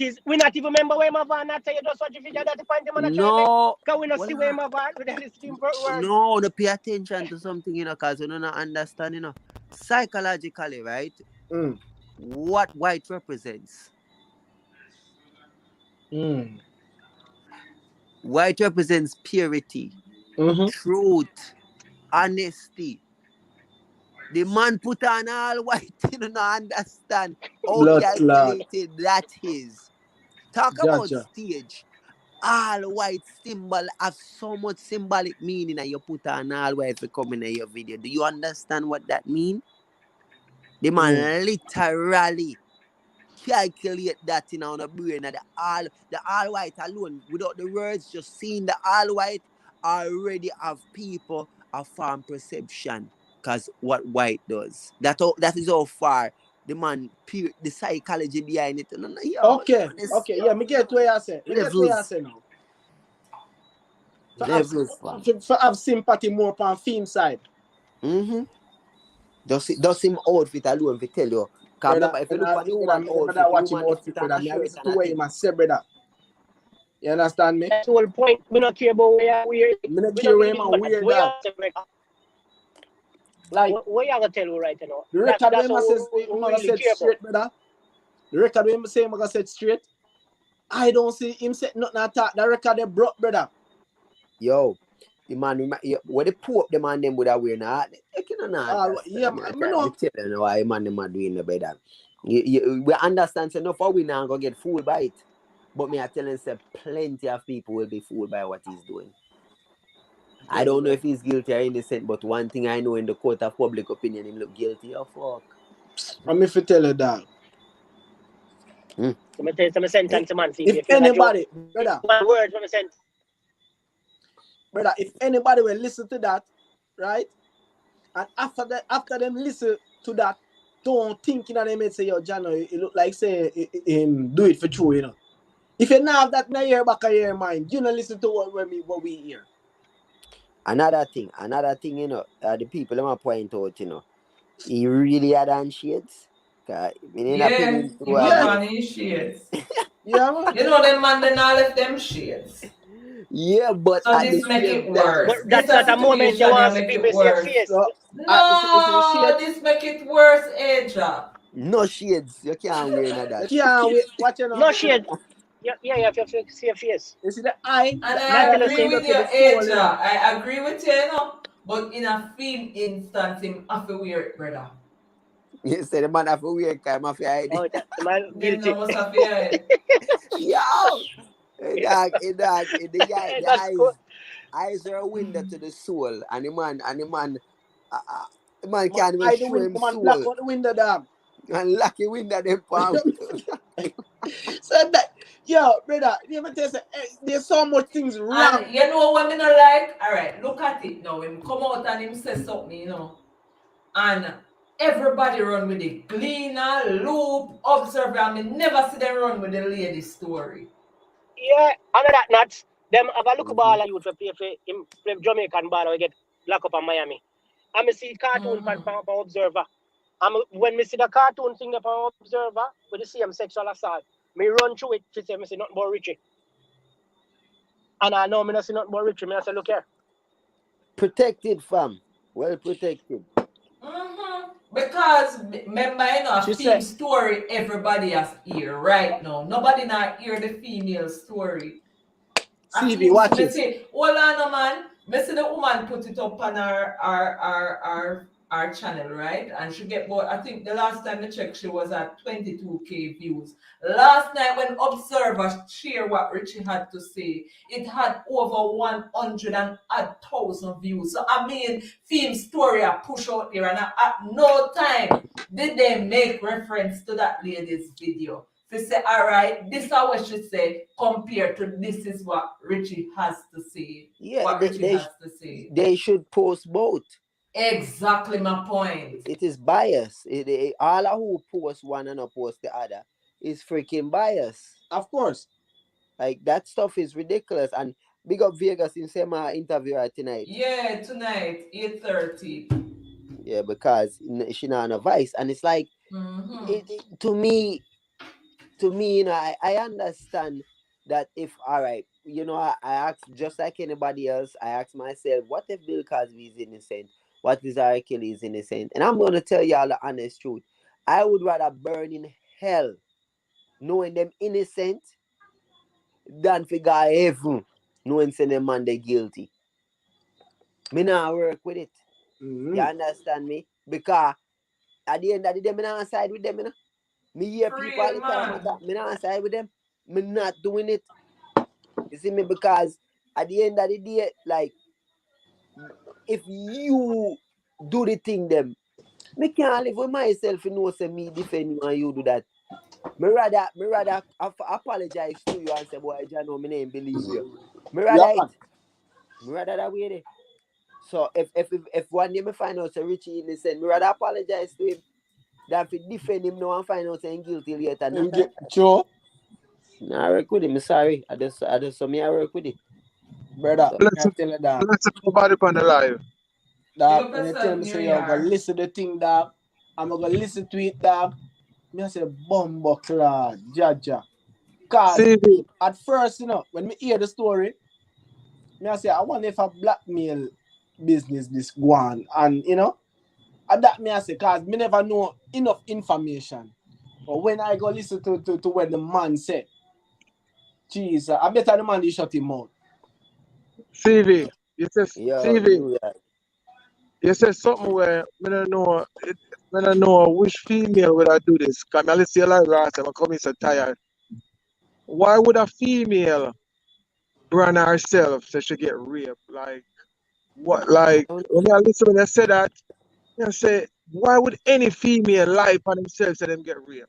is we not even remember where my van not say you just watch the video that the point man No. because we not see where my van with the steam word. No, to pay attention to something, you know, because we don't understand, you know. Psychologically, right? What white represents? White represents purity, truth, honesty. The man put on all white, you don't understand how calculated that is. Talk about stage. All white symbol have so much symbolic meaning and you put on all white for coming in your video. Do you understand what that means? The man literally calculate that in our brain and the all white alone, without the words, just seeing the all white already have people a form perception. Because what white does. That is how far the man, the psychology behind it. Okay, yeah, me get where you say. Now. For have sympathy more on film side. Does him outfit alone to tell you. Because remember, if you look at the woman outfit, watching outfit, brother, I listen to what he must say, brother. You understand me? That's the whole point. We don't care about where we're. We don't care where I'm weird, dog. Like, what you gonna tell you right now? The record when I said straight, brother. The record when I say I said straight. I don't see him say nothing at all. The record they broke, brother. Yo, the man, when they pull up the man them would have wear now. They cannot. Yeah, I know. Tell them why man them are doing the better. We understand enough how we now gonna get fooled by it. But me I tell him say plenty of people will be fooled by what he's doing. I don't know if he's guilty or innocent, but one thing I know in the court of public opinion, he look guilty or fuck. I'm if you tell you that. If anybody, brother, one word from a sentence. Brother, if anybody will listen to that, right? And after them listen to that, don't think in them and say, yo, Jano, it look like say do it for true, you know. If you not have that in your back of your mind, you don't listen to what we hear. Another thing, you know, the people them point out, you know, he really had on shades. Yeah, he was on his shades. Yeah, man. You know them man, they not left them shades. Yeah, but so this make it worse. But that's not a moment you want to see people see your face. No, this make it worse, Aja. No shades. You can't wear that. You can't wait. Watch it now. No shades. Yeah, you have to see your face. You see the eye? And I agree with you, Aja. I agree with you, you know. But in a film instance, him have to wear it, brother. You say the man have to wear it, because have to hide it. Oh, the man guilty. Must have to hide it. Yo! In the eyes. eyes are a window to the soul, and the man can't even I the show window, him man, black soul. out the window, dog. And lucky window them palm. So that, yo, brother, you ever tell say, hey, there's so much things wrong. And you know what me not like? Alright, look at it now. Him come out and him say something, you know. And everybody run with the Gleaner, Loop, Observer, and me never see them run with the lady story. Yeah, and that nuts. Them have a look ball youth for play Jamaican ball or get locked up in Miami. And me see cartoon from Observer. And when me see the cartoon thing from Observer with the same sexual assault, me run through it to say me see nothing but Richie. And I know me not see nothing but Richie. Me I say, look here. Protected, fam. Well protected. Because remember, you know, a She film said, story everybody has hear right now. Nobody not hear the female story. At CV, least watch me it. say, hold on, man. Me see the woman put it up on our channel, right? And she get about, I think the last time I checked, she was at 22K views. Last night when Observer shared what Richie had to say, it had over 100,000 views. So I mean, film story I push out there, and at no time did they make reference to that lady's video. They say, all right, this is what she said compared to this is what Richie has to say. Yeah, What Richie has to say. they should post both. Exactly my point. It is bias. All who post one and not post the other is freaking bias. Of course. Like that stuff is ridiculous. And big up Vegas in semi interview her tonight. Yeah, tonight, 8:30. Yeah, because she not on a vice. And it's like to me, you know, I understand that if all right, you know, I ask just like anybody else, I ask myself, what if Bill Cosby is innocent? What if R. Kelly is innocent? And I'm gonna tell y'all the honest truth. I would rather burn in hell knowing them innocent than figure heaven knowing say them man they guilty. Me not work with it. You understand me? Because at the end of the day, me not side with them, you know. Me hear people all the time, me not side with them. Me not doing it. You see me? Because at the end of the day, like, if you do the thing them, me can't live with myself and know say me defend you and you do that. Me rather apologize to you and say, boy, I know my name, believe you. Me rather it. Me rather that way there. So if one day me find out say Richie innocent, me rather apologize to him than to defend him now and find out saying guilty later. Sure. Nah, I work with him. Sorry. I just so me I work with it. Brother, Let's I tell you that. let's nobody on the live. Dog, when you tell me say you're gonna listen to the thing, dog, I'm gonna listen to it, dog. Me I say bumbo clad, Jaja. Cause CV. at first, you know, when me hear the story, me I say I wonder if a blackmail business this go on. And you know, and that me I say, cause me never know enough information. But when I go listen to what the man said, jeez, I better the man they shut him out. CV. You say Yeah, CV. You say something where I don't know which female would I do this. Cause I listen to your live last time. I come in so tired. Why would a female run herself so she get raped? Like what? Like when I listen when I say that, I say, why would any female lie on themselves so them get raped?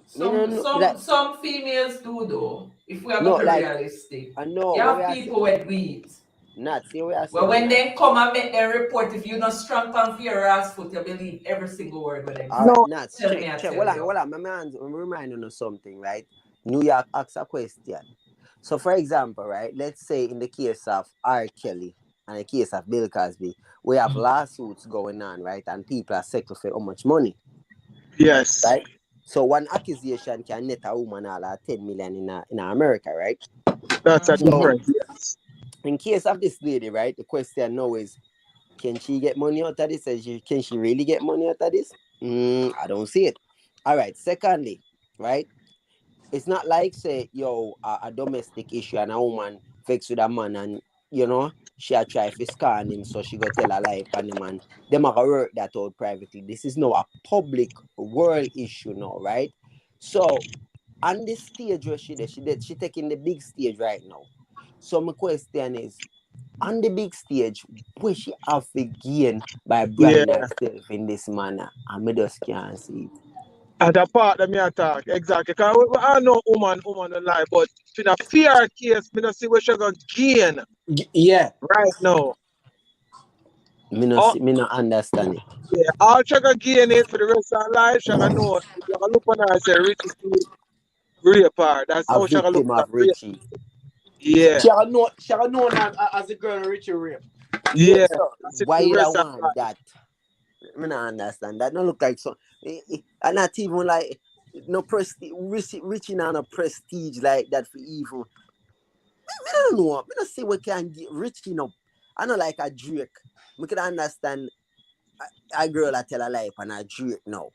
Some females do though. If we are no, going to be like, realistic, I know you have people with weeds. Not see what I say. Well, when they come and make their report, if you're not strong on your ass foot, you believe every single word with them. All right, No. Nats, Tell check. me, Hold on, my man, I'm reminding you of something, right? New York asks a question. So, for example, right, let's say in the case of R. Kelly and the case of Bill Cosby, we have lawsuits going on, right? And people are settled for how much money. Yes. Right? So, one accusation can net a woman all 10 million in America, right? That's a difference, yes. In case of this lady, right, the question now is, can she get money out of this? Can she really get money out of this? I don't see it. All right. Secondly, right, it's not like say, a domestic issue and a woman vexed with a man and, you know, she a try to scan him so she go tell her life and the man. Them are gonna work that out privately. This is now a public world issue now, right? So on this stage where she taking the big stage right now. So my question is, on the big stage, what she have to gain by Yeah. branding herself in this manner? And me just can't see it. At the part that me attack, exactly. Because I know woman don't lie, but in a fear case, me not see what she gonna gain Yeah. right now. Me no All, see, me no understand it. yeah, all she gonna gain it for the rest of her life, she gonna know. She gonna look on her and say, Richie Steve, rape her. That's A how she gonna look victim at of her. Richie. Yeah, She are known as the girl Richie rape. Yeah, yeah. so That's it why for the you don't rest of her want life. that? Me not understand. That don't look like so. And not even like no prestige. Richie not no prestige like that for evil. Me don't know. Me don't see what can get Richie no. I know like a Drake. We can understand a girl that tell a lie and a Drake now.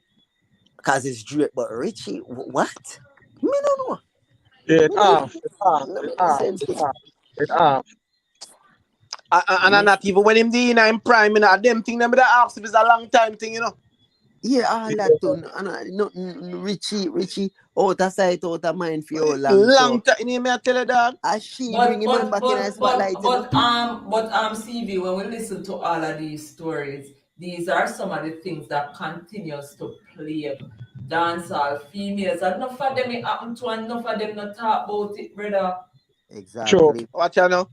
Cause it's Drake, but Richie, what? Me don't know. Yeah, Me it don't off, know. it off, No it make no off, sense it to me. off, it off. And I'm not even when him doing in prime, you know, them thing them that ask if it's a long time thing, you know. Yeah, all that too. And Richie, out of sight, out of mind for how long. Long So time, you know me I tell you dog. as she bring him on back in the spotlight, you know. CV, when we listen to all of these stories, these are some of the things that continues to plague dancehall females. And enough of them it happen to, and enough of them not talk about it, brother. True. Exactly. Watch you know.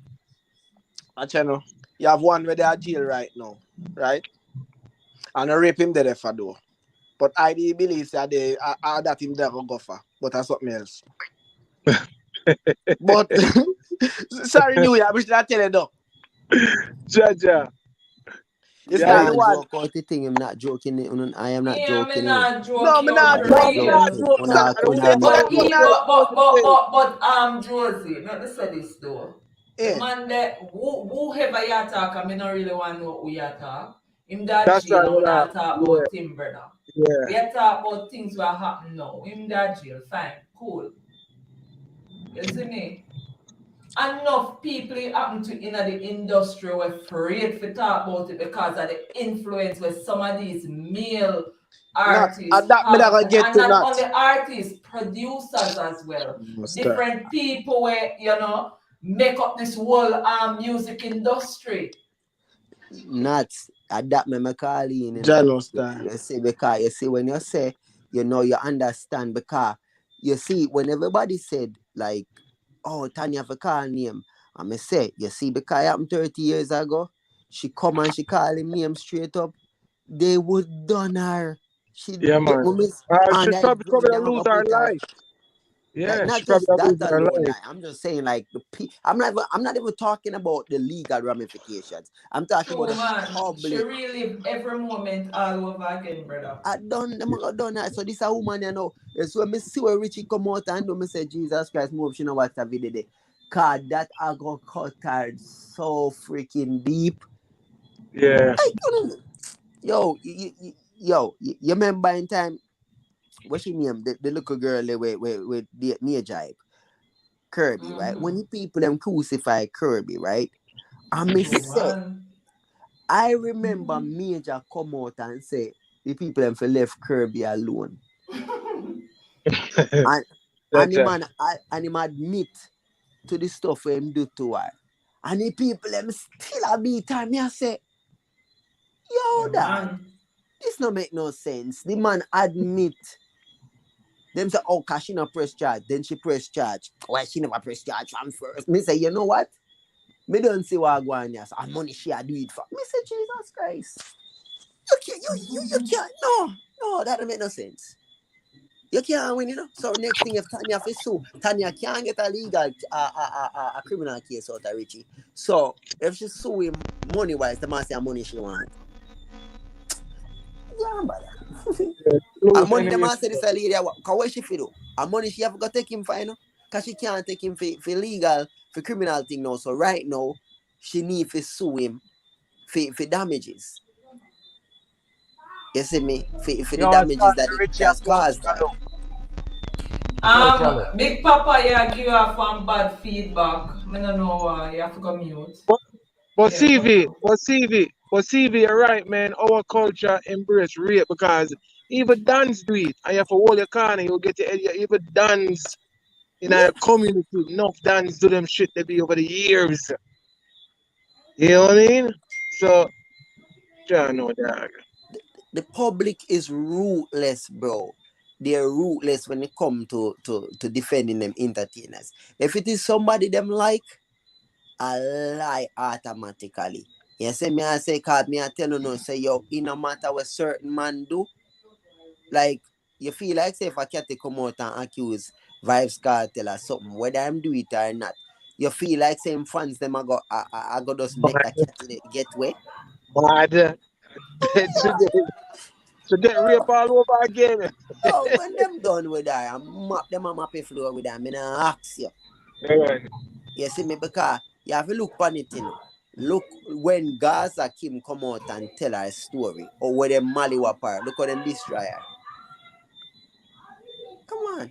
Watch you know. You have one where they are jail right now, right? And I rape him there for though. But I do believe that they are that him there go for. But that's something else. But sorry, New Year, I wish I tell you though. Jaja. You Me Yeah, start nah the one. joke out the thing. I'm not joking. I am not Yeah, me joking. You know. not No, joke me you out not I for not joke, me not real. joking. joke. But I don't say me but not joke, he me not but joke. Josie, not to say this though. The Yeah. man that whoever you talk, I mean not really want to know who you talk. Him that that's right. jail, I'm not talk Yeah, about him, brother. yeah. We are talk about things that happen now. Him that jail, fine, cool. You see me? Enough people it happen to in the industry were afraid to talk about it because of the influence where some of these male Not artists that me have, not and, get and to not not. only artists, producers as well. Master. Different people where make up this whole music industry. Not that me call in, you know. Jealous time. You see, because you see when you say, you understand because you see when everybody said like, oh, Tanya for call name, and me say, you see, because it happened 30 years ago, she come and she call him name straight up, they would done her. She Yeah, man. and She's I probably drug them gonna and lose go her put her. life. That Yeah, she not probably just gonna that lose her alone. life. Like, I'm just saying, like I'm not even talking about the legal ramifications. I'm talking about True the man. She public. relive every moment all over again, brother. I done them I done that. So this a woman, you know. So when me see where Richie come out and do me say Jesus Christ move, she know what's a video there. Cause that I got cut her so freaking deep. Yeah. I couldn't. You remember in time what's she name? The little girl with the near jibe. Kirby, right? When the people them crucify Kirby, right? I me True say, man. I remember Major come out and say the people them for left Kirby alone. And Gotcha. and him admit to the stuff where him do to her. And the people them still a beat her. Me I say, yo Yeah, dog, man. this no make no sense. The man admit. Them say, oh, cause she not press charge. Then she press charge. Why she never press charge from first? Me say, you know what? Me don't see what I go on here. So money she a do it for. Me say, Jesus Christ. You can't. No, that don't make no sense. You can't win, you know. So next thing, if Tanya fi sue, Tanya can't get a legal, a criminal case out of Richie. So if she sue him money wise, the man say how money she want. Yeah, brother. And Lose money the anyway. man say this a lady, cause what she fi do? And money she have got to take him for, you know. Cause she can't take him for legal, for criminal thing now. So right now, she need to sue him for damages. You see me? For the Yo, damages sorry, that it Richie, has I'm going caused her. Yo, Charlie. Big Papa, you give her some bad feedback. I don't know why. You have to go mute. But Yeah, go CV, through. you're right, man. Our culture embrace rape because even dance do it, and you have to hold your corner, you'll get your head. Even dance in our community, enough dance do them shit they be over the years. You know what I mean? So, I know that. The public is ruthless, bro. They're ruthless when it come to defending them entertainers. If it is somebody them like, I lie automatically. You see me, I say, cause me I tell you no, say yo, it no matter what certain man do, like you feel like say if a cat come out and accuse Vibes Cartel or something, whether I'm do it or not, you feel like same fans them I go just make that cat get way. Mad. So get rape all over again. Oh, when them done with that, I map them a mappy floor with them. I ask you. Alright. You see me, because you have to look on it, you know. Look when Gaza Kim come out and tell her story, or where them Mali Wapar, look how them destroy her. Come on.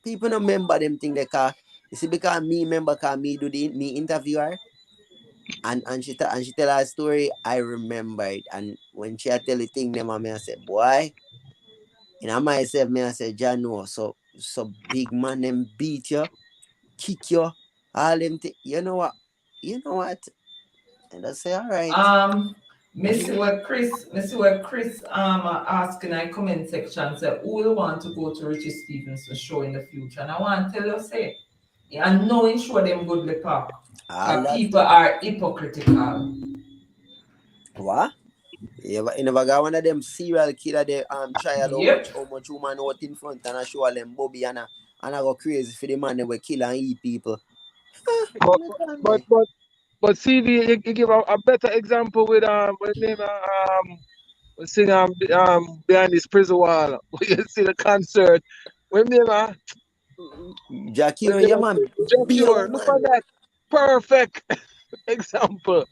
People don't remember them thing they call. You see, because me remember cause me do the me interview her and she tell her story, I remember it. And when she tell the thing, them I say, boy, you know myself, me I say, John, no, so big man them beat you, kick you, all them things. You know what? You know what? And I say, all right. Missy what Chris ask in our comment section say who will want to go to Richie Stephens' show in the future. And I want to tell you say, and knowing show them goodly park. All that People are hypocritical. what? You never got one of them serial killer they trial Yep. how much woman out in front and I show them Bobby and I go crazy for the man they were kill and eat people. But but CV, you give a better example with what name we sing behind this prison wall. You see the concert. When name Jackie, when yeah man, be a Jacure, look at woman. that perfect example.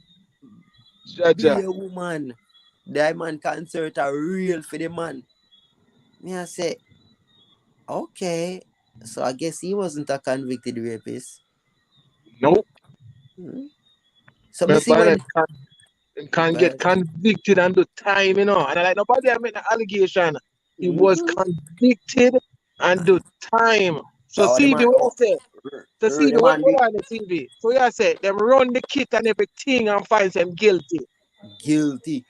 Be Jaja. a woman. That man concert are real for the man. Me I say, okay. So I guess he wasn't a convicted rapist. Nope. Hmm. So me But see by that when can get well, convicted and do time, And I like nobody I made the allegation. He was mm-hmm. convicted and do time. So Oh the CV, man what I say? So the CV, what man be are the CV? So yeah, I say them run the kit and everything and find them guilty. guilty.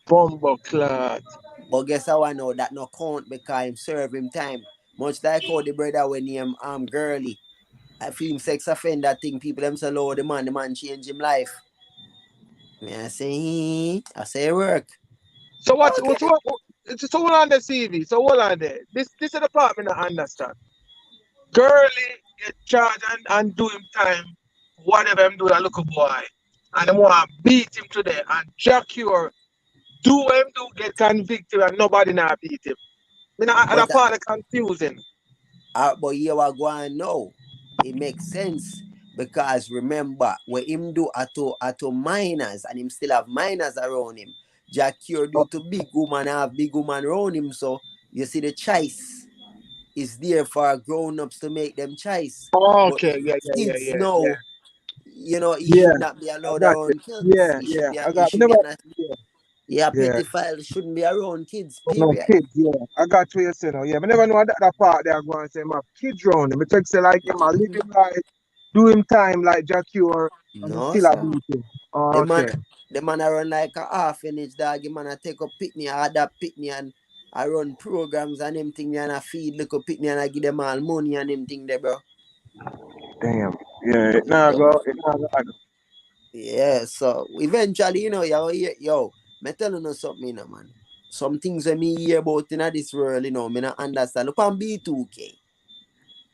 Bumbo clot. But guess how I know that no count because him serve him time. Much like how the brother when he girly. I feel him sex offender thing, people them say low the man change him life. Me I say work. So Okay. so hold on the CV. So hold on there. This is the part me not understand. Girly get charged and do him time, whatever him do that little boy. And them want to beat him today. And Jacure do what him do get convicted and nobody not beat him. But That part of confusing. but here we go on now. It makes sense because remember what him do at minors and him still have minors around him. Jack Cure do to big woman have big woman around him. So you see the choice is there for grown ups to make them choice. But Okay, yeah, yeah, yeah, kids yeah, yeah. know, you know, he Yeah, should not be I allowed got you. around kids. Yeah, yeah, I He got should be never. an Yeah, yeah, yeah. pedophile shouldn't be around kids, Oh, no period. kids, yeah. I got what you say now. Yeah, I never know that part there going to say my kids round him. It takes say like him a live him life, do him time like Jacure and No, still a sir. beat him. The Okay. man, the man I run like a orphanage dog. The man I take up pitney, I adapt pitney and I run programs and them thing and I feed little pitney and I give them all money and them thing there, bro. Damn. Yeah, it now go. It now go. Yeah, so eventually, you know, me tell you something, you know, man. Some things when me hear about in this world, you know, me not understand. Look on B2K.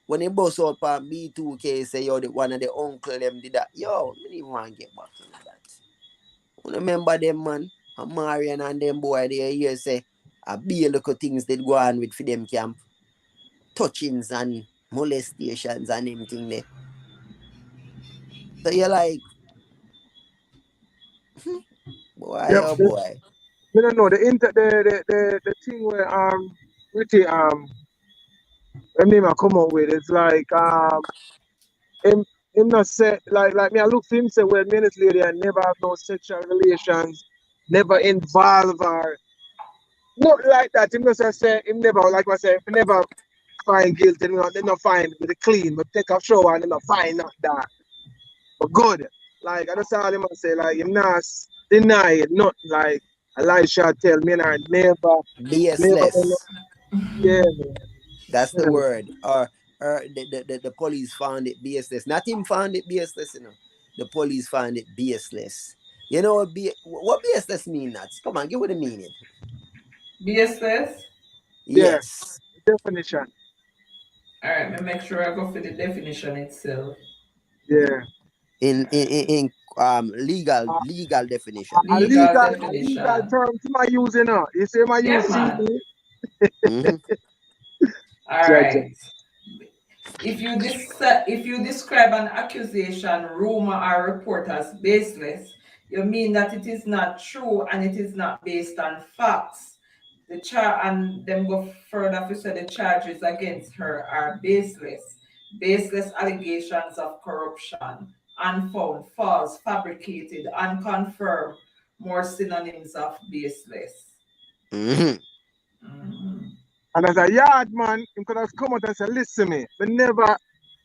When they bust out on B2K, say, yo, one of the uncle them did that. Yo, me didn't want to get back into that. You remember them, man? And Marian and them boy, they here say, a be little things they go on with for them camp. Touchings and molestations and everything there. So you're like, boy, Yep. oh boy. You don't know the thing where Richie him name I come up with. It's like him not say like me I look for him say well minutes lady I never have no sexual relations, never involve her. Not like that. Him just say him never like I say, him never find guilty, they not find with the clean, but take a shower and they not find not that. But good. Like I just saw them say, like him not deny it, not like Elisha tell me and I never, Baseless. yeah, man. That's the Yeah. word. Or the police found it baseless. Not him found it baseless, you know. The police found it baseless. You know what baseless mean? That? Come on, give it a meaning. Baseless. Yeah, Yes. definition. All right, me make sure I go for the definition itself. Yeah. In Uh, legal definition. Legal a legal definition. term to my using now. You say my Yeah, use man. CD. Mm-hmm. All Judge. right. If you describe an accusation, rumor, or report as baseless, you mean that it is not true and it is not based on facts. And them go further to say the charges against her are baseless. Baseless allegations of corruption, unfound, false, fabricated, unconfirmed, more synonyms of baseless. Mm-hmm. Mhm. And as a yard man, him could have come out and say, listen me, we never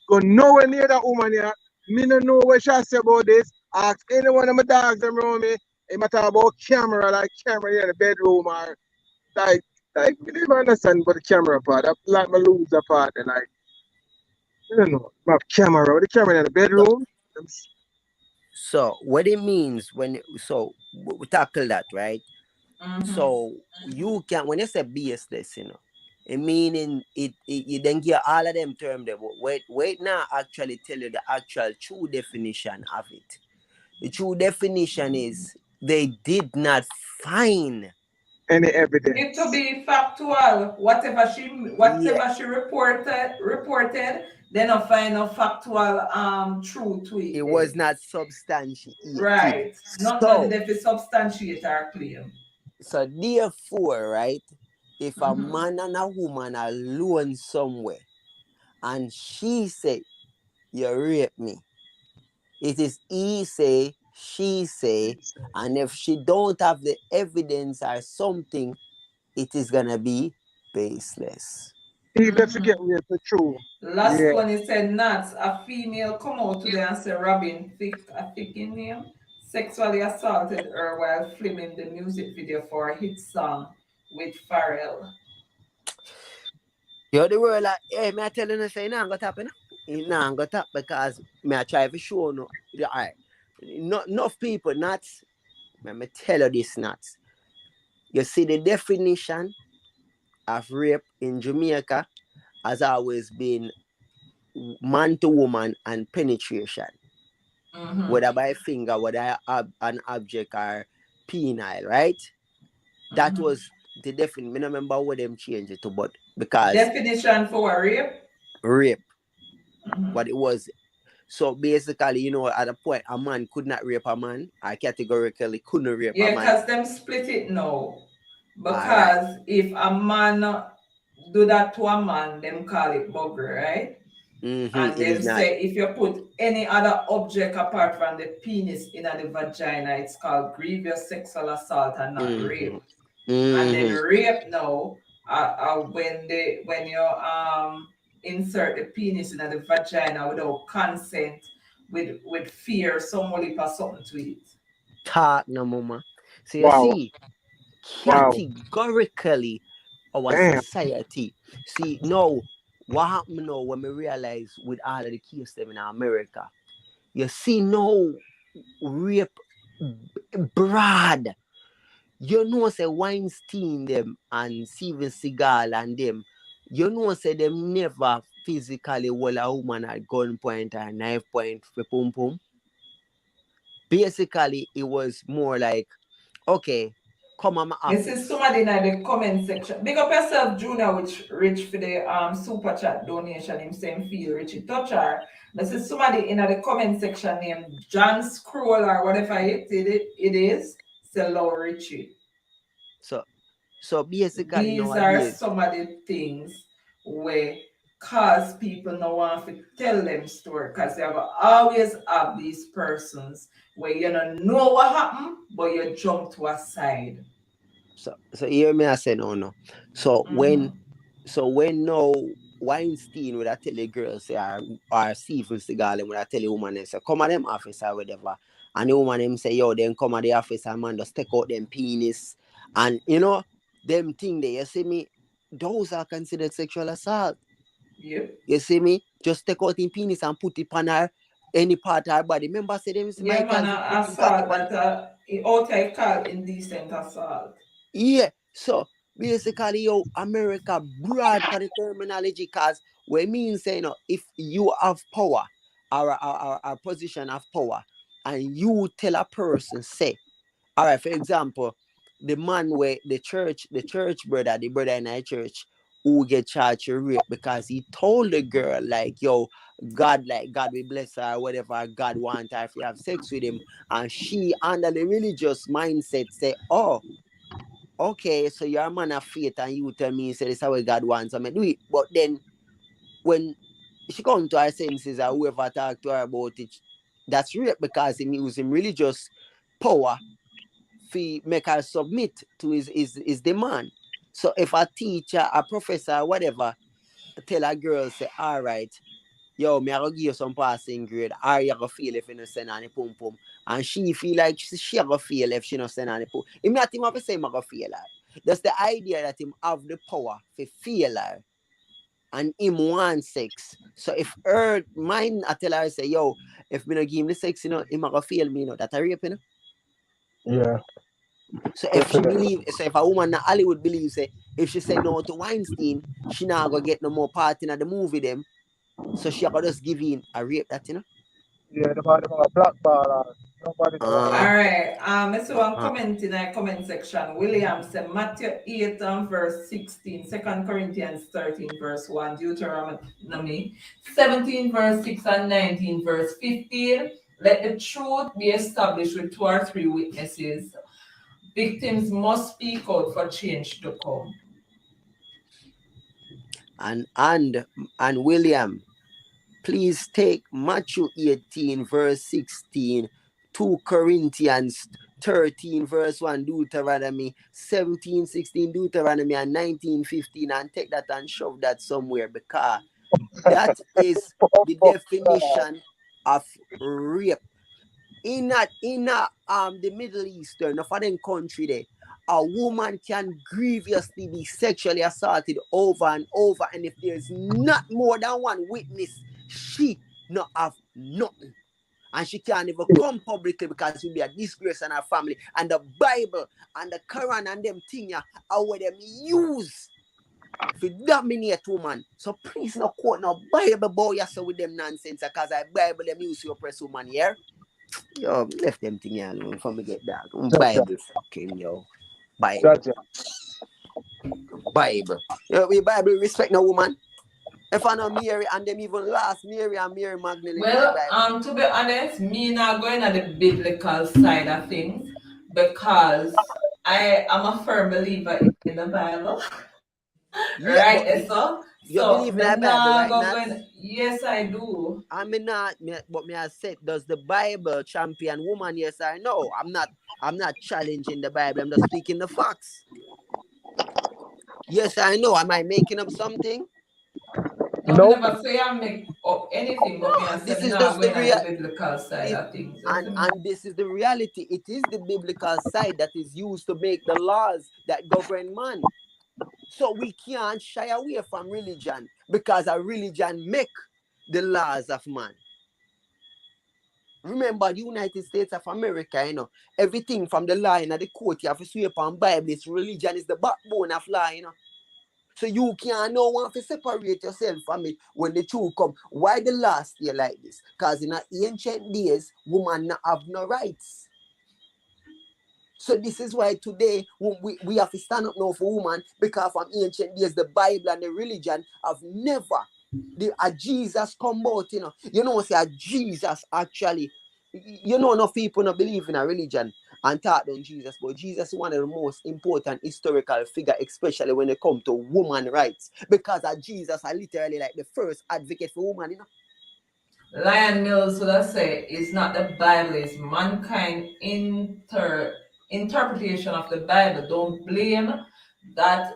go nowhere near that woman here. Me no know what she say about this. Ask any one of my dogs around me. It matter about camera, like camera here in the bedroom or like we never understand about the camera part. That like my loser part and like I don't know. My camera, the camera in the So, bedroom. so what it means we tackle that, right? Mhm. So you can when you say baseless, you know, it meaning it you then get all of them term there. But wait now actually tell you the actual true definition of it. The true definition is they did not find. Any Need to evidence. be factual. Yeah, Whatever she reported, they not find no factual truth to it it was then. not substantiated. Right. Not So if it substantiate our claim. so therefore, right, if a Mm-hmm. man and a woman are alone somewhere and she say you rape me, it is he say, she say, and if she don't have the evidence or something, it is gonna be baseless. Even if you get Mm-hmm. real for true. Last Yeah. one he said not a female come out today and say Robin thick in name sexually assaulted her while filming the music video for a hit song with Pharrell. You know the world like, hey, me I tell you, say, nah, got happen. It nah got up because me I try to show no, alright. Not enough people, not, me tell you this, not. You see the definition of rape in Jamaica has always been man to woman and penetration. Mm-hmm. Whether by finger, whether an object or penile, right? That Mm-hmm. was the definition. I don't remember what them changed it to, but because Definition for rape. rape, Mm-hmm. what it was. So basically, you know, at a point, a man could not rape a man. I categorically couldn't rape a Yeah, man. because them split it now. All right. Because if a man do that to a man, them call it bugger, right? And It them is not. say if you put any other object apart from the penis in the vagina, it's called grievous sexual assault and not Mm-hmm. rape. And then Mm-hmm. rape now, when you insert the penis in the vagina without consent, with fear, somebody pass something to it. Talk no mama. So you Wow. see, Wow. categorically, our Damn. society. See, now, what happened now when we realize with all of the cases them in America, you see now rape broad. You know say Weinstein them and Steven Seagal and them, you know say them never physically hold a woman at gunpoint or knife point for pum pum. Basically, it was more like, okay, come on my This is office. somebody in the comment section. Big up yourself, Junior, which rich for the super chat donation. Him saying feel Richie Toucher. This is somebody in the comment section named John Scroll or whatever it is. Say hello, Richie. So basically These are nowadays, some of the things where cause people no want to tell them story because they have always have these persons where you don't know what happened, but you jump to a side. so hear me I say no. So Mm-hmm. when now Weinstein would I tell the girl say or Stephen Seagal would I tell the woman them say come at them office or whatever. And the woman them say, yo, then come at the office and man just take out them penis. And you know, them thing there, you see me, those are considered sexual assault. Yep. You see me? Just take out him penis and put it on her any part of her body. Remember, say them Yeah, Michael man, put him cocky assault on. that outright called indecent assault. Yeah. So basically, yo, America broad for the terminology cause we mean say, you know, if you have power or a position of power and you tell a person, say, all right, for example, the man where the church brother, the brother in our church who get charged with rape because he told the girl like, yo, God will bless her, whatever God want her if you have sex with him. And she under the religious mindset say, oh, okay, so you're a man of faith and you tell me say this is how God wants me to do it. But then when she come to her senses or whoever talk to her about it, that's rape because he using religious power make her submit to his demand. So if a teacher, a professor, whatever, tell a girl, say, all right, yo, me I go give you some passing grade, or you go feel if you no send any pum pum. And she feel like she go feel if she no send any pum. Him not him have to say him go feel her. That's the idea that him have the power to feel her. And him want sex. So if her mind I tell her say, yo, if me no give him the sex, you know, him go feel me, you know, that a rape, you know. Yeah, So if she definitely. believe, so if a woman in Hollywood believes, say, if she say no to Weinstein, she not gonna get no more part in the movie them. So she gonna just give in a rape that, you know. Yeah, the body of a black bar. Nobody don't want Uh, All to. right. Let's see one uh. comment in the comment section. William said Matthew 8 and verse 16, 2 Corinthians 13 verse 1, Deuteronomy 17 verse 6 and 19 verse 15. Let the truth be established with 2 or 3 witnesses. Victims must speak out for change to come. And William, please take Matthew 18 verse 16, 2 Corinthians 13 verse 1, Deuteronomy 17, 16, Deuteronomy, and 19, 15, and take that and shove that somewhere because that is the definition of rape. In the Middle Eastern, of them country there, a woman can grievously be sexually assaulted over and over, and if there's not more than one witness, she not have nothing. And she can't even come publicly because it will be a disgrace on her family. And the Bible and the Quran and them thing are what them use to dominate woman. So please no quote no Bible boy so with them nonsense because I Bible them use to oppress woman here. Yo, left them thing alone for me get that. Gotcha. Bible fucking yo. Bible. Gotcha. Bible. You we Bible respect no woman. If I know Mary and them even last Mary and Mary Magdalene in the Well, Bible. to be honest, me not going at the biblical side of things because I am a firm believer in the Bible. Yeah, but Right, so you believe in me the Bible, nah right, go Nats? going. Yes, I do. I mean not but me I said, does the Bible champion woman? Yes or no? I'm not challenging the Bible, I'm just speaking the facts. Yes, I know. Am I making up something? No, me Nope. never say I make up anything, but me I say This me is not just the going at real the biblical side it of things. You and see me? and this is the reality. It is the biblical side that is used to make the laws that govern man. So we can't shy away from religion because a religion make the laws of man. Remember the United States of America, everything from the law in the court, you have to sweep on Bible. It's religion is the backbone of law. So you can't no one to separate yourself from it when the truth come. Why the last year like this? Because in the ancient days, women not have no rights. So this is why today we have to stand up now for women because from ancient days, the Bible and the religion have never a Jesus come out, say a Jesus actually, enough people not believe in a religion and taught on Jesus, but Jesus is one of the most important historical figure, especially when it comes to woman rights, because Jesus are literally like the first advocate for woman. Lion Mills would have said it's not the Bible, it's mankind interpretation of the Bible. Don't blame that.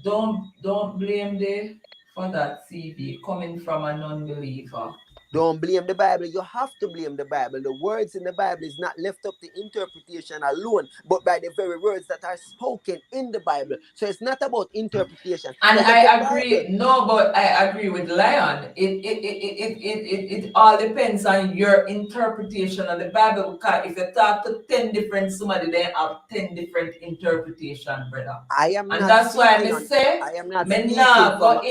Don't blame the for that, CV, coming from a non-believer. Don't blame the Bible. You have to blame the Bible. The words in the Bible is not left up to interpretation alone, but by the very words that are spoken in the Bible. So it's not about interpretation. And Because if the I Bible, agree, no, but I agree with Lion. It all depends on your interpretation of the Bible. Because if you talk to 10 different somebody, they have 10 different interpretation, brother. I am And not that's why speaking me on, say, I am not me speaking nah from go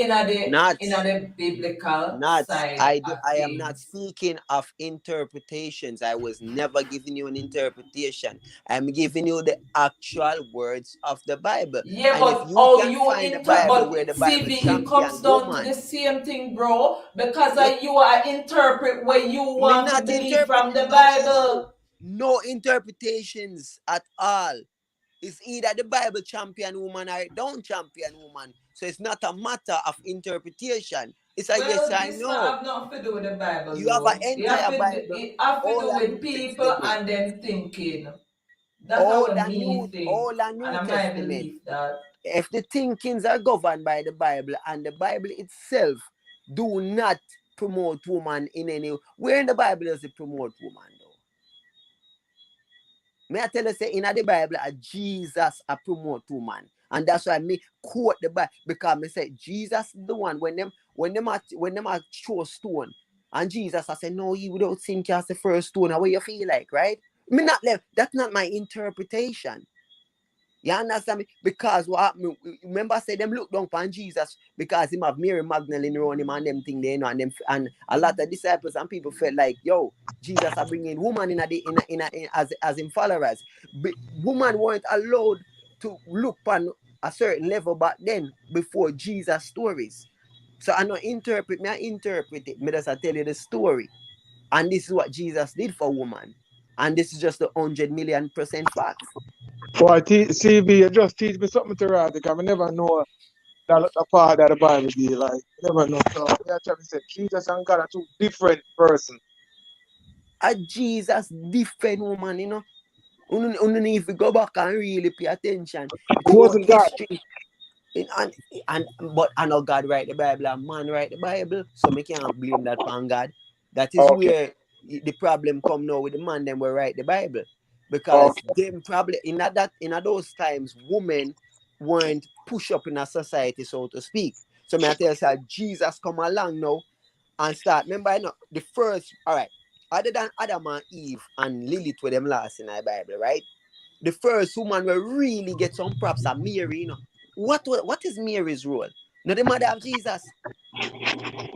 not. in the biblical Not, side I do. of I am not things. speaking of interpretations. I was never giving you an interpretation. I'm giving you the actual words of the Bible. Yeah, And if but you how can you find the Bible but where the Bible CV, it comes champion down to woman, the same thing, bro. Because yeah, you are interpret what you me want to not believe from the interpreting no, Bible. no interpretations at all. It's either the Bible champion woman or it don't champion woman. So it's not a matter of interpretation. It's a yes Well, or this not no. have nothing to do with the Bible, You have though. an entire Bible, It have to all do a with New people Testament. and them thinking. That's how me think, All a and New I might Testament. believe that. If the thinkings are governed by the Bible and the Bible itself do not promote woman in any, where in the Bible does it promote woman though? May I tell you, say in the Bible, Jesus a promote woman. And that's why me quote the Bible, because me say Jesus the one when them are throw stone. And Jesus I say, no, you without sin cast the first stone. How you feel like, right? Me not left. That's not my interpretation. You understand me? Because what happened, remember I said them look down upon Jesus because him have Mary Magdalene around him and them thing they know, and them and a lot of disciples and people felt like, yo, Jesus are bringing woman as in followers. Woman weren't allowed to look on a certain level back then before Jesus stories. So I interpret it. Me just I tell you the story. And this is what Jesus did for woman. And this is just the 100,000,000% facts. Boy, CV, you just teach me something to write because I never know that the part that the Bible be like. I never know. So yeah, trying to say Jesus and God are two different persons. A Jesus different woman, you know. You need to go back and really pay attention It through wasn't God. history. But I know God write the Bible and man write the Bible, so me can't blame that on God. That is Okay. where the problem come now with the man them will write the Bible. Because Okay. them probably in those times women weren't push up in a society, so to speak. So me I tell you, say, Jesus come along now and start. Remember, you know, the first, all right, other than Adam and Eve and Lilith with them last in the Bible, right? The first woman will really get some props are Mary, you know. What is Mary's role? Now the mother of Jesus.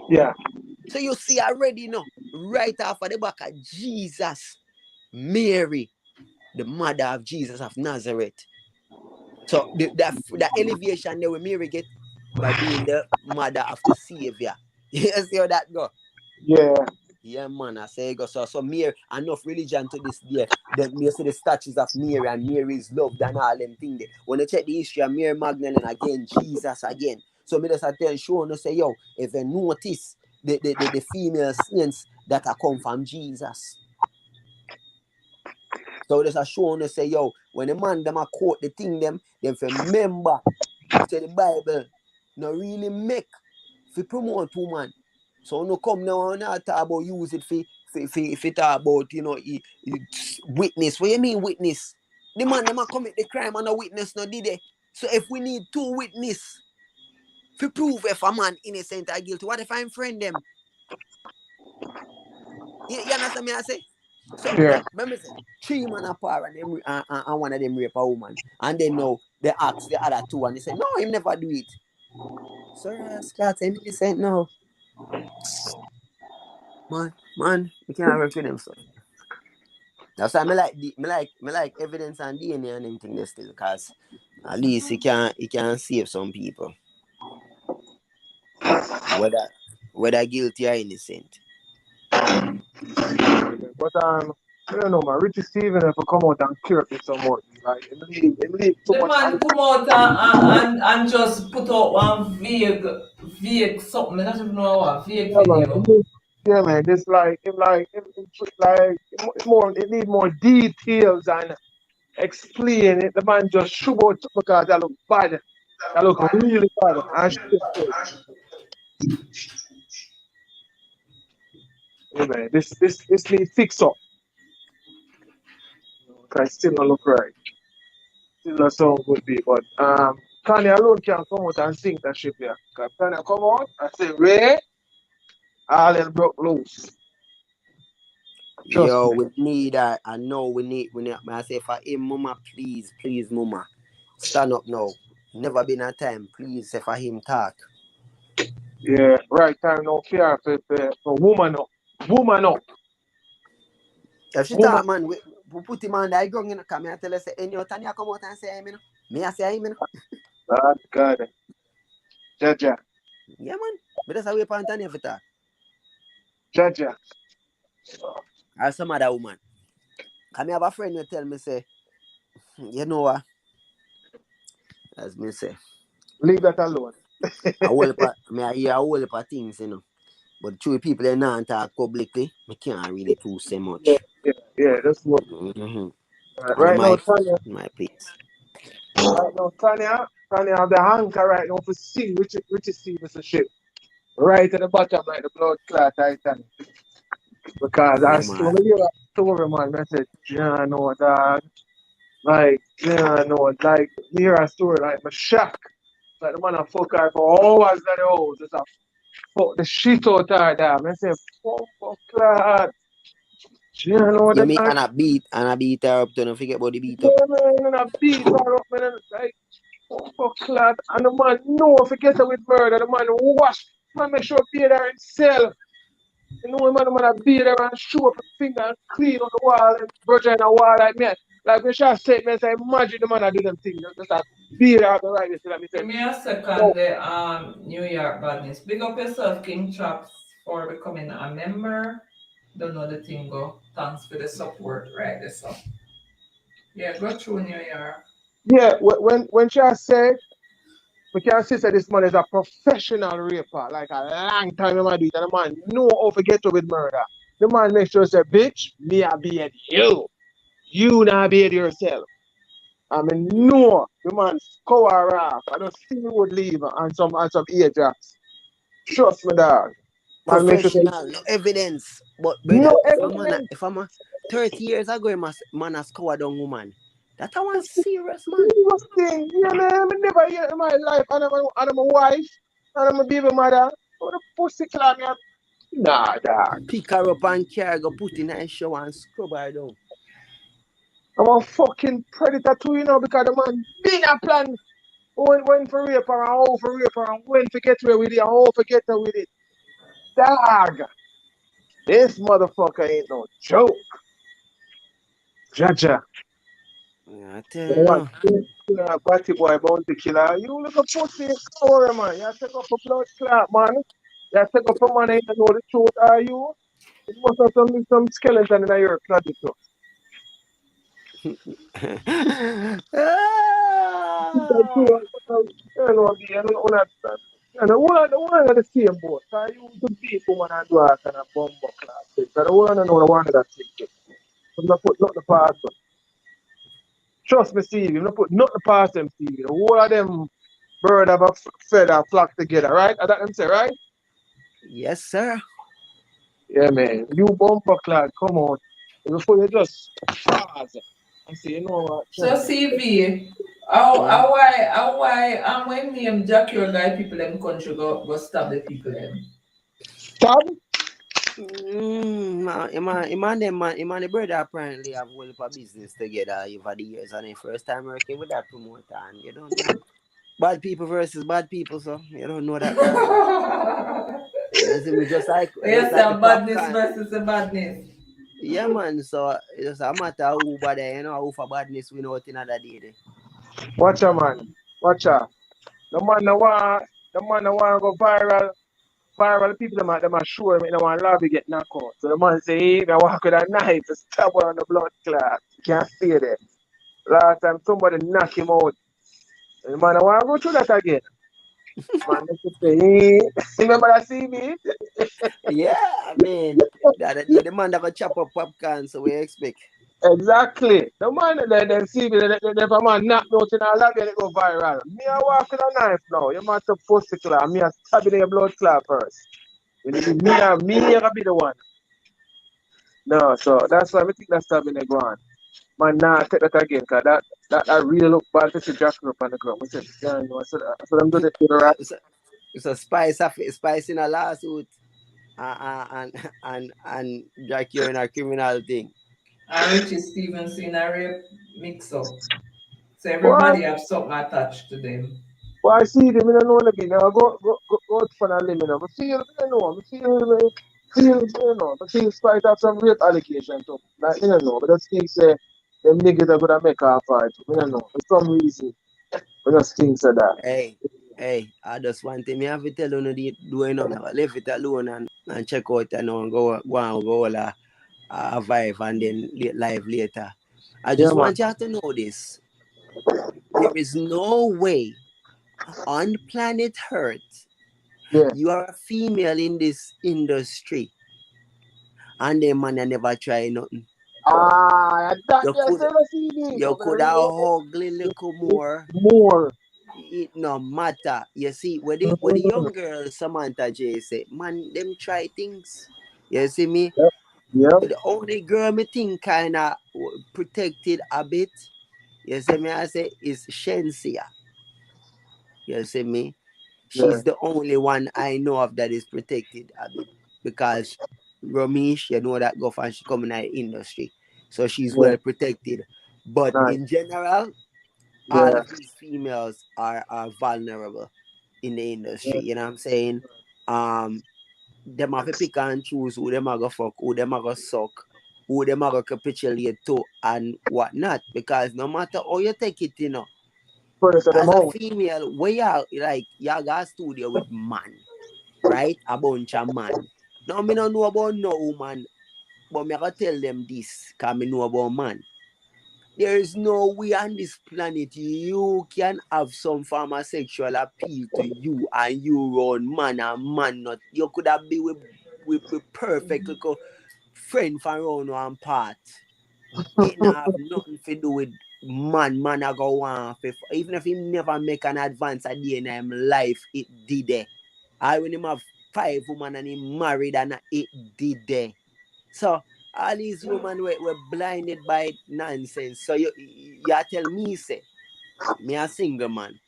Yeah. So you see already, you know, right off of the back of Jesus, Mary, the mother of Jesus of Nazareth. So the elevation there will Mary get by being the mother of the Savior. You see how that go? Yeah. Yeah, man, I say go so Mary, enough religion to this day. Then you see the statues of Mary and Mary is loved and all them things there. When you check the history of Mary Magdalene again, Jesus again. So me just tell show say, yo, if you notice the female saints that are come from Jesus. So there's a show say, yo, when the man them a quote the thing them remember, say the Bible no really make for promote woman. So no come now and talk about use it for talk about, you know, witness. What you mean witness? The man them a commit the crime and a witness no did they? So if we need two witness to prove if a man innocent or guilty, what if I'm friend them? You understand me I say? So Yeah. remember say 3 men apart and them and one of them rape a woman. And then now they ask the other two and they say, no, him never do it. Sir, Scott, him innocent no. Man, you can't work with them stuff. That's why me like evidence and DNA and everything there still, cause at least it can save some people. Whether guilty or innocent. But I don't know, man. Richie Stephens have come out and clear it somewhat. Like it leave too The much man come out and just put out one vague something. I don't even know what vague yeah, man. video. Yeah, man. It's more. It need more details and explain it. The man just shoot out because that look bad. That look really bad. And shit. Yeah, man. This needs fix up. Cause still not look right. Still not sound good, be. But Kanye alone can come out and sink that ship here. Cause Kanye come out and say, Ray, all hell broke loose. Trust Yo, me. we need that. I know we need. I say for him, mama, please, mama, stand up now. Never been a time. Please, say for him talk. Yeah, right time no fear for woman up. Woman up. If she Woman. talk, man, we put him on the ground, you know, come here tell us, say, any Tanya come out and say him, you know. Me, I say him, you know. God. Jaja. Yeah, man. But that's how we point Tanya for talk. Jaja. Or some other woman. Come have a friend who tell me, say, you know what? As me say, Leave that alone. I hear a whole lot of things, you know. But true people they not talk publicly, I can't really do so much. Yeah, that's what. Mm-hmm. And Right now, Tanya. my place. Right now, Tanya have the anchor right now for sing Richie Stephens shit. Right at the bottom, like the blood clot Titan. Because I Yeah, still man. hear a story, man. I said, yeah, no, dog. Like, yeah, no, like, hear a story, like, my shock. Like, the man a fuck her for hours at the house. Just a fuck the shit out her, dog. I say, fuck, clot. Yeah, no, Yeah, the me man. and I beat her up, don't forget about the beat Yeah, up. man, and I beat her up, man. And like, fuck, clot. And the man, no, forget her with murder. The man wash. Man, make sure beat her himself. You know, man, I beat her and show up a finger and clean on the wall and brush on the wall like me. Like, me shall say, man, say, imagine the man I do them things. Just like, beat her out the right way. So let me say, Give me a no. second, the New York badness. Big up yourself, King Chops, for becoming a member. Don't know the thing go. Thanks for the support, right? This up. Yeah, go through New York. Yeah, when she said, we can see that this man is a professional raper. Like, a long time, man, do it. And the man know how to get away with murder. The man make sure say, bitch, me I beat you. You not beat yourself. I mean, no, the man score off. I don't see you would leave and some eardrops. Trust me, dog. Man, make sure say, Professional, no evidence. But no brother, evidence. if I'm a 30 years ago, man a scored on woman. That I want serious, man. Serious thing. Yeah, man, I never hear in my life. And I'm a wife. And I'm a baby mother. What a pussy clam, man. Nah, dog. Pick her up and carry, go put in a shower and scrub her down. I'm a fucking predator too, you know, because the man been a plan when for rape her and how for rape her and when to get away with it and how to get away with it. Dog. This motherfucker ain't no joke. Jaja. Yeah, I tell you What? now. Batty boy bounty killer. You look a pussy story, man. You take up a blood clot, man. You take up a man and you know the truth, are you? It must have some skeleton in your closet too. And the one of the same boat. So you to beat woman and do a kind of bomb class. So the one know the one that thing. I'm not put nothing past them. Trust me, Steve. I'm not put nothing past them, Steve. The whole of them bird have a feather flock together, right? I that them say, right? Yes, sir. Yeah, man. You bumper clad, come on. Before you just pause and say, you know what? So CV, how why when name Jack your guy people them country go stab the people them. Stab? The brother apparently have well for business together over the years, and the first time working with that promoter, and you don't know bad people versus bad people, so you don't know that right now. You see me just like Yes, the badness popcorn. versus the badness. Yeah, man. So it's a matter who bad, you know, who for badness we know what another day. Watch out, man. Watch out. The man that want go viral. Viral people them are sure me they want lobby get knocked out. So the man say, hey, I walk with a knife to stab her on the blood clot. You can't see that. Last time somebody knock him out. And the man I want to go through that again. Man, they say, hey, remember that CV? Yeah, I mean, the man that go chop up popcorn, so we expect. Exactly. The man then see me, if a man knock me out in a lobby and it go viral. Me I walk with a knife now. You might have pussy clap. Me a stab in your blood clot first. Me I be the one. No, so that's why I think that's stabbing the ground. Man, nah, take that again, cause that really look bad to see Jack up on the ground. I said, yeah, no, so them do the right. So spice in a lawsuit and Jack you in a criminal thing. And Richie Stephens in a rape mix up. So Why? everybody have something attached to them. Why see them? I don't know again. Now go out for a limit. I feel, you know, I feel spite of some rape allegation too. Like, you know, but just think say them niggas are gonna make a fight. You know, for some reason, I just think so that. Hey, I just want me have to tell you no do no, I leave it alone and check out and go a vibe and then live later. I Yeah, just man. want you to know this. There is no way on planet Earth Yeah. you are a female in this industry and the man never try nothing. That You yes, could I see me. you could have ugly little more. More. It no matter. You see, where the young girl Samantha J say, man, them try things. You see me? Yep. Yep. The only girl me think kinda protected a bit. You see me? I say is Shensia. You see me? Yeah. She's the only one I know of that is protected a bit because Ramesh, you know that go and she come in the industry, so she's Yeah. well protected. But Nice. in general, all Yeah. of these females are vulnerable in the Yeah. industry. You know what I'm saying? Um, them have to pick and choose who them are gonna fuck, who them are gonna suck, who them are gonna capitulate to, and whatnot. Because no matter how you take it, you know, First of them as a out. female, we are like you got a studio with man, right? A bunch of man. Now me don't know about no woman, but me gotta tell them this, cause me know about man. There is no way on this planet you can have some form of sexual appeal to you and you run man and man not. You could have been with perfect little friend from around one part. It not have nothing to do with man. Man I go on even if he never make an advance at the end of him life, it did there. I when him have 5 women and he married and it did there. So all these women were blinded by nonsense. So you tell me say me a single man.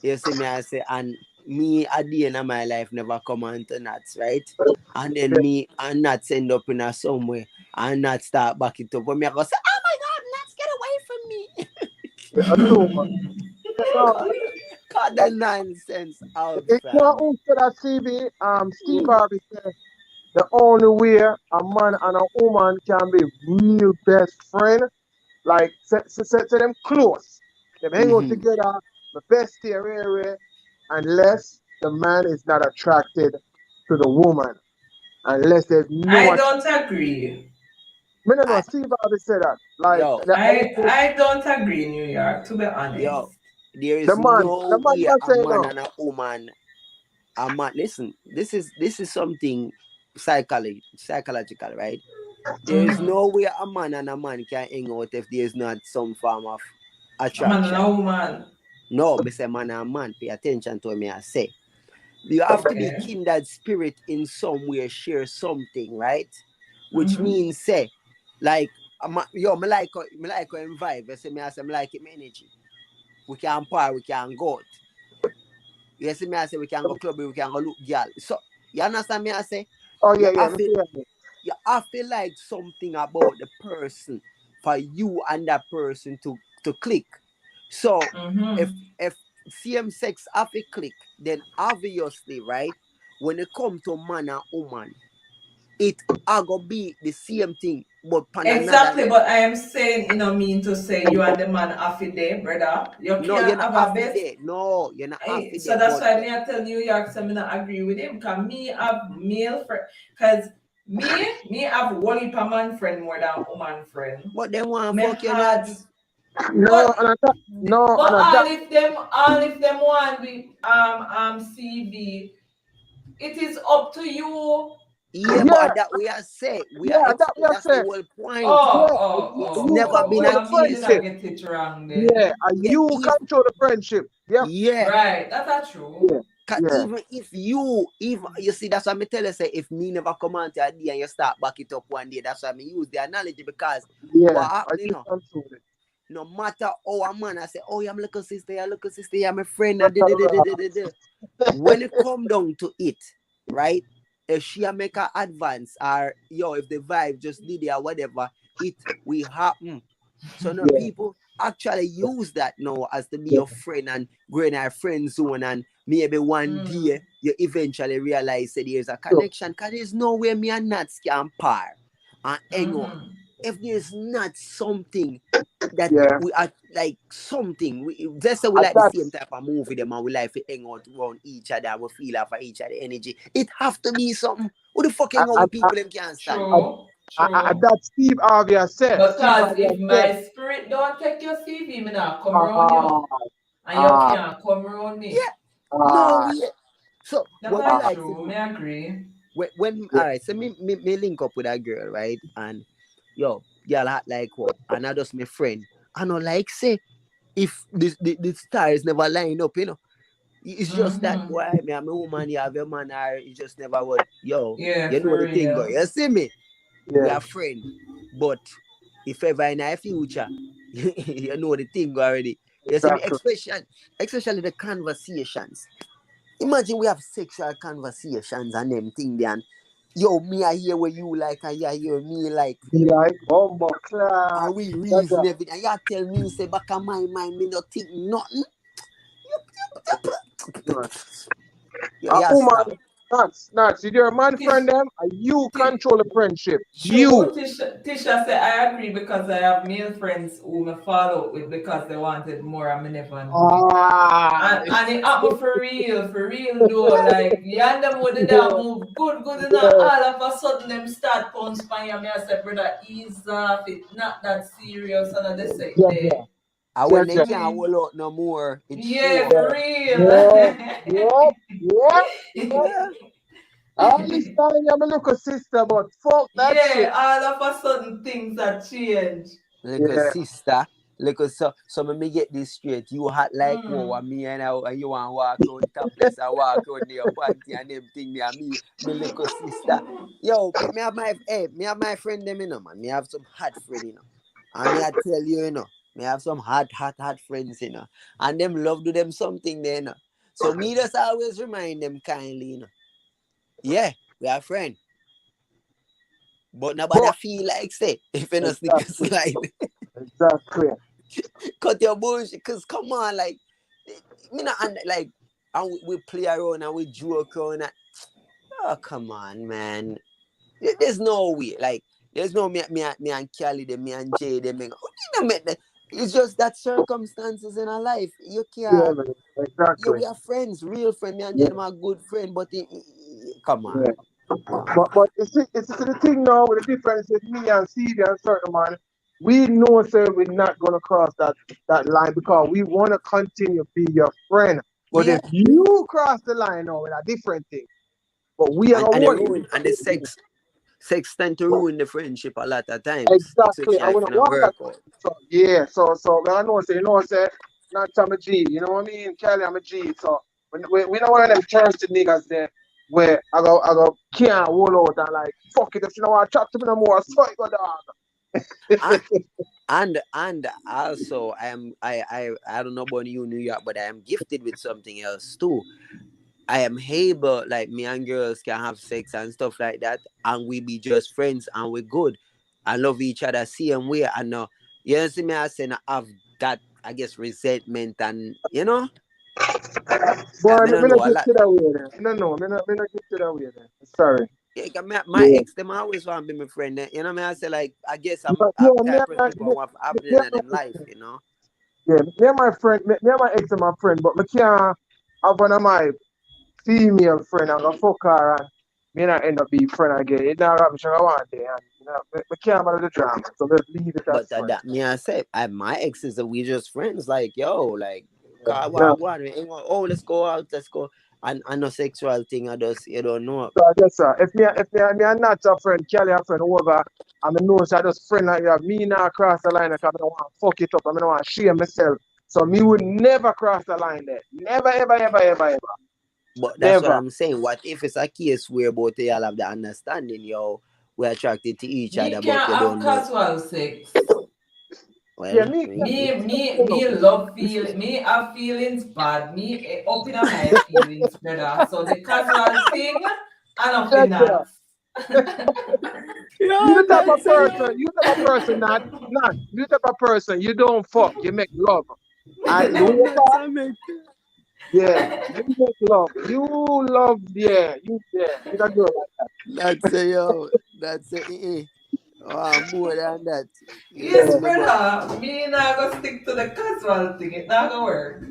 You see me I say and me at the end of my life never come on to nuts, right? And then me and nuts end up in a somewhere and nuts start back it up. When me I go say, oh my god, nuts get away from me. Yeah, true, man. No, Cut the nonsense out, it's not fam. who said that CV. Steve Harvey said the only way a man and a woman can be real best friend, like say them close, them hang out Mm-hmm. together, the best area, unless the man is not attracted to the woman, unless there's no I attraction. don't agree. Me no know. I, Steve Harvey said that. Like yo, I don't agree, New York, to be yo, honest. there the is man, no the man way must a say man no. and a woman. A man, listen, this is something psychological, right? There is Mm-hmm. no way a man and a man can hang out if there is not some form of A man and attraction. a woman. No, me say man and man, pay attention to what me I say. You have to be Okay. kindred spirit in some way, share something, right? Which Mm-hmm. means say, like, yo, me like how him vibe. I say me I say me like him energy. We can par, we can go out. You see me I say we can go club, we can go look girl. So you understand me I say? Oh You yeah, yeah, have me to see that. like something about the person for you and that person to click. So if Mm-hmm. if same sex have a click, then obviously, right, when it come to man and woman, it are gonna be the same thing, but on another Exactly, but I am saying, mean to say you and the man off it there, brother. You no, you're can't not have a half it best. there. No, you're not half it So there, that's but why me I tell New York, so me not agree with him. Cause me have male friend, cause me have one heap of man friend more than woman friend. them want Me fuck you had, nuts. No, but and I thought no, but and I all if them want with CV, it is up to you. Yeah, but that we are say that we are that's the saying. whole point. Yeah, It's you never been control a the Maybe me case did I friendship. of get it wrong Yeah, then. and yeah, you if control the friendship. Yeah, yeah. Right, that's true. yeah, Cause yeah. even if you see, that's why me tell you say if me never come on to a day and you start back it up one day, that's why me use the analogy because Yeah, what and happening you now? control it. No matter how a man I say, oh yeah, I'm little sister, you're my friend, and da. When it come down to it, right? If she a make a advance or if the vibe just did it or whatever, it will happen. So now Yeah, people actually use that now as to be yeah, your friend and go in a friend zone, and maybe one day you eventually realize that there's a sure. connection because there's no way me and Nats can par and hang out. Mm-hmm. If there's not something that Yeah, we are like something, let's say we and like the same that's type of movie them and we like to hang out around each other and we feel out for each other energy. It have to be something. Who the fuck hang out and, with people them can't stand? and, True, and true. that Steve Harvey has said. Steve Because Harvey if has said. my spirit don't take your CV, me not come around Ah, you. And you ah, can't come around me. Yeah, no ah, we. So what we That's like to true, do me agree. when yeah, all right, so me link up with a girl, right? And girl act like what? And I just my friend. I know like say if the stars never line up, it's just that Mm-hmm. boy, me I'm a woman, you have a man, or it just never would. Yeah, You know for the thing, go. real. You see me? We yeah, are friends. But if ever in our future, you know the thing already. You see me, exactly. especially the conversations. Imagine we have sexual conversations and them thing there, and me I hear what you like, and you hear me like, Be like, bombo clap. and we Jaja. reason everything. And you tell me, say, back of my mind, me not think nothing. Right. You stop. Woman, nuts. If you're a man Tish, friend them, and you Tish, control the friendship. You. true, Tisha said I agree because I have male friends who me fall out with because they wanted more and me never know it. Ah, And it happened for real though. Like you and them with the damn move good enough. yeah, All of a sudden them start pounce by you. Me I said, brother, ease off. It not that serious and they say there. Jaja. And when they Jaja. can't hold out no more, it Yeah, show. for Yeah, real. yeah, yeah, yeah, yeah. Yeah. All this time, I'm a little sister, but fuck that shit. Yeah, all of a sudden things have changed. Like a Yeah, sister, like a so let me get this straight. You hot like wow, Mm. and me and you want to walk around topless and walk around in your panty and everything there. Me little sister. Me have my friend them, man. Me have some hot friend, And me I tell you, me have some hot friends, And them love do them something there, So me just always remind them kindly, Yeah, we are friends. But nobody but feel like say if you no sneak a exactly, slide. exactly. Cut your bullshit, cause come on, like me not like and we play around and we joke around and, oh come on, man. There's no way. Like there's no me and Kelly them, me and Jay them. It's just that circumstances in our life. You Yeah, can't. man, Yeah, exactly. we are friends, real friend. Me and Jay Yeah, them are good friend, but come on, yeah. come on. But it's the thing now with the difference with me and Stevie and certain man. We know, sir, we're not gonna cross that line because we want to continue to be your friend. But if Yeah, you cross the line now, it's a different thing. But we are and gonna and the warn ruin and the you. sex tend to ruin the friendship a lot of times, Exactly. I especially if wouldn't you don't want that. work out. So yeah, so I know say, not I'm a G, you know what I mean? Kelly, I'm a G. So we don't want them thirsty niggas there where I go can't hold out and like fuck it if you don't want to chat to me no more, so you go dog. And also I don't know about you New York, but I am gifted with something else too. I am able, like me and girls can have sex and stuff like that, and we be just friends and we good. I love each other same way. And you see me I say I have that I guess resentment and Boy, I don't me know not a get lot. to that way then. No, no, me not get to that way then. Sorry. Yeah, 'cause my Yeah. ex them always want to be my friend. You know me I say like I guess I'm But a yeah, type of people who want to have me, them in life. yeah, me and my friend, me and my ex are my friend, but me can't have one of my female friend and go fuck her and me not end up being friend again. It's not rubbish I want there and me can't manage the drama. So let's leave it as But friend. that me I say, my exes are we just friends. Like yo, like God, Yeah. what, oh let's go out, let's go. and no sexual thing. I just you don't know. So yes, sir. If me a not a friend, carry a friend over, and me know say I just friend like that, me not cross the line because I don't want to fuck it up. I don't want to shame myself. So me would never cross the line there. Never, ever, ever, ever, ever. But that's what Never. I'm saying. What if it's a case where both of y'all have the understanding, yo, we're attracted to each Me other, but can't you have don't know. casual sex. Yeah, Well, me. Me love feel. Me have feelings bad. Me up in my feelings, brother. So the casual thing, I don't feel Yes, sir. that. You yeah, the type of that's person. You the type of person not. You the type of person. You don't fuck. You make love. And the way that's a mate. yeah, you make love. You love. Yeah, you got girl like that. That's a yo. That's a oh, more than that. You Yes, see Yeah. me, but brother. Me not gonna stick to the casual thing. It not gonna work.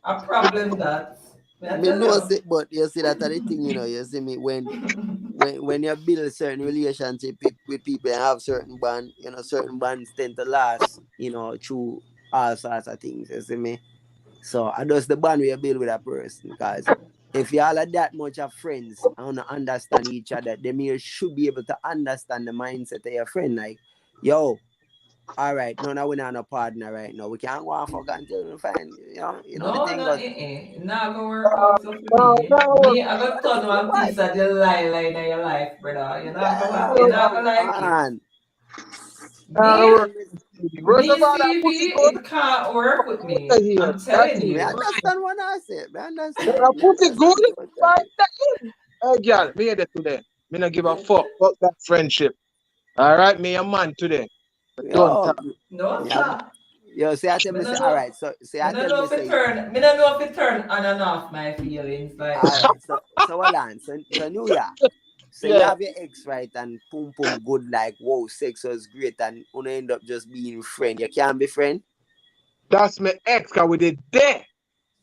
A problem that. Me I me tell know you. say, but you see that are the thing, you know. You see me when you build a certain relationship with people and have certain bond, you know, certain bonds tend to last, you know, through all sorts of things. You see me. So I just the bond we build with a person, because if you all are that much of friends and wanna understand each other, then you should be able to understand the mindset of your friend. Like, yo, all right, no, now we're not a partner right now. We can't go off for until we find, you know the No, thing. no, But not gonna work out so for No, me. no, Me, I got turn one why? piece of the line in your life, brother. You're Yeah, not no, gonna like it. man. no, Me, Well, work. First of all, that pussy CV, good. it can't work with Out me. of here. I'm That's telling it. me you. understand what I say. Me That understand. Me pussy good. understand what I Right say. there. Hey, girl, me here today. Me not give a fuck. Fuck that friendship. All right, me a man today. But don't Yo, talk. No, me have, sir. yo, say I tell Me me no say, all know. right. So say Me I no tell know me if it say, turn. Me no know if it turn on and off my feelings. Like, all right. So hold on. So New Year. So you Yeah, have your ex, right? And pum pum good, like wow, sex was great, and you end up just being friend. You can't be friend. that's my ex. Cause we did there.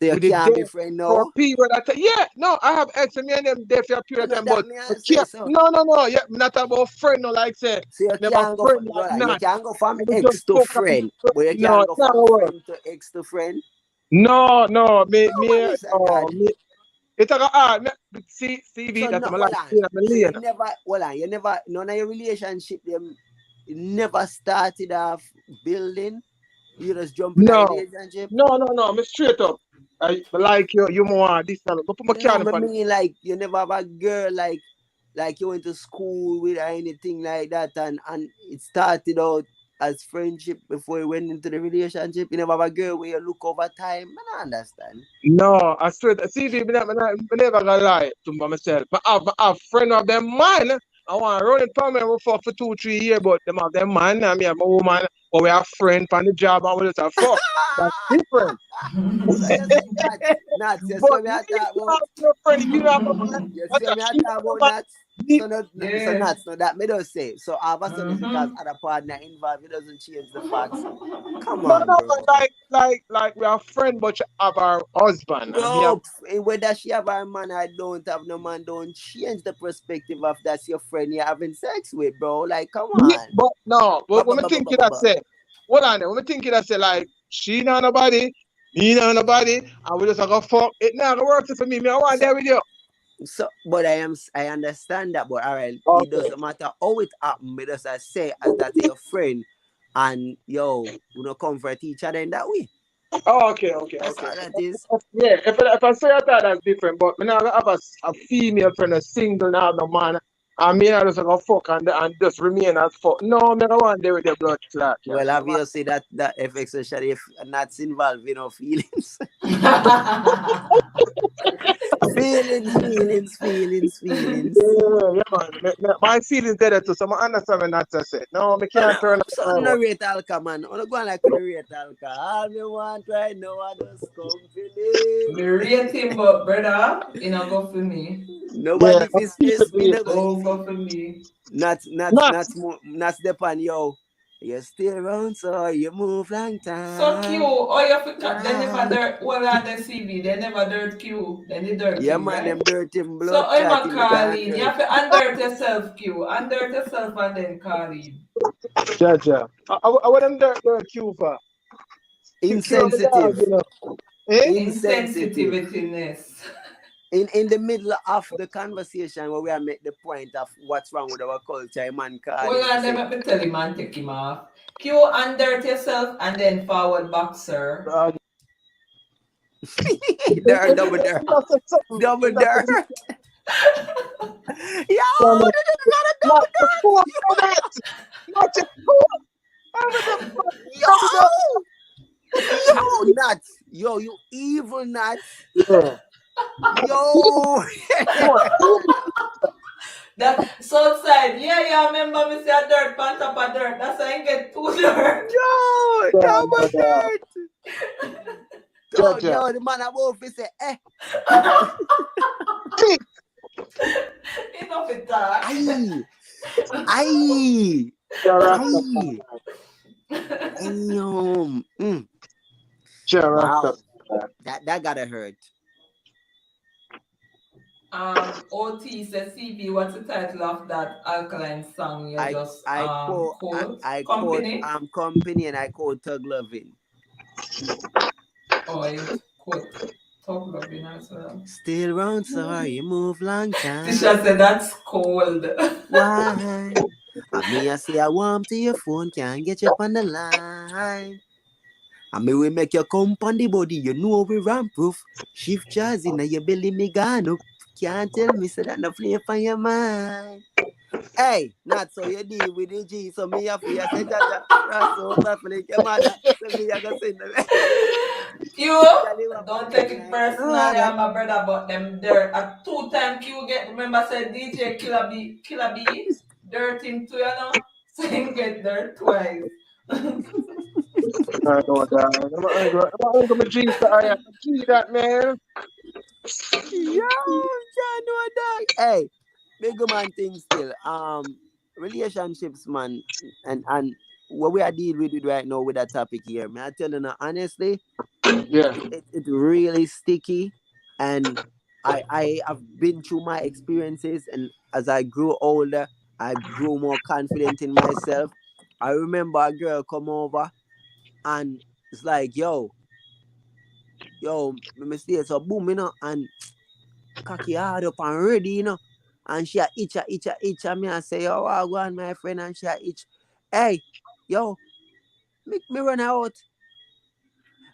So you We did can't there be friend for a now. period of time. Yeah, no, I have ex and me and them there for a So period of not time. that But me I I say can't. so. No, no, no. Yeah, not about friend. No, like say, So you never can't go friend from like you not. can go from And we just ex to fuck and friend, but you no, can't it's go not from gonna work. friend to ex to friend. No, no, Nobody say that. me. It's like see, CV. So That's no, my life. hold on. Yeah, I'm a So you lane. never hold on. You never none of your relationship them never started off building. You just jump in a No, relationship. no. Me straight up. I like you more this time. Go put my No, can I for it. mean like you never have a girl like you went to school with or anything like that, and it started out as friendship before you went into the relationship. You never have a girl where you look over time. I don't understand. No, I straight. CV. Me never gonna lie to myself. I have friend of them man. I want to run it for me. We fuck for 2, 3 years, but them have them man and me have my woman. But we have friend from the job and we just have fuck. That's different. So you see nuts. You see But what me me I talk about? have your friend. If you don't have a man, You what see what if me I she talk have a about man? nuts? Me, So yeah. nuts. No, that me don't say. So all of a sudden because Mm-hmm. other partner involved, it doesn't change the facts. Come no, on, no, but bro. like we are friend, but she have our husband and me have. Bro, whether she have a man or don't have no man, don't change the perspective of that's your friend you're having sex with, bro. Like, come Yeah, on. but no, Ba, but ba, when I ba, ba, think ba, it, ba, I ba. say, what on there? When I think it, I say like she not nobody, me not nobody, and we just like go fuck. It not gonna work for me. Me I want So, there with you. but I understand that, but all right, it Okay. doesn't matter how it happened. But as I say, as that your friend, and yo, we don't comfort each other in that way. Oh, okay. That's all that is. Yeah, if I say that, that's different. But me not gonna have a female friend, a single, now no man. And me not just like go fuck and just remain as fuck. No, me don't want there with the blood clot. Yeah. Well, obviously that affects especially if not involved in no feelings. feelings. Yeah, man. My feelings there too, so I understand what not to say. No, me So can't turn it so no over. rate alcohol, man. I'm not going like the rate alcohol. All me want right now, I just company. Me rate him, but brother, you know, go for me. Yeah, Nobody let's fi keep it stress me. real. No go Oh, easy. go for me. Not. Not step on yo. You stay around, so you move long So Q, time. oh, you forgot, they never Time. dirt, well, on the CV, they never dirt Q, then they dirt Yeah, him, man, right? them dirty So blood I'm a clotting me call can't in. You dirt. have to undirt yourself, Q. Undirt yourself and then call in. Ja. I want them there queue for. Queue on the dog, Insensitive. you know. Eh? Insensitive. Insensitiveness. in the middle of the conversation where we are make the point of what's wrong with our culture, man call Hold him to on, say, let me tell him and take him off. Cue under yourself and then forward boxer. double dirt. Double dirt. Yo, Not this is not a the double fool dirt. for that. Not the fool. I'm with the Yo, nuts. Yo, you evil nuts. yeah. Yo. That Southside, yeah, remember me say a dirt, pan top of dirt. That's how I get two dirt. Yo, double dirt. Judge. Yo, the man above he say, Enough of that. Aye. Wow. That gotta hurt. OT says, CV, what's the title of that Alkaline song you just quote? I Company? quote Company and I quote Tug Loving. Oh, you quote Tug Loving as well. Still round, sorry, you move long time. Tisha said that's cold. Why? I say I warm to your phone, can't get you up on the line. I mean, we make you come on the body, you know we run proof. Shift jazz in your belly, me gone up. Can't tell me so that no play for your mind. Hey, not so you deal with the G, so me have to say Jaja. That's so perfect, your mother. So me I go send them. You don't take it personally, I'm my brother, but them dirt. At 2 times you get, remember said DJ Killer B dirt him too, you know? So you get dirt twice. I know that. I'm going to see that, man. Yo, I know that. Hey, big man thing still. Relationships, man, and what we are dealing with right now with that topic here, man. I tell you now, honestly, it's really sticky, and I have been through my experiences, and as I grew older, I grew more confident in myself. I remember a girl come over, and it's like, yo, me stay so boom, you know, and cocky hard up and ready, you know. And she a itch. And me I say, yo, I go on, my friend, and she a itch. Hey, yo, me run out.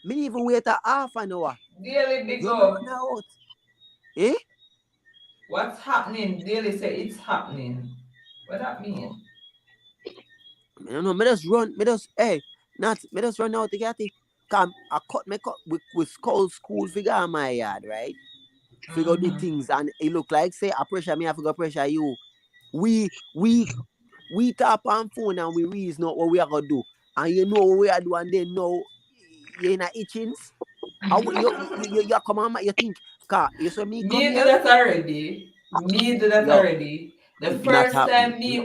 Me even wait a half an hour. Daily big Yo, up. me run out. Eh? What's happening? Daily say it's happening. What that mean? I don't know. Me just run out to get it. Come, I cut with school figure in my yard, right? Figure the things, and it look like say I pressure me, I forgot pressure you. We tap on phone and we reason out what we are gonna do, and you know what we are doing, and then know you're in a itchings. How you come on, you think, car, you saw me come Me do here? that already. The first time me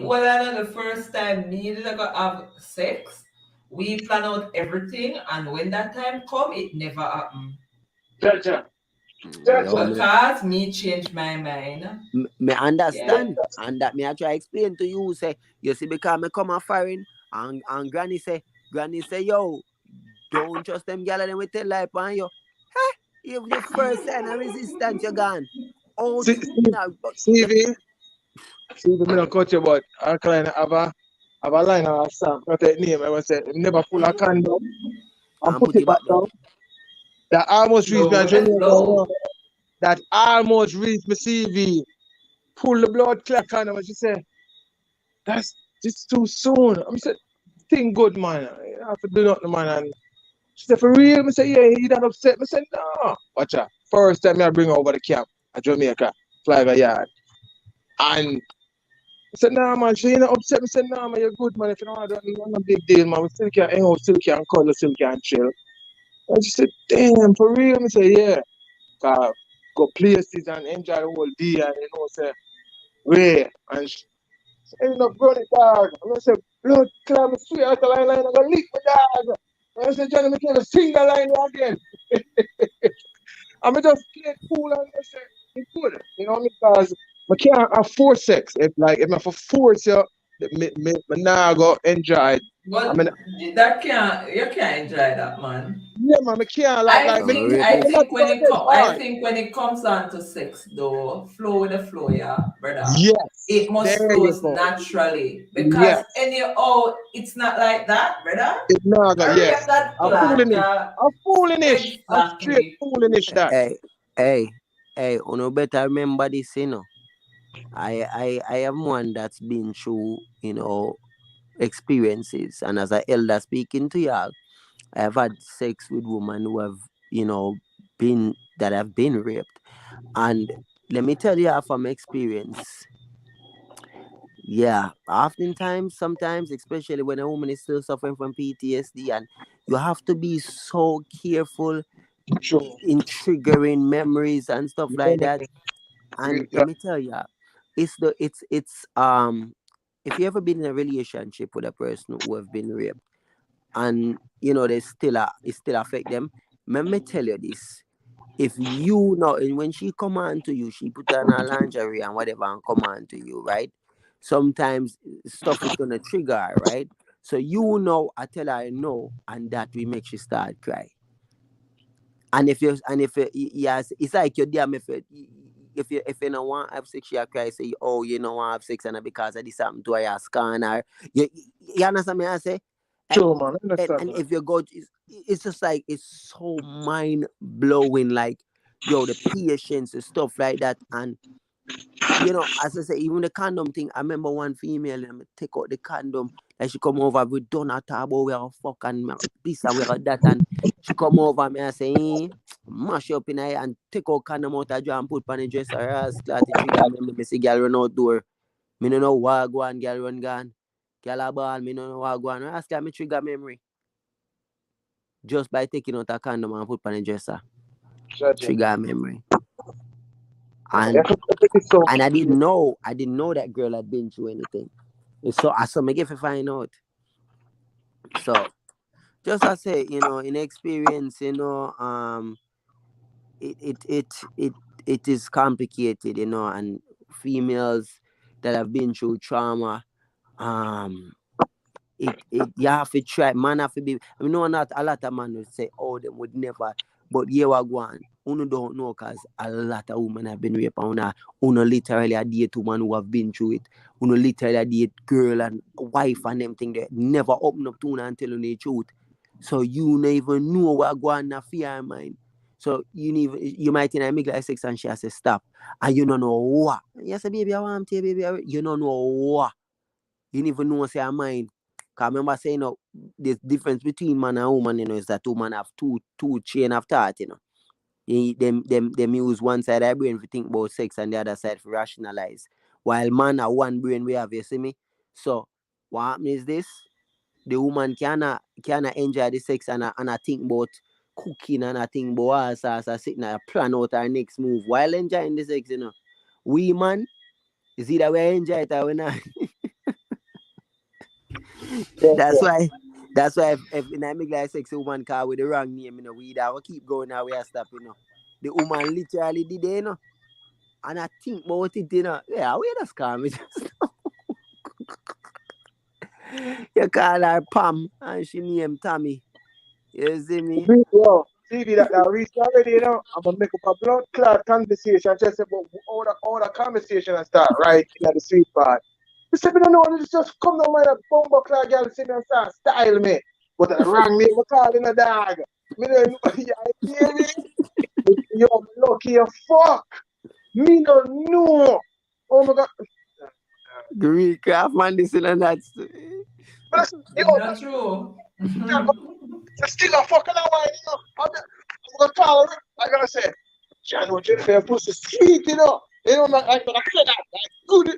did have sex, we plan out everything, and when that time come, it never happened. Because me change my mind. Me understand, and that me I try explain to you. Say you see because me come a foreign, and granny say, yo, don't trust them gyal and them with tell lie on you. Hey, you the first sign of resistance, you're gone. Oh, CV, me don't cut you, but Alkaline have a line on a song. I take name. I was say never pull a condom and put it back down. That almost reached me. That almost reached me. CV. Pull the blood clot condom, and she said, "That's just too soon." I said, "Thing good, man. You have to do nothing, man." And she said, "For real?" I said, "Yeah, you not upset?" I said, "No." Watch out. First time I bring her over the camp at Jamaica, fly the yard. And I said, "Nah, man, she ain't upset." I said, "Nah, man, you're good, man. If you don't want to do no big deal, man, we still can hang out, still can cuddle, still can chill." And she said, "Damn, for real?" I said, "Yeah. Go places and enjoy the whole day, and you know, say, where?" And she ended up running, dog. And I said, "Blood clam, sweet Alkaline line, I'm going to lick my dog." And I said, "Johnny, I can't sing the line again." And I just play it cool and I said, "It's good." You know, because I can't afford sex. If I force you, me nah go enjoy it. I But mean, that can't you can't enjoy that, man. yeah, man, me can't I me, think me I not think when gonna it get come I hard. think when it comes down to sex though, flow with the flow, yeah, brother. Yes, It must there you flows go. naturally because Yes, anyhow it's not like that, brother. it nah go. Hurry up Yes, that I'm plan, foolinish. girl. I'm foolinish. I'm straight Exactly. foolinish. That Hey, hey, hey, you better remember this, I am one that's been through, experiences, and as an elder speaking to y'all, I have had sex with women who have, have been raped. And let me tell you from experience, yeah, oftentimes, sometimes, especially when a woman is still suffering from PTSD, and you have to be so careful true. in triggering memories and stuff like that. Real And let talk. me tell you, it's if you ever been in a relationship with a person who have been raped, and they it still affect them, let me tell you this. If you know, and when she come on to you, she put on her lingerie and whatever and come on to you, right? Sometimes stuff is gonna trigger her, right? So I tell her no, and that will make she start cry. Yes, it's like you're damn if you don't want to have sex, you cry, say, oh, you don't want to have sex, and because of this happened to her, you scan her. You understand me? I say, and, True, man. I understand, and man. if you go, it's just like it's so mind blowing, like the patience and stuff like that, and as I say, even the condom thing. I remember one female, and I take out the condom, and she come over, we done a table, we are fuck and this and we are that, and she come over me and say, mash up in her and take out condom out of jar and put on the dresser, ass clat, the trigger, me see girl run out door. Me no know what go on, girl run gone. Girl a ball, me no know what go on. Ask her me trigger memory. Just by taking out a condom and put on the dresser. Judging. Trigger memory. Yeah, man. And It's so I didn't know that girl had been through anything. So I saw me get to find out. So just I say, in experience, it is complicated, and females that have been through trauma, it you have to try, man have to be. I mean, no, not a lot of men would say, oh, they would never, but yeah, we go on. Uno don't know because a lot of women have been raped. Uno literally a date woman who have been through it. Uno literally a date girl and wife and them thing that never open up to una and tell you the truth. So you never even know what go on in fear mind. So you might think I make like sex and she has to stop. And you don't know what. You say, baby, I want to, baby. You don't know what. You don't even know say I mind. Cause I remember saying, the difference between man and woman, is that woman have two chain of thought, Them use one side of their brain to think about sex and the other side for rationalize. While man are one brain we have, you see me? So what happens is this: the woman cannot enjoy the sex and I think about cooking and I think about us sitting and plan out our next move while enjoying the sex, We man is either we enjoy it or we not. That's why if I make like sexy woman car with the wrong name, we that will keep going now, we are stop, The woman literally did it, And I think about it, Yeah, we just call me. You call her Pam and she named Tommy. You see me? Yo, TV that reached already, I'm gonna make up a blood clot conversation just about all the conversation and start right in the sweet part. You say, no, this just come down with a bumbo clot girl sitting and start style me. But the wrong name, I call in a dog. Me don't know, you hear me? Yo, lucky as fuck. Me don't know. Oh my god. Greek craft man, this and that. But It's not true. I still a fucking away, I'm gonna call her. I gotta say, John, what you say, pussy sweet, I'm gonna say that, like, good.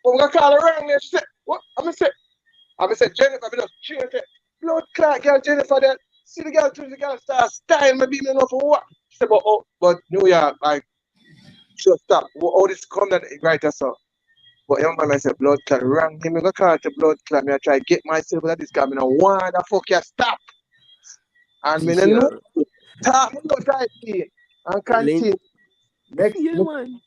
I'm gonna call her around there. She said, what? I'm gonna say, Jennifer, she gonna say, blood clot girl, Jennifer, that. See the girl, the girl start style, maybe me know for what. She said, but New York, like, she'll stop. All this come that right, that's all. But young man, I said, blood clot, wrong. I'm gonna call it blood clot. Me, I try to get myself out of this guy. I don't want the fuck you stop. And me no Sure. talk, me no try to and continue. Next, Yeah, man.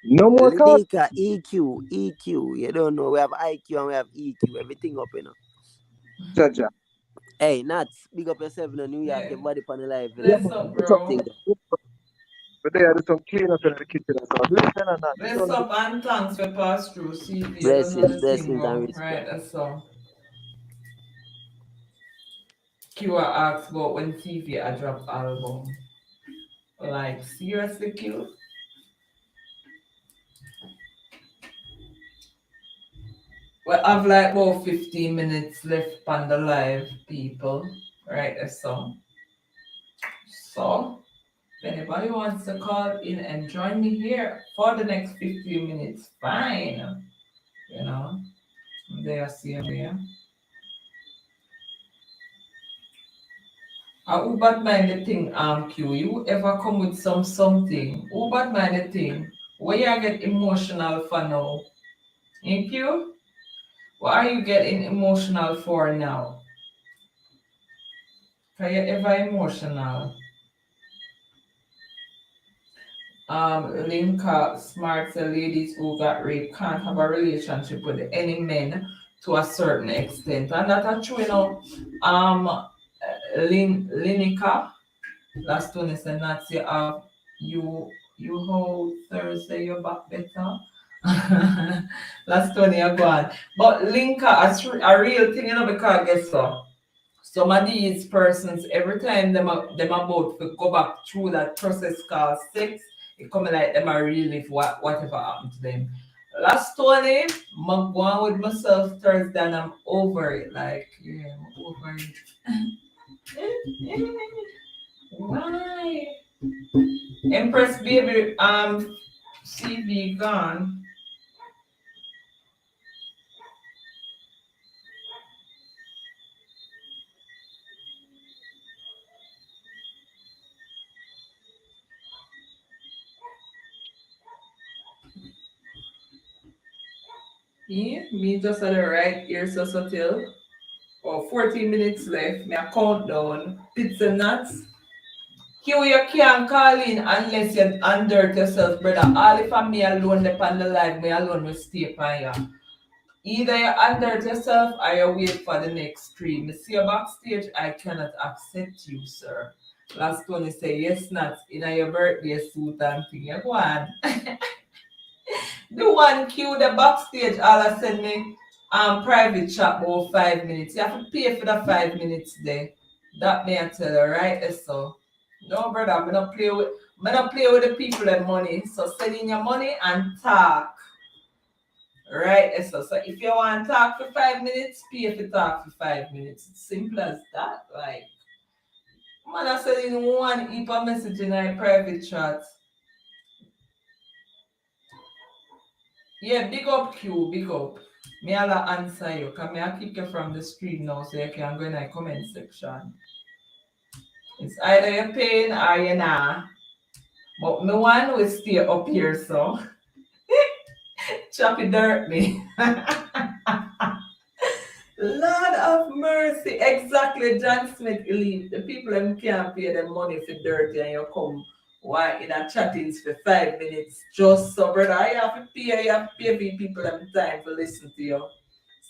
No more call. Liquor, EQ, EQ. You don't know. We have IQ and we have EQ. Everything up, you know. Jaja. Hey, Nats, big up yourself in New York. Yeah. Everybody on the live, you know. Bless up, bro. But they do some clean up in the kitchen and stuff. Listen and that. Bless up and thanks for pass through. CV, you don't know Blessings, the thing, blessings, and bro. respect. Right, that's all. Q asked about when TV I drop album. Like, seriously, Q? We have like about 15 minutes left on the live, people. Right, so. So, if anybody wants to call in and join me here for the next 15 minutes, fine. You know, there, see there. Who bad mind the thing, Q? You ever come with something? Who bad mind the thing? Where you get emotional for now? In Q? What are you getting emotional for now? Are you ever emotional? Linka Smart said ladies who got raped can't have a relationship with any men to a certain extent. And that's true, you know. Linica, last one is a Nazi of you hold Thursday you're back better. Last one you're gone. But Linka, a real thing, you know, because guess so. Some of these persons, every time them about to go back through that process called sex, it come like them are relive whatever happened to them. Last one, I'm going with myself Thursday and I'm over it. Like, yeah, I'm over it. Why? Empress baby, CV gone. Yeah, me just at the right ear so subtle. Oh, 14 minutes left. Me a countdown. Pits and nuts. Q, you can't call in unless you undirt yourself, brother. All if I'm me alone upon the live, me alone will stay upon you. Either you undirt yourself or you wait for the next stream. Me see you backstage, I cannot accept you, sir. Last one you say, yes, nuts, in your birthday suit and thing. You go on. The one Q the backstage, all I send me private chat about 5 minutes. You have to pay for the 5 minutes there. That may I tell you, right? So no brother, I'm not play with the people and money. So send in your money and talk. Right? So if you want to talk for 5 minutes, pay for talk for 5 minutes. It's simple as that. Like man, I send in one heap of message in a private chat. Yeah, big up Q, big up. Me I'll answer you, because I kick you from the screen now so you can go in the comment section. It's either you're paying or you're not. But me one will stay up here, so choppy dirt me. Lord of mercy, exactly. John Smith leave. The people them can't pay them money for dirty and you come why in a chattings for 5 minutes just so brother. You have to pay people them time to listen to you.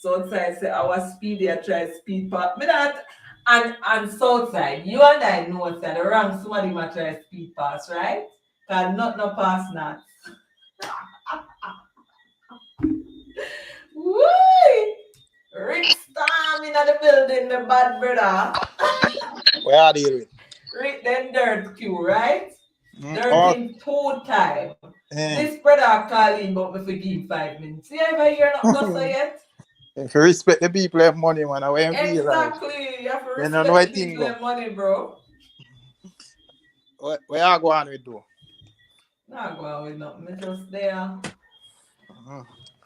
Southside say our speedy I try speed past me that and Southside, you and I know that the wrong somebody might try speed pass, right? Cause not no pass not. Woo! Rick Storm in the building, the bad brother. Where are you with? Rick then dirt Q, right? Dirt Oh, him 2 times. This brother call in but we forgive 5 minutes. You ever hear not go so yet? if you respect the people have money, man, I won't feel like. Exactly. You have to You know respect what the thing people go. and money, bro. Where are go on with do? Not going with nothing. Me just there.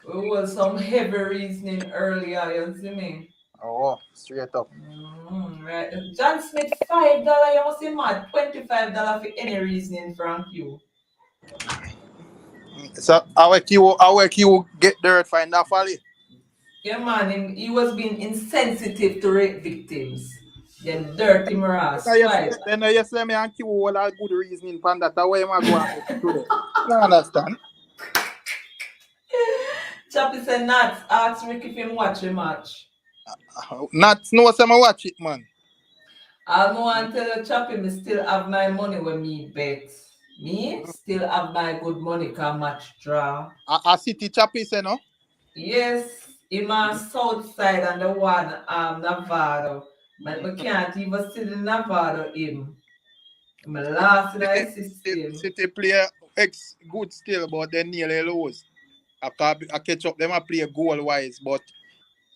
We was some heavy reasoning earlier, you see me? Oh, straight up. Right. John Smith, $5, you must be mad. $25 for any reasoning from you. So our Q get dirt find that folly. Yeah, man, he was being insensitive to rape victims. Then dirty Maras. Then you say me and Q all a good reasoning for that. Why am I going to today? You understand? Chappie said not. Ask Rick if him watch the match. Not know some watch it, man. I want to tell you, Chappie, me still have my money when me bet. Me still have my good money can match draw. A city Chappie say no. Yes, in my south side and the one Nevada. But we can't even see the Nevada him. My last in the system. City play X good still, but they nearly lose. I catch up them a play goal wise, but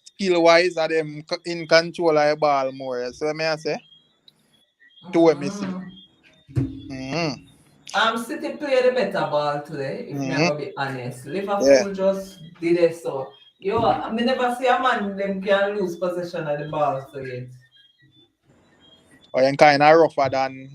skill wise are them in control of the ball more. So me I say, two me see. City played a better ball today, if me I gotta be honest. Liverpool Yeah. just did it so. Yo, I mean, never see a man them can lose possession of the ball so yet. Or you kind of rougher than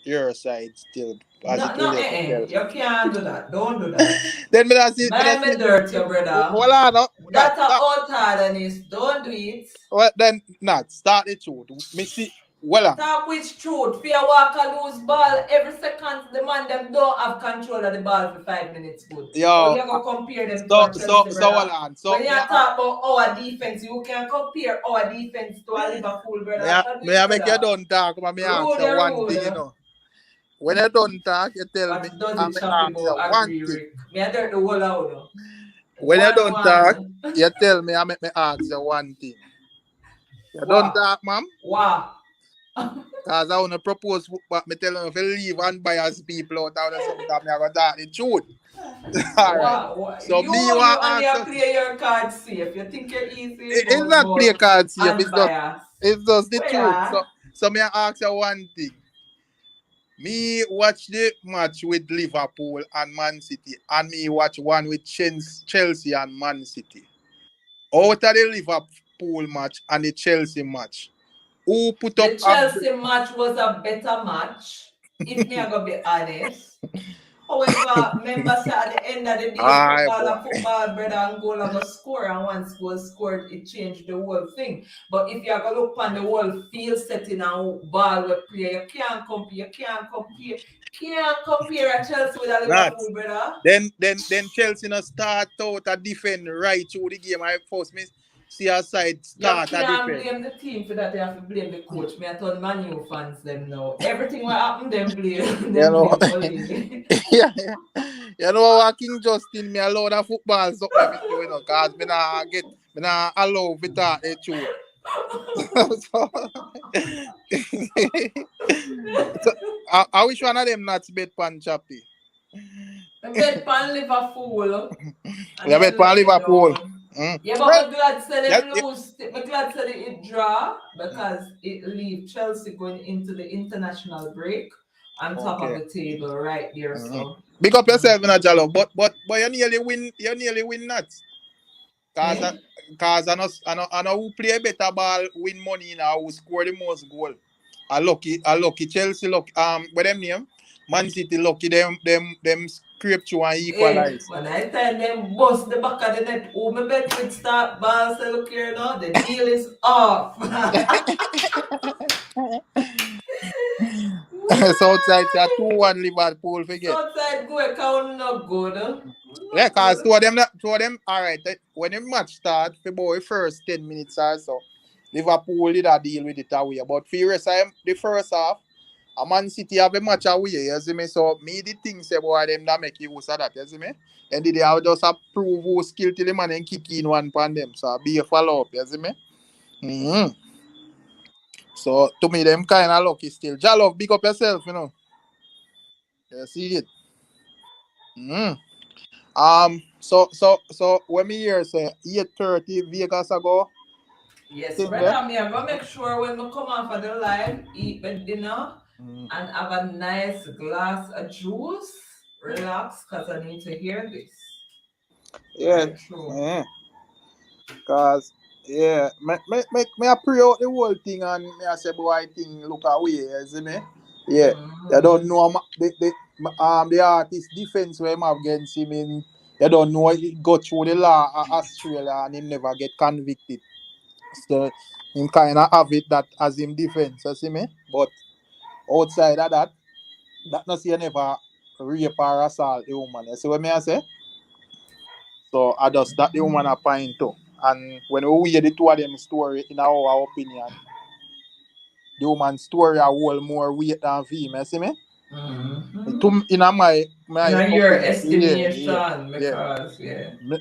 your side still, as it No, relates to Chelsea. you can't do that. Don't do that. Then me that's it. Mind me dirt, your brother. Well, I know that. That's a out hardness. Don't do it. Well, then not start the truth. Me see. Well, Talk which truth. Fear walk a lose ball every second. The man them don't have control of the ball for 5 minutes. Good. yo, You go compare them to our Chelsea, so brother. hold on. So when you talk about our defense, you can compare our defense to a Liverpool, brother. me I make you done talk, but me ask you one thing, you know. When you done talk, you tell me. But does I it me Chappie ask you about one agree, thing. Rick? Me I dirt the whole out. When you done talk, you tell me. I make me ask you one thing. You done talk, ma'am? Wow. Because I want to propose, but me tell you if you leave and bias people out there, sometimes I go talk the truth. All right. Wow. So you me want only ask play your cards safe. You think you're easy? it's not play cards here. Unbiased. It's just the Well, truth. yeah. So me ask you one thing. Me watch the match with Liverpool and Man City, and me watch one with Chelsea and Man City. Out of the Liverpool match and the Chelsea match, who put up The Chelsea match was a better match, if me I gotta be honest. However, remember say at the end of the day, football, brother, and goal are gonna score, and once goal scored, it changed the whole thing. But if you are gonna look on the whole field setting and ball we play, you can't compare a Chelsea with a Liverpool, brother. Then Chelsea no start out a defend right through the game. I first me see a side start a defend. You can't blame the team for that. They have to blame the coach. Me I told Man U fans them now. Everything what happened, them blame. Blame Pauline. Yeah. You know what King Justin me allow the football something me do, you know, cause me nah allow to talk the truth. So, I wish one of them not bet pan Chappie. Bet pan Liverpool. You bet pan Liverpool. Yeah, but I'm glad said they lose. I'm glad said it draw because it leave Chelsea going into the international break on top of the table right there. So big up yourself in a Jalo, but you nearly win that. Cause I know who play better ball win money now, who score the most goal. I lucky Chelsea lucky what them name? Man City lucky them scrape through and equalize. When I tell them bust the back of the net, who me bet with start ball say look here now, the deal is off. Southside say 2-1 Liverpool forget. Southside go count not good. Yeah, cause two of them alright. When the match start for about the first 10 minutes or so, Liverpool did a deal with it away. But for the first half, a Man City have a match away, you see me? So me the thing say boy them that make use of that, you see me? And they have just prove who skill till the man and kick in one pan them. So be a follow up, you see me? So to me them kinda lucky still. Jalov, big up yourself, you know. You see it. So when me hear say 8:30 Vegas ago. Yes, brother, me I go make sure when we come off of the live, eat my dinner and have a nice glass of juice. Relax, cause I need to hear this. Yeah. Right, true. Cause me I pray out the whole thing and me I say boy thing look away, you see me? Yeah. You don't know the artist defense where him have against him in, you don't know he go through the law of Australia and him never get convicted. So him kinda have it that as him defense, you see me? But outside of that not say you never rape or assault a woman. You see what me I say? So I just that the woman a point too. And when we hear the two of them story, in our opinion, the woman's story a hold more weight than him, you see me? In my In your opinion, estimation, yeah. because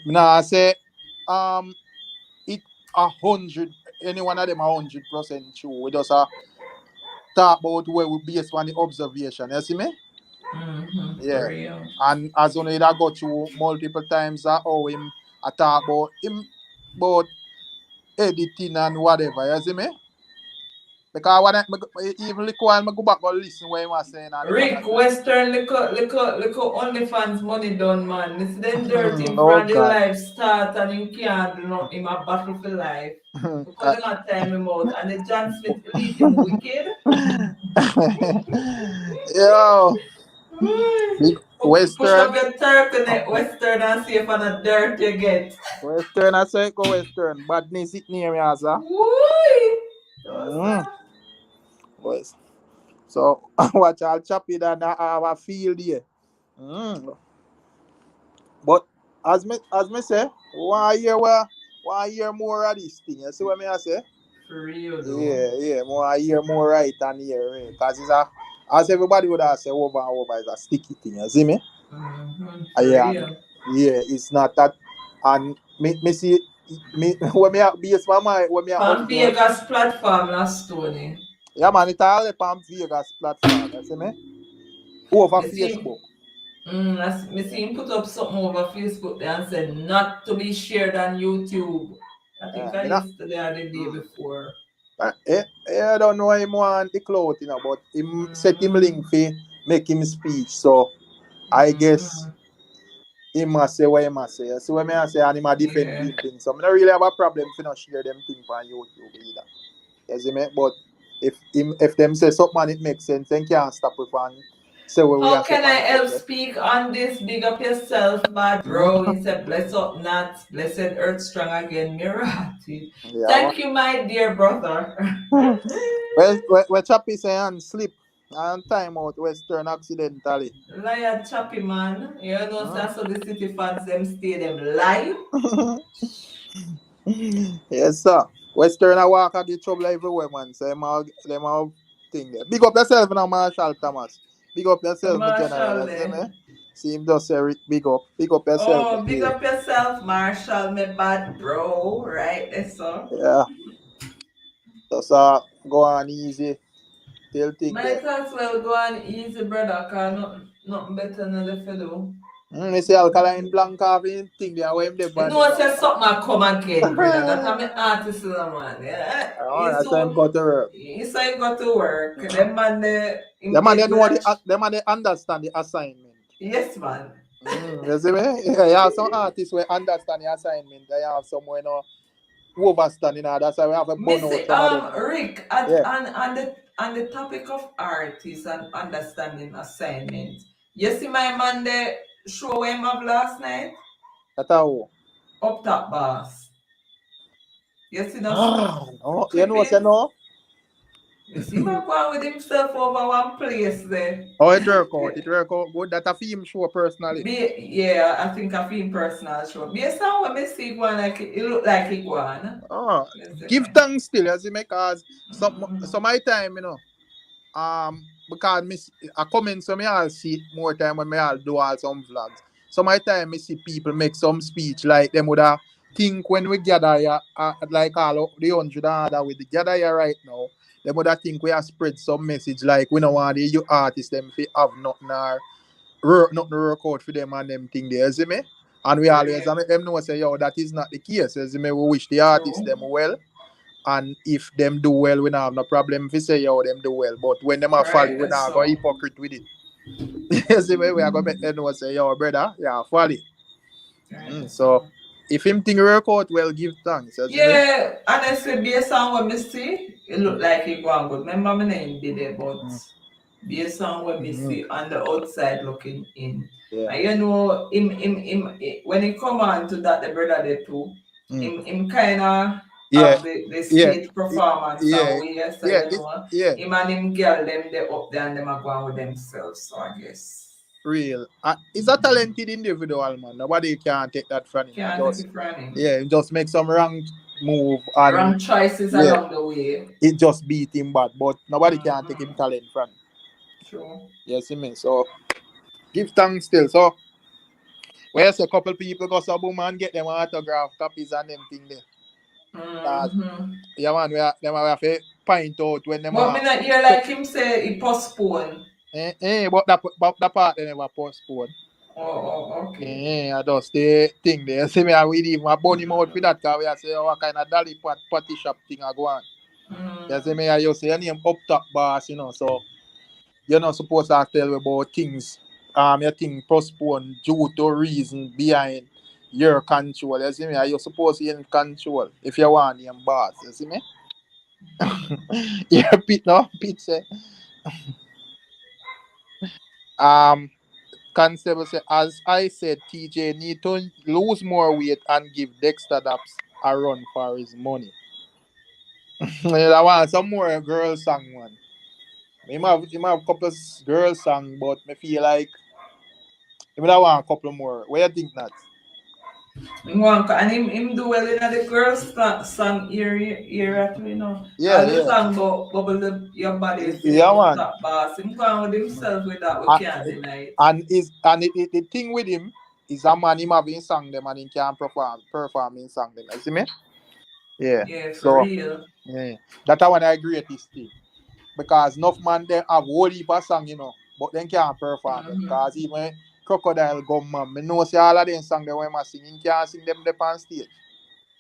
Now I say, it 100. Any one of them 100% true. We just talk about where we based on the observation. You see me? Yeah. For real. And as only that go through multiple times, how him I talk about him about editing and whatever. You see me? Because even look while I go back and listen what he was saying. And Rick, Western little OnlyFans money done, man. It's them dirt him Oh from the God. life start and him can't do nothing. Him a battle for life. Because him a time him out. And the John Smith leave him wicked. Yo. Big Push Western. up your turkey Western and see if a dirt you get. Western, I say go Western. Badness it near me, as Woo! Boys. So watch I'll chop it and I have a field here. But as me say, one year more of this thing. You see what I say? For real though. Yeah, more right than here, right? Because it's as everybody would have said, over and over is a sticky thing, you see me? Yeah, it's not that. And me see me when me base my mind when me on Vegas platform last Tony. Yeah man, it's all on Vegas platform, you see me? Over Facebook. Me see him put up something over Facebook there and said not to be shared on YouTube. I think yesterday or the day before. I don't know him want the clout, but him set him link for make him speech. So I guess he must say what he must say. So when I say and him a defend him thing. So I don't really have a problem if you not share them thing on YouTube either. You see me? But if them say something and it makes sense, then can't stop it and say what we How are can I help speak on this? Big up yourself, my bro. He said, bless up not, blessed earth strong again, Mirati. Thank you, my dear brother. Well, Chappy say and slip and time out Western accidentally. Liar Chappy, man. You know, so the city fans them stay them lie. Yes, sir. Western a walk and get trouble everywhere, man. So them all thing there. Big up yourself now, Marshall Thomas. Big up yourself, General. See me? See him just say big up. Big up yourself. Oh, big up yourself, Marshall, my bad bro. Right there, so. Yeah. Just go on easy. Till thing might as well go on easy, brother, cause nothing better than the fellow. Me say Alkaline blank off in thing there where him dey You know say something come again, brother. That's how me artist man. Yeah. That's how him got to work. He say him got to work. Them man they understand the assignment. Yes, man. You see me? Yeah, you have some artists who understand the assignment. They have some who overstanding. That's why we have a burnout. Rick, on the topic of artists and understanding assignment, you see my man the show him of last night? That's how. Up Top Boss. You see no. You know? You see my go with himself over one place there. Oh, it work out. It work out good. That a film show personally. Yeah, I think a film personal show. Based on what I see one like it look like it one. Oh, give thanks still, as you make cause some my time, because I come in so me I'll see more time when me I'll do all some vlogs. So my time me see people make some speech like them would think when we gather here, like all the 100 other with the gather here right now, them would think we have spread some message like we don't want the artists them to have nothing or nothing to work out for them and them thing there, see me? And we always make them know say that is not the case. See me, we wish the artists them well. And if them do well, we don't have no problem if we say them do well. But when them are folly, we don't go hypocrite with it. You see me, we are gonna make them know say brother, folly. So if him think work out well, give thanks. Honestly, based on what I see, it look like he going good. Remember my name did it, but based on what I see on the outside looking in. And you know, him when he come on to that the brother there too, him kinda have the stage performance him and him girl them they up there and them are going with themselves, so I guess. Real. He's a talented individual, man. Nobody can take that from him. Can't take it from him. Yeah, he just make some wrong move and Wrong choices yeah, along the way. it just beat him bad. But nobody can take him talent from him. True. Yes, me. So give thanks still. So where's a couple people go some boom and get them autograph copies and them thing there. Yeah, man, we have to point out when them But me not hear like him say he postpone. but that part they never postpone. Okay. I just the thing there. See me, we even burn him out for that because we say, oh, what kind of dolly party shop thing I go on. You see me, you say your name up top boss, so you're not supposed to tell about things. Your thing postpone due to reason behind your control. You see me, you're supposed to be in control if you want him boss. You see me? Yeah, Pete say. Constable say, as I said, TJ need to lose more weight and give Dexter Daps a run for his money. I want some more girl song, man. He might have a couple of girl song, but I feel like I want a couple more. What you think that? And him do well in the girls song area too, Yeah, and the song about bubble your body, man. top boss. Him going with himself with that, we can't deny it. And the thing with him is a man him having song them and he can perform in song them. You see me? Yeah. Yeah, so, for real. Yeah. That's one of the greatest thing. Because enough man they have whole heap of song, but they can't perform them. Because even Crocodile Gum man, I know see all of them song they want to sing, he can't sing them on stage.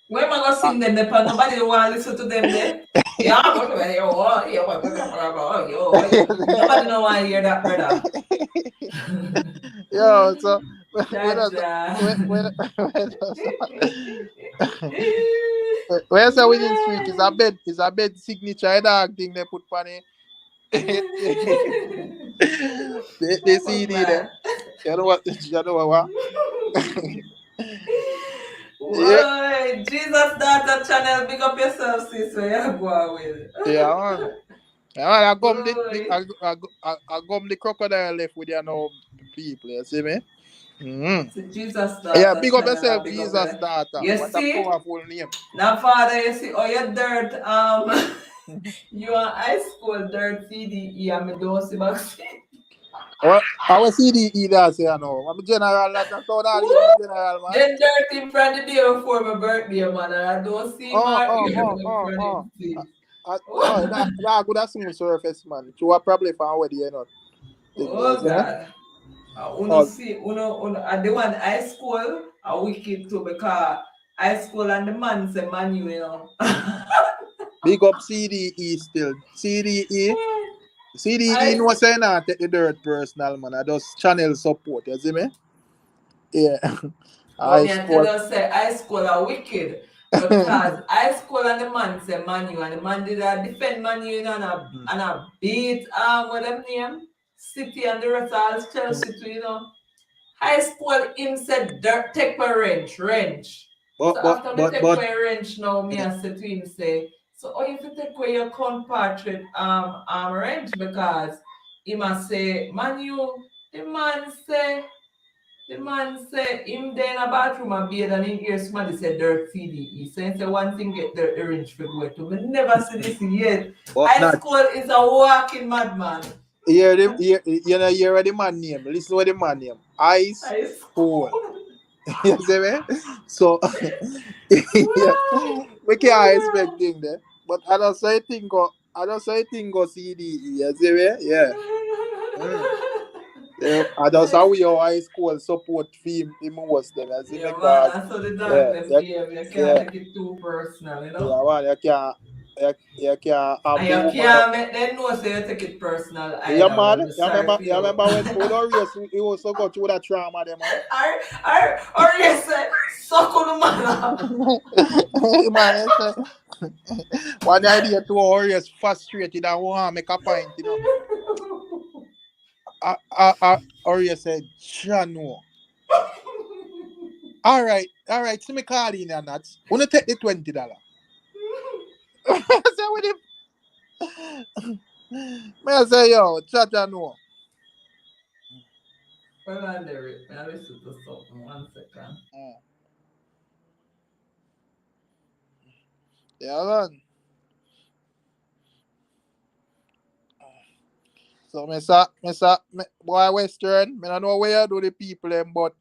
Where am I gonna sing them? Nobody want to listen to them there. Yeah, nobody don't want to hear that, brother. Yo, so where's the winning streak? Is a bed signature dog thing they put on it. they CD there. You know what? Whoa, Jesus Data Channel, big up yourself, sis. Where you go with? Yeah, man. I gum the crocodile left with you know people. You see me? Mm-hmm. Jesus Data. Yeah, big up yourself, Jesus Data. You what see? a powerful name. Now, Father, you see, your dirt. You are high school dirt CDE. I'm a dose vaccine. What? Our CDE does say no. I'm a general. That's all that is general, man. Then dirt in front the day before my birthday, man. And I don't see my ear. That good as smooth surface, man. You are probably found where you know. Oh God. See, at the one high school are wicked too because high school and the man say man you Big up CDE still. CDE no say not take the dirt personal, man. I just channel support, you see me? Yeah. But I tell you say high school are wicked. Because high school and the man say Manu and the man did defend Manu and a beat what them name? City and the rest of Chelsea too, High school him said dirt take my wrench. So after me take my wrench now me I say to him say, so if you take away your compatriot wrench because he must say Manu, the man say him there in a bathroom and bathe and he hear somebody say dirt CDE. So he say one thing get dirt orange for go to. We never see this yet. High school is a walking madman. You hear the man name. Listen to the man name. Ice School. You see me? So we can't expect things there. But I don't say thing go CDE. You see me? Yeah. Yeah, and that's how we our high school support theme the most them. Yeah, man, and so the dog them game, you can't take it too personal, Yeah, man, you can't have and you can't make them know say you take it personal either. Yeah, man. You remember when Orius he also got through that trauma there, man. Orius said, suck on the man. Man, one idea to Orius frustrated and want to make a point, Orius said, Chano. All right, so me call in and that. Want to take the $20? So with him, I say, yo, Chacha no. Hold on there. I listen to something. 1 second. Yeah, man. So, boy Western, I don't know where you do the people them, but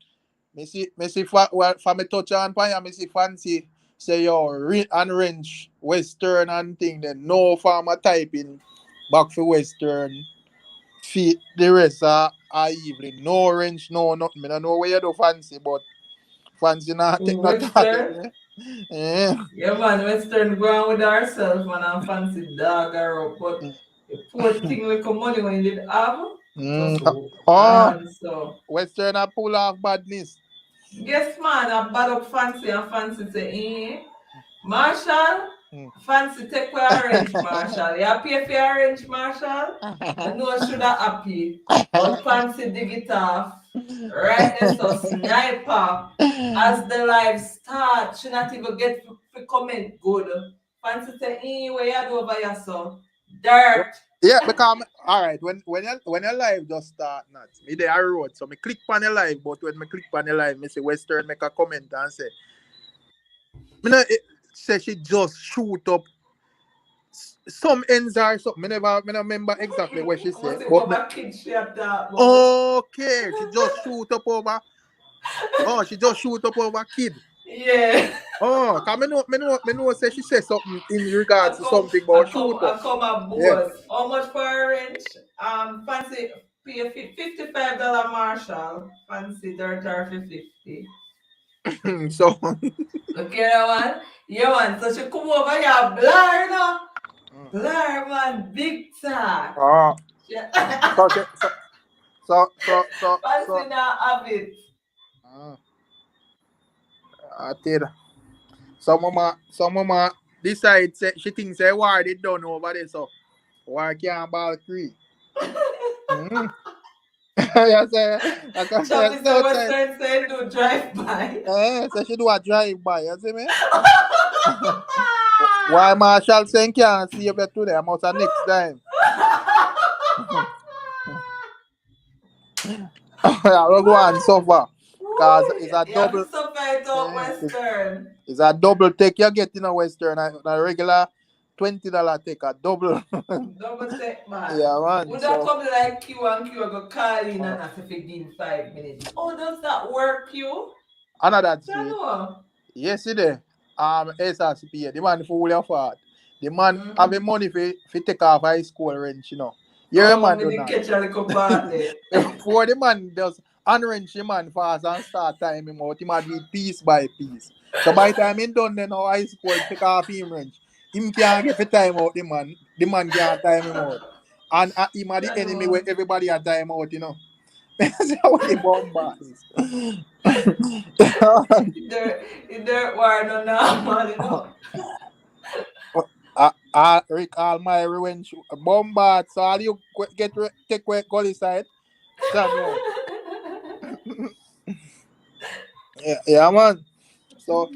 me see for me touch on pan, me see fancy say yo and range Western and thing. Then no farmer typing back for Western. Feet the rest are evening. No range, no nothing. I don't know where you do fancy, but fancy not take no target. Western? Yeah. Yeah, man. Western go on with ourselves, man. And fancy dog or up. But the poor thing like money when you did have. Mm. Just Oh, so. Western a pull off badness. Yes, man. I bad up fancy and fancy say, Marshall, fancy take for orange, Marshall. You pay for orange, Marshall? I know should have happy. But fancy dig it off. Right there, so sniper. As the live start, should not even get to comment good. Fancy say, where you do over here, so? Dirt. Yeah, because alright, when your live just start not me there I wrote. So me click on the live, but when me click on the live, me say Western make a comment and say me know say she just shoot up some ends or something. Me never remember exactly what she said. But me, okay, she just shoot up over. Oh, she just shoot up over kid. Yeah. Oh, cause me know say she said something in regards to something about shoot up. I come up boss. How much for orange? Fancy pay $55 Marshall. Fancy dirt or for 50. So Okay, that one. Yeah, man. So she come over here, blur, no? Blur, man. Big talk. oh, Yeah. so Fancy now have it. I tell you. Some mama decide say she thinks say war they done over there, so war can't ball free. You say I can say Chappy say no Western say do drive by. so she do a drive by, you see me? Why Marshall saying can't see you today? I'm out next time. I don't go and suffer. Because it's a double. Western. It's a double take you get in a Western. A regular $20 take a double. Double take, man. Yeah, man. Would that come like Q and Q go call in and have to give 5 minutes? Oh, does that work, Q? Another street. Yes, it is. SRCP, the man fool your fart. The man having money for take off high school rent, you know. Yeah, man do not. Catch a little part there. Before the man does unwrench the man fast and start time him out, he might do it piece by piece. So by the time he done then how high school take off him wrench, him can't get the time out the man can't time him out. And him are the enemy where everybody are time out, you know. That's how the bomb is. There were no normal, you know. Recall my revenge bombard, so all you take away gully side. yeah, man. So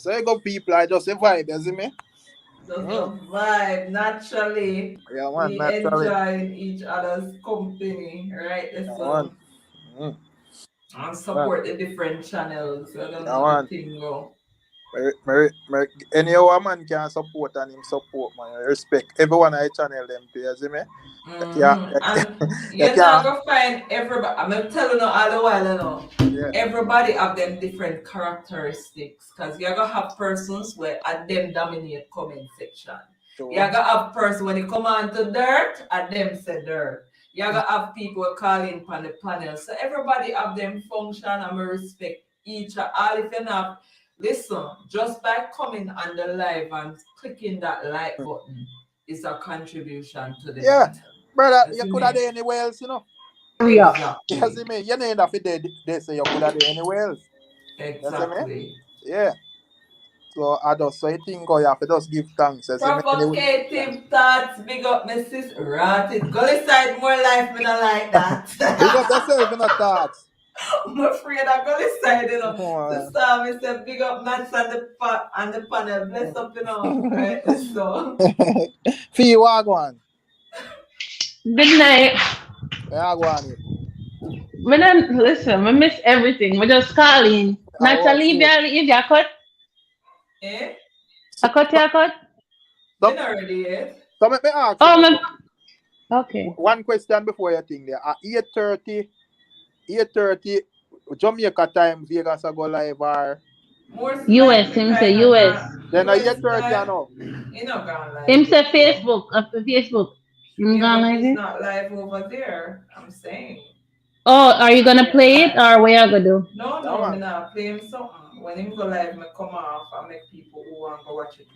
you got people I just a vibe, you see me? Just a vibe, naturally. Yeah, man, we naturally. Enjoying each other's company, right? So and support the different channels. I don't know the thing go. Any other man can support and him support, man. Respect everyone I channel them to, you see me? And you're not gonna find everybody. I'm telling you all the while, you know. Yeah. Everybody have them different characteristics, because you're gonna have persons where at them dominate comment section. Sure. You're gonna have person when you come on to dirt, at them say dirt. You're gonna have people calling on the panel. So everybody have them function and we respect each other. All if you're not, listen, just by coming on the live and clicking that like button is a contribution to the channel. Brother, you could have done anywhere else, you know. Exactly. You see me? You know enough they say you could have done anywhere else. Exactly. Yeah. So I just say think you have to just give thanks. Provocative thoughts, big up Mrs. Rotted. Go inside more life, me not like that. Big up yourself in the thoughts. I'm afraid I go inside, you know. The psalmist said, big up Nats on the panel. Bless up, you know. Right? So. Fee, what go on? Good night. Where go on? Me don't listen. I miss everything. We just calling. I was Natalie, so, if you cut, Eh? so, you cut. so, Been already yet? so let me ask you Oh, now, me. Okay. one question before you think there. At 8:30, Jamaica time, Vegas I go live or Most US. likely Him say kind of US. then at US 8:30 I live. know. You know gone live Him yet. say Facebook. After Facebook. Him Yeah, gonna but live he's it. not live over there. I'm saying. Oh, are you gonna Yeah, play it live. or what you gonna do? No, Yeah, no, me man. not play him something. When him go live, me come off and make people who want to watch it,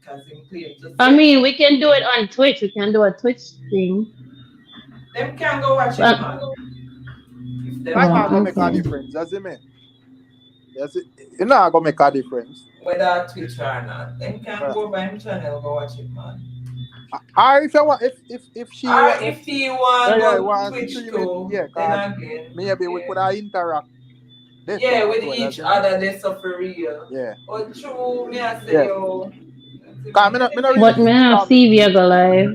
because him claim to I say. mean, we can do it on Twitch. We can do a Twitch thing. Them can go watch it, But, man. If them That oh, not gonna want. make a okay. difference, does it mean? Yes, it not gonna make a difference. Whether Twitch or not. Them can Uh, go by him channel, go watch it, man. or if you want, if she Or want, if he want yeah, go want to Twitch stream it, too, yeah, then cause again, maybe we yeah. could have interact this Yeah, so with as well, each does it mean? other, they suffer real. Yeah, But true, me I say, yeah. yo, Cause me not really But me think it have have, CV go live.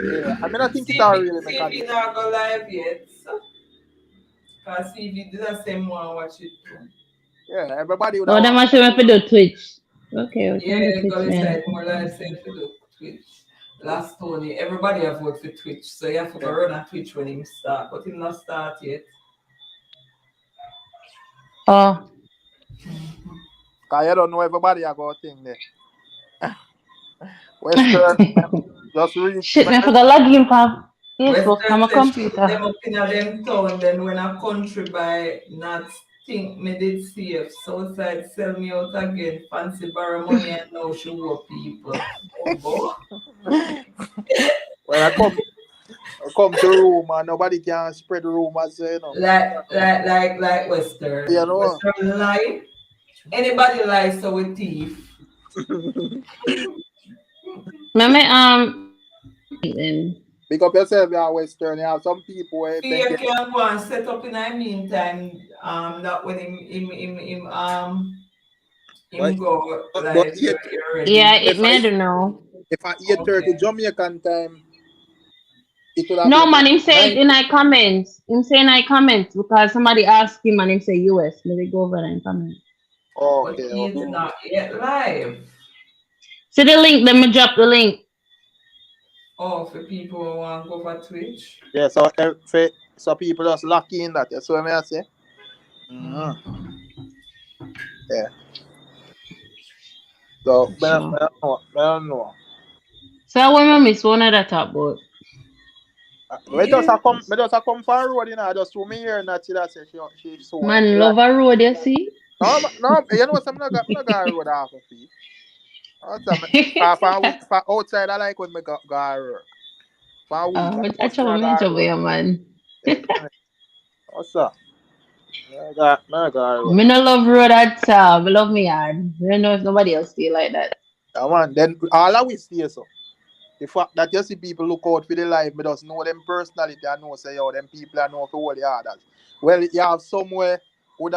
yeah, I mean I think it See if will it, really see make a if he difference. not go live yet. Because see if he do the same one, watch it too. Yeah, everybody would have Oh, them want. actually have to do Twitch. Okay, we can do Yeah, Twitch go then. decide more live saying to do Twitch. Last Tony, everybody have voted for Twitch, so you have to go Yeah. run a Twitch when him start, but he not start yet. Oh, Cause you don't know everybody I got thing there. Western just reach shit, me I forgot log in for Facebook on Western my says shoot them computer. up in a them town, then when a country by not think me did safe. Southside sell me out again, fancy borrow money and now she work people. Oh boy. when I come to room and nobody can spread rumors, you know. Like You Western. know. Western lie. Anybody lies so with thief. Me then. Pick up yourself, you Western. You have some people where think Fear can go and set up in the meantime, that when him but, go but live, yet, you're Yeah, ready. it if me I I don't know. if I Okay. 8:30 Jamaican time, it would have No been man, him say it 9. in I comments. Him say in I comments because somebody asked him and him say US. Maybe go over there and comment. But Okay, he's okay. not yet live. See the link, let me drop the link. Oh, for people who want to go for Twitch. Yeah, so people just lucky in that. That's what I say. Mm-hmm. Yeah. So, Sure. I don't know. So I want to miss one of that top boat. Yeah. Me just a come for road, you know. I just threw me here and that's it. I say she so Man, like. love a road, you see? No, you know some not got road half of feet. For outside I like when me go road. For a week I I must me trouble a me, I go trouble road. you, man. Yeah, what's up? Me got road. Me no love road at all. Me love me yard. I don't know if nobody else feel like that. Yeah, man. Then all I will stay so. The fact that you see people look out for the life, me just know them personality. I know say yo, them people I know for all the others. Well, you have somewhere would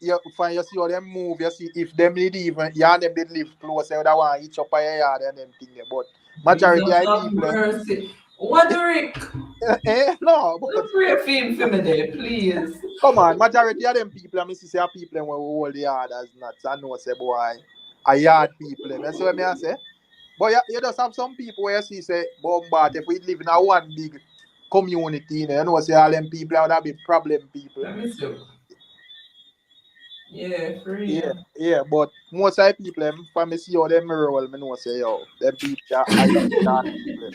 you find you see how them move, you see if them did even you and them did live close, you would want each up a yard and them thing there. But majority Jesus of have people mercy. What the Rick? no, but Pray for him for me there, please. come on, majority of them people I see are people when we hold the yard as nuts. I know say boy a yard people them. That's what I say. But you just have some people where you see say Bombard, if we live in a one big community, you know say all them people are that big problem people. Let me see. Yeah, for Yeah, real. yeah, but most of the people, them, from me see how them roll, me know say, yo, them people are yard people.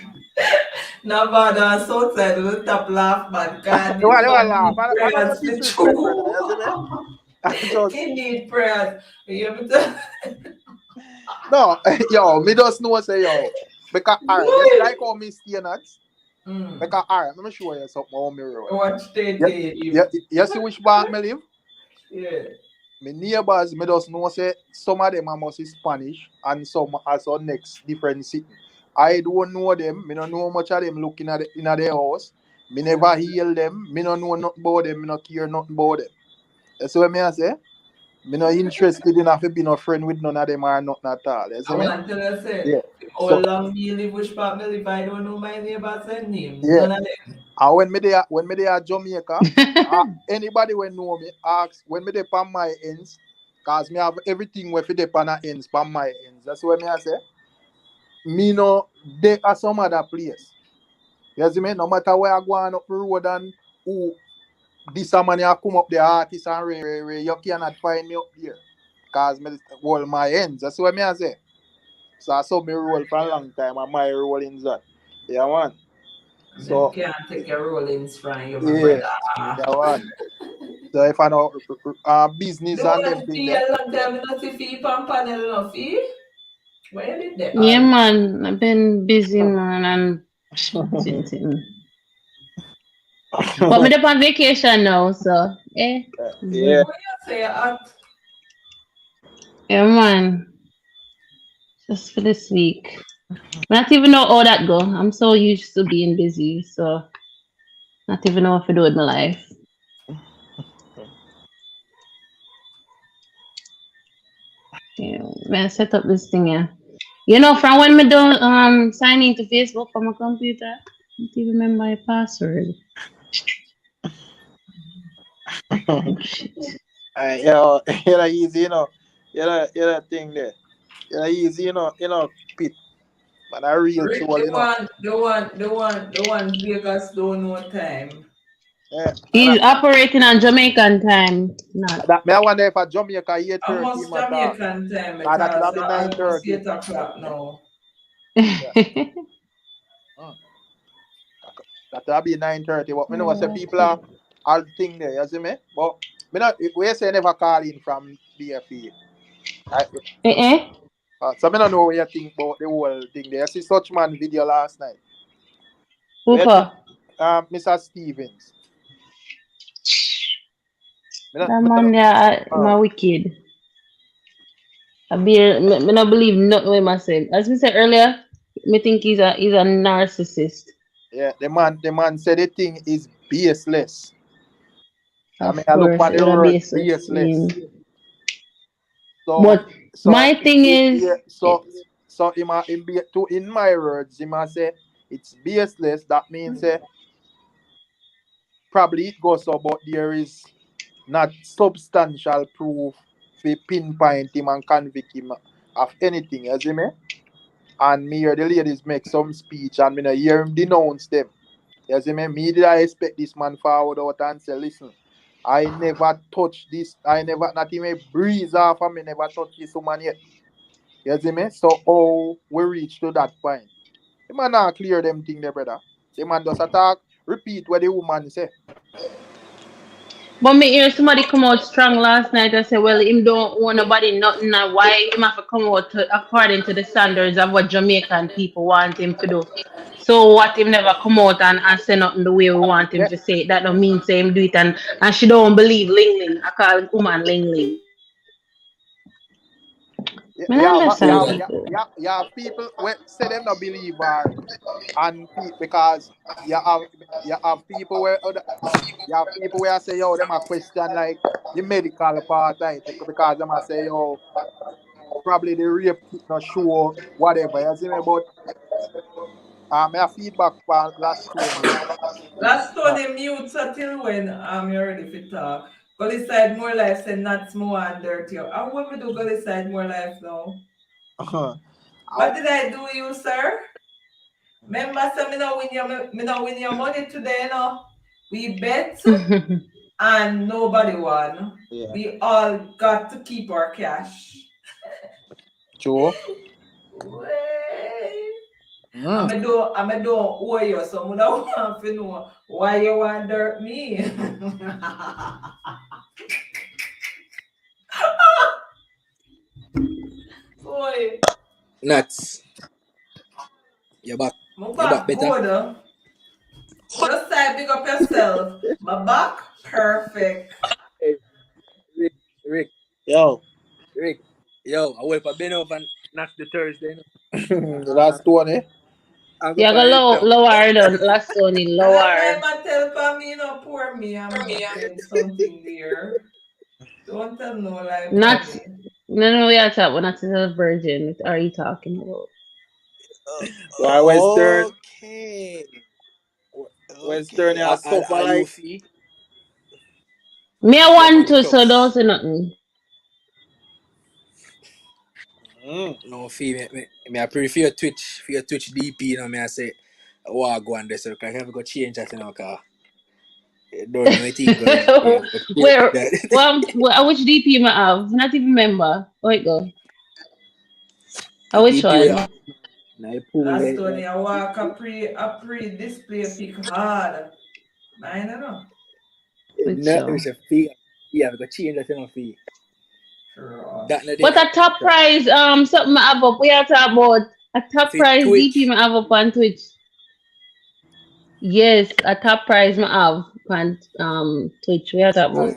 Now, bad on Southside, we top laugh, man. God, You this want man laugh? need I don't prayers for disrespect, brother. You see me? true. I just, He need prayers. You able to- no, yo, me just know say, yo, because, alright, you see like how me stay nuts? Because, alright, let me show you something how me roll. Watch they Yeah, day. you see which bank me live? Yeah. My neighbors, me just know say some of them are mostly Spanish and some are some next different city. I don't know them. Me don't know much of them looking at in their house. Me never heal them. Me don't know nothing about them. Me not care nothing about them. That's what me I say. Me not interested in having be no friend with none of them or nothing at all. You see I me? want to tell you, say, Yeah. How long me live, which part me live, I don't know my neighbor's name. Yeah. None of them. And when me there at Jamaica, anybody when know me ask when me there on my ends, cause me have everything where fi dey on my ends, on my ends. That's what me I say. Me no they are some other place. You see me? No matter where I go on up the road and who this a man here come up the artist and you cannot find me up here. Cause me hold my ends. That's what me I say. So I saw me roll for a long time and my rollings that. Yeah man. Them So can't take your rollings from you, my yeah, brother. yeah man. So if I know business The and one them thing fee there. a long time, not see fee pan panel, no fee. Where did they Yeah, all? man. I've been busy, man, and sitting. But me up on vacation now, so Yeah. good. What you say at? Yeah, man. Just for this week. Not even know how that go. I'm so used to being busy, so not even know what to do with my life. Yeah, man, set up this thing, yeah. You know, from when me don't sign into Facebook on my computer, I don't even remember my password. Oh, shit. You're easy, you know. You're thing there. You're easy, you know, Pete. But a real Rick, troll, you know. the one Vegas don't know time. Yeah. He's operating on Jamaican time. Not. Me I wonder if a Jamaica 8:30 Almost him at all. Jamaican time That could because have it's been almost 9:30. 8 o'clock now. Yeah. That could have been 9:30. But me know say people are all thing there, you see me? But me not we say never call in from BFE. Eh? So I don't know what you think about the whole thing there. I see such man video last night. Who Where you think, for? Mr. Stephens. That man there, my wicked. Me not believe nothing what I say. As we said earlier, me think he's a narcissist. Yeah, the man said the thing is baseless. I Of mean, I look course, for it the would have word been. baseless. So, But my thing yeah, is, so in my words, he must say it's baseless. That means probably it goes so, but there is not substantial proof to pinpoint him and convict him of anything, you see me? And me hear the ladies make some speech and me no hear him denounce them. You see me? Me did I expect this man forward out and say, listen, I never touch this, I never not even breeze off and me never touch this woman yet. You see me? So how we reach to that point? The man not clear them thing there, brother. The man just attack, repeat what the woman say. but me hear somebody come out strong last night and say, well, him don't owe nobody nothing, and why him have to come out according to the standards of what Jamaican people want him to do. So what him never come out and say nothing the way we want him Yeah, to say it. That don't mean say him do it, and she don't believe Ling Ling. I call woman Ling Ling. yeah, Me not yeah, understand that. yeah, people say them not believe her and because you have people where you have people where say yo them a question like the medical part right because them a say yo probably the rape kit not sure whatever you see me but I have feedback for last Tony. Last Uh, Tony mute so till when you're ready for talk. Gully side more life say not more and dirty. And when we do Gully side more life now? What did I do you, sir? Remember, say me not win your money today, you know. We bet and nobody won. yeah, We all got to keep our cash. true. Way. Mm. I'm a do owe you, so I don't want to know why you want dirt me. Boy, Nuts. You're back. my You're back back better. good. Just say big up yourself. My back perfect. Hey, Rick, Rick, Yo, Rick. Yo, I wait for Ben over and next the Thursday. the last Tony. I'm going You for go it now. lower down, last Tony, And that's why lower. I'm tell for me, poor me, I'm saying something there. Don't tell no lie for Not me. no we are talking, we're not a virgin. What are you talking about? Why Western? Okay. Western has suffer Are you like. fee? Me I Yeah, want man, the to, so crooks. don't say nothing. No fee. Me I prefer Twitch. For your Twitch DP, you know, me I say, oh, go on this. So I have to change that, you know, cause don't know anything going on. You have to change Where, that. which DP I have? Not even remember. Where it go? The Which DP where one? now you pull Last it. Tony, I walk a pre display pick hard. I don't know. Which No, show? it's a fee. Yeah, we got change that, you know, fee. Sure. That not What there. a top prize, something I have up. We are talking about a top For prize DP Twitch. I have up on Twitch. Yes, a top prize I have on Twitch. We are talking about.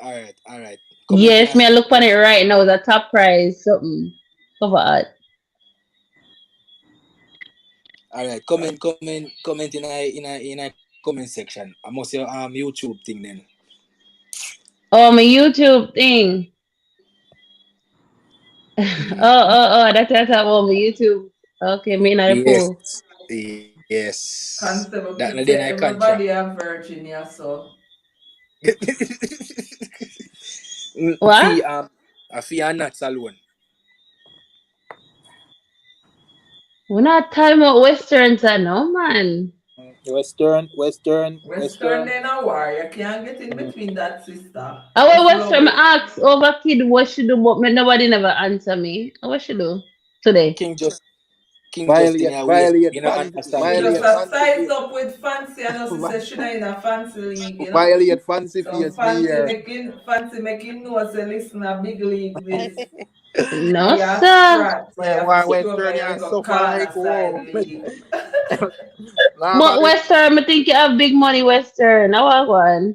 All right. Comment in Yes, me I look on a it right now. The top prize something. Cover art. all right. Comment in a comment section. I must say YouTube thing then. Oh, my YouTube thing. That's about my YouTube. Okay, me not a Yes. fool. Yes. Constable That keep not then say I everybody contract. a virgin, yeah, so. What? Fee a fee and nuts alone. We're not talking about westerns, I know, man. Western. Western then a war. You can't get in between that, sister. Our Just love western it. ask over kid what she do, but nobody never answer me. What she do today? King just thing I waste. You know She understand just Violate King. a fancy size face. up with fancy and also say she not in a fancy league, you know? Violate fancy So face me here. fancy making know say listen a big league this. No, We are sir. scratch. So you Man, have to why show me Western you you go suffer like corner whoa. side league. Nah, But man, western, I think you have big money western. I want one.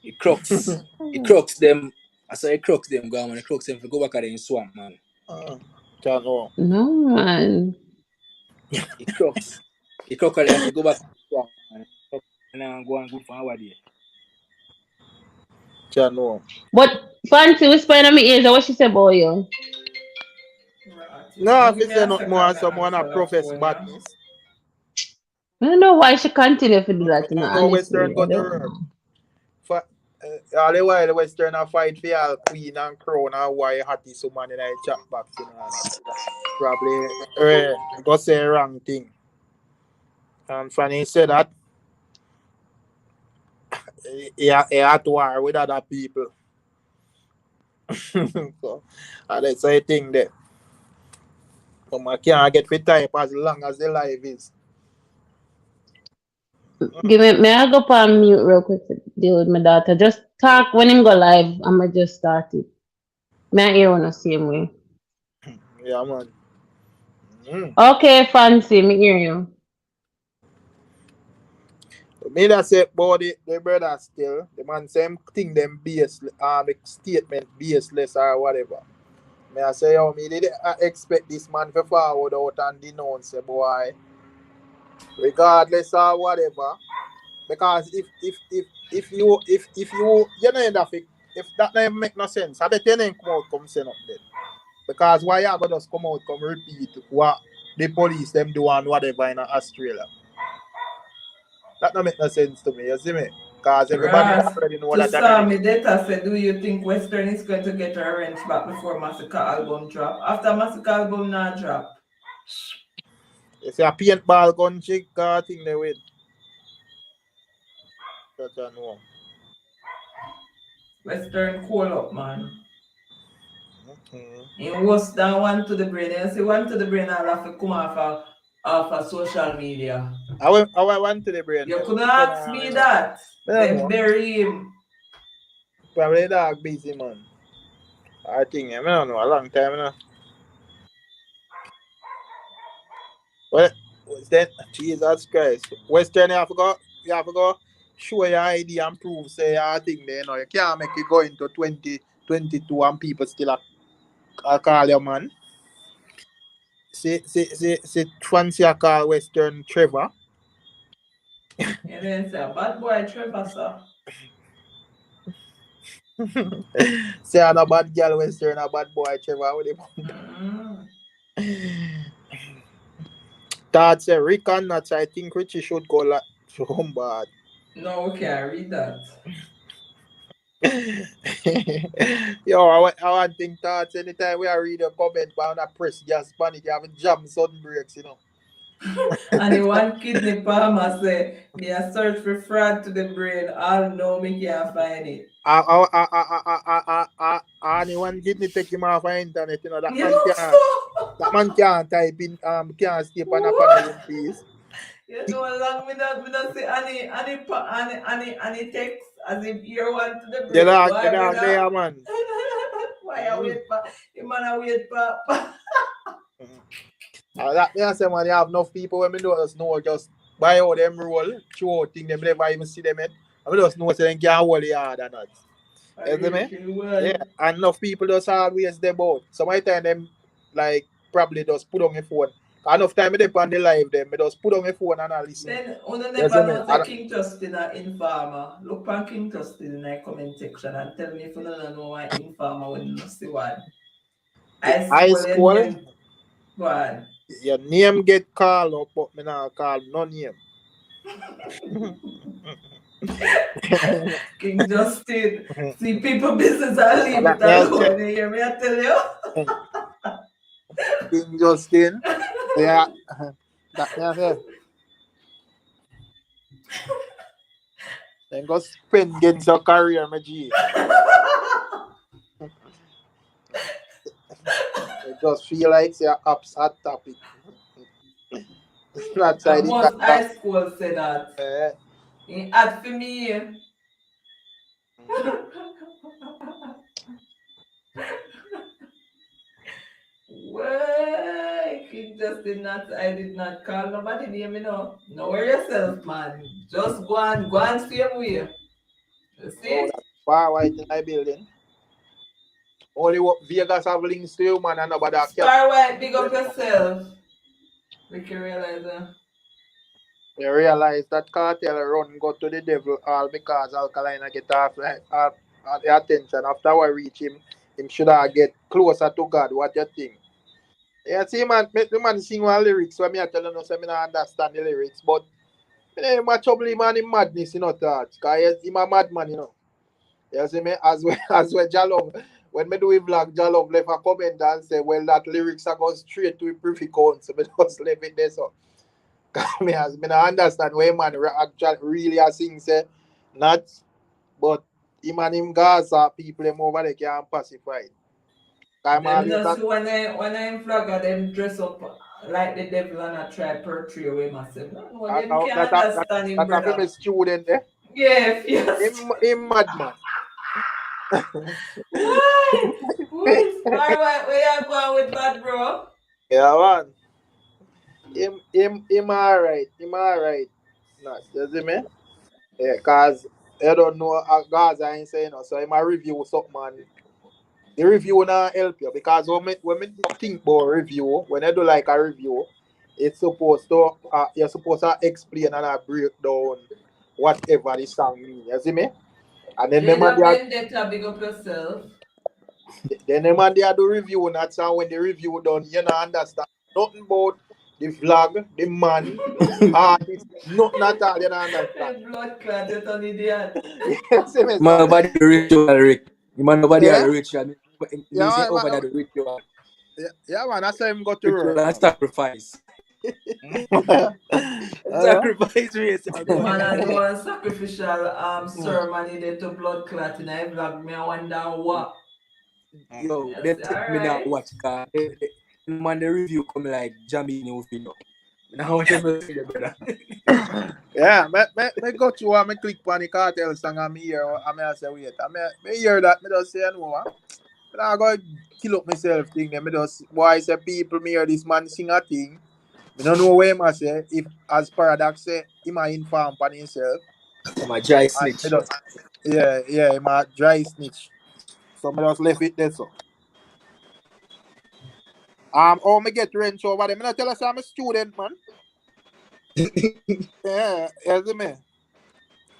It crooks them. I saw it crooks them go on. The crooks them if you go back at the swamp, man. Can't know. No, man. It crooks. The crocodile if you go back to the swamp, man. And now go and go for our day. Can't know. But fancy whispering in my ears, what she said about you? No, Don't if give you me say a not second more, to someone a answer that profess phone, yeah. badness. I don't know why she continue to do that, you know, Go Western honestly. go I to don't work. know. All the while the Western a fight for all queen and crown and why hatty someone in a chat box, you know. Probably go say wrong thing. And Fanny said that he had war with other people. So that's a thing there. So I can't get fit type as long as the life is. May I go on mute real quick to deal with my daughter? Just talk when him go live. I'ma just start it. May I hear on the same way? Yeah, man. Okay, fancy, me hear you. Me that say about the brother still, the man same thing them statement baseless or whatever. Me I say yo, me did expect this man to forward out and denounce a boy, regardless or whatever. Because if you you know that if that don't make no sense, I bet you ain't come out come say nothing then. Because why you go just come out come repeat what the police them do and whatever in Australia. That don't make no sense to me, you see me? Because everybody Ross, already know to that that Sammy Data said, do you think Western is going to get her rent back before Massacre album drop? After Massacre album not drop? it's a paintball gun chick thing they win. That I know. Western call up, man. Mm-hmm. In worse than one to the brain. You see, one to the brain, I'll have to come off of social media. I went to the brain. You couldn't ask me that. I don't Then know. bury him. Probably the dog busy, man. I think, I don't know, a long time, you know. Well, what's that? Jesus Christ. Western, you have to go show your ID and prove, say, I think, you know, you can't make it go into 2022 and people still call you, man. See, fancy a call Western Trevor. And then say, bad boy Trevor, sir. Say, I'm a bad girl Western, a bad boy Trevor. What That's a Rick and Nuts. I think Richie should go home bad. No, we can't read that. Yo, I want think thoughts anytime we are read a comment on a press gas panic, you have a jam sudden breaks, you know. And the one kidney farmer say, me a search for fraud to the brain. All know me can't find it. Anyone kidney take him off the internet, you know, You know so? that man can't type in can't stay on a panel in peace. You know how long me not say any text as if ear one to the You brain. know, Why me not? there, man. Why I wait for the man I wait for? That me I say, man, you have enough people when me just buy out them roll, show out thing them never even see them yet. I mean, just know so they can hold the hard or not. You see me? Yeah, and enough people just always them out. So my time them like probably just put on your phone. Enough time they on the live them, me just put on your phone and I listen. Then you never know the King Justin or Informer. Look on King Justin in the comment section and tell me if you don't know why Informer when you see one. High school. What? Your name get called up, but me not call no name. King Justin, see people business and leave it alone. You hear me? I tell you. King Justin, yeah, that me I say. Then go spend against your career, my G. It just feel like it's your apps hot topic. Not most high school say that. He had for me. Well, King Justin I did not call nobody name, you know. Know yourself, man. Just go and same way. You see? Oh, that's far white in my building. Only what Vegas have links to you, man, and nobody can. Star White, big up yourself. We can realize that. You realize that cartel run go to the devil all because Alkaline get off the attention. After we reach him should have get closer to God. What you think? Yeah, see, man, the man sing one lyrics when me I tell you, so me not understand the lyrics, but me much trouble him and him madness, you know, that. Because he's a madman, you know. You see me? As well, Jalov, when me do a vlog, Jalov left a comment and say, well, that lyrics are going straight to a privy count, so me just leave it there, so. Me not understand where man actually really a sing say, not, but him and him Gaza people them over there can pacify. Them just when I vlogger them dress up like the devil and I try portray away myself. No, them can't understand him, brother. That's a student, eh? Yeah, yes. Him madman. Why? Alright, where you going with that, bro? Yeah, man. Him alright. Him alright. Not, you see me? Yeah, cause I don't know Gaza ain't saying no, so him a review something, man. The review not help you because when me think about review, when I do like a review, it's supposed to you're supposed to explain and break down whatever the song means. You see me? And then them and Vendetta, big up yourself. Then them and they do review and that's how when the review done, you don't understand nothing about the vlog, the man, artist, nothing at all, you don't understand. Blood clot, you're an idiot. You see me? Man, nobody the ritual, Rick. Man, nobody the ritual. Yeah, say over the ritual. Yeah, man, that's how him got to ritual work. And sacrifice. Sacrifice me. Man, I do a sacrificial ceremony there to blood clot in a vlog. Me, I wonder what. Yo, they take me now watch car. Man, the review come like Jamaica, you know. Now what you see, brother? Yeah, me go to me click on the cartel song and me hear and I say wait. Me hear that me just say no. I go kill up myself thing. Me just why say people me hear this man sing a thing. I don't know where I say if as Paradox say he might inform on himself. I'm a dry snitch. Yeah, I'm a dry snitch. So I just left it there so. How me get rent over there? I tell us I'm a student, man. Yeah, you see me?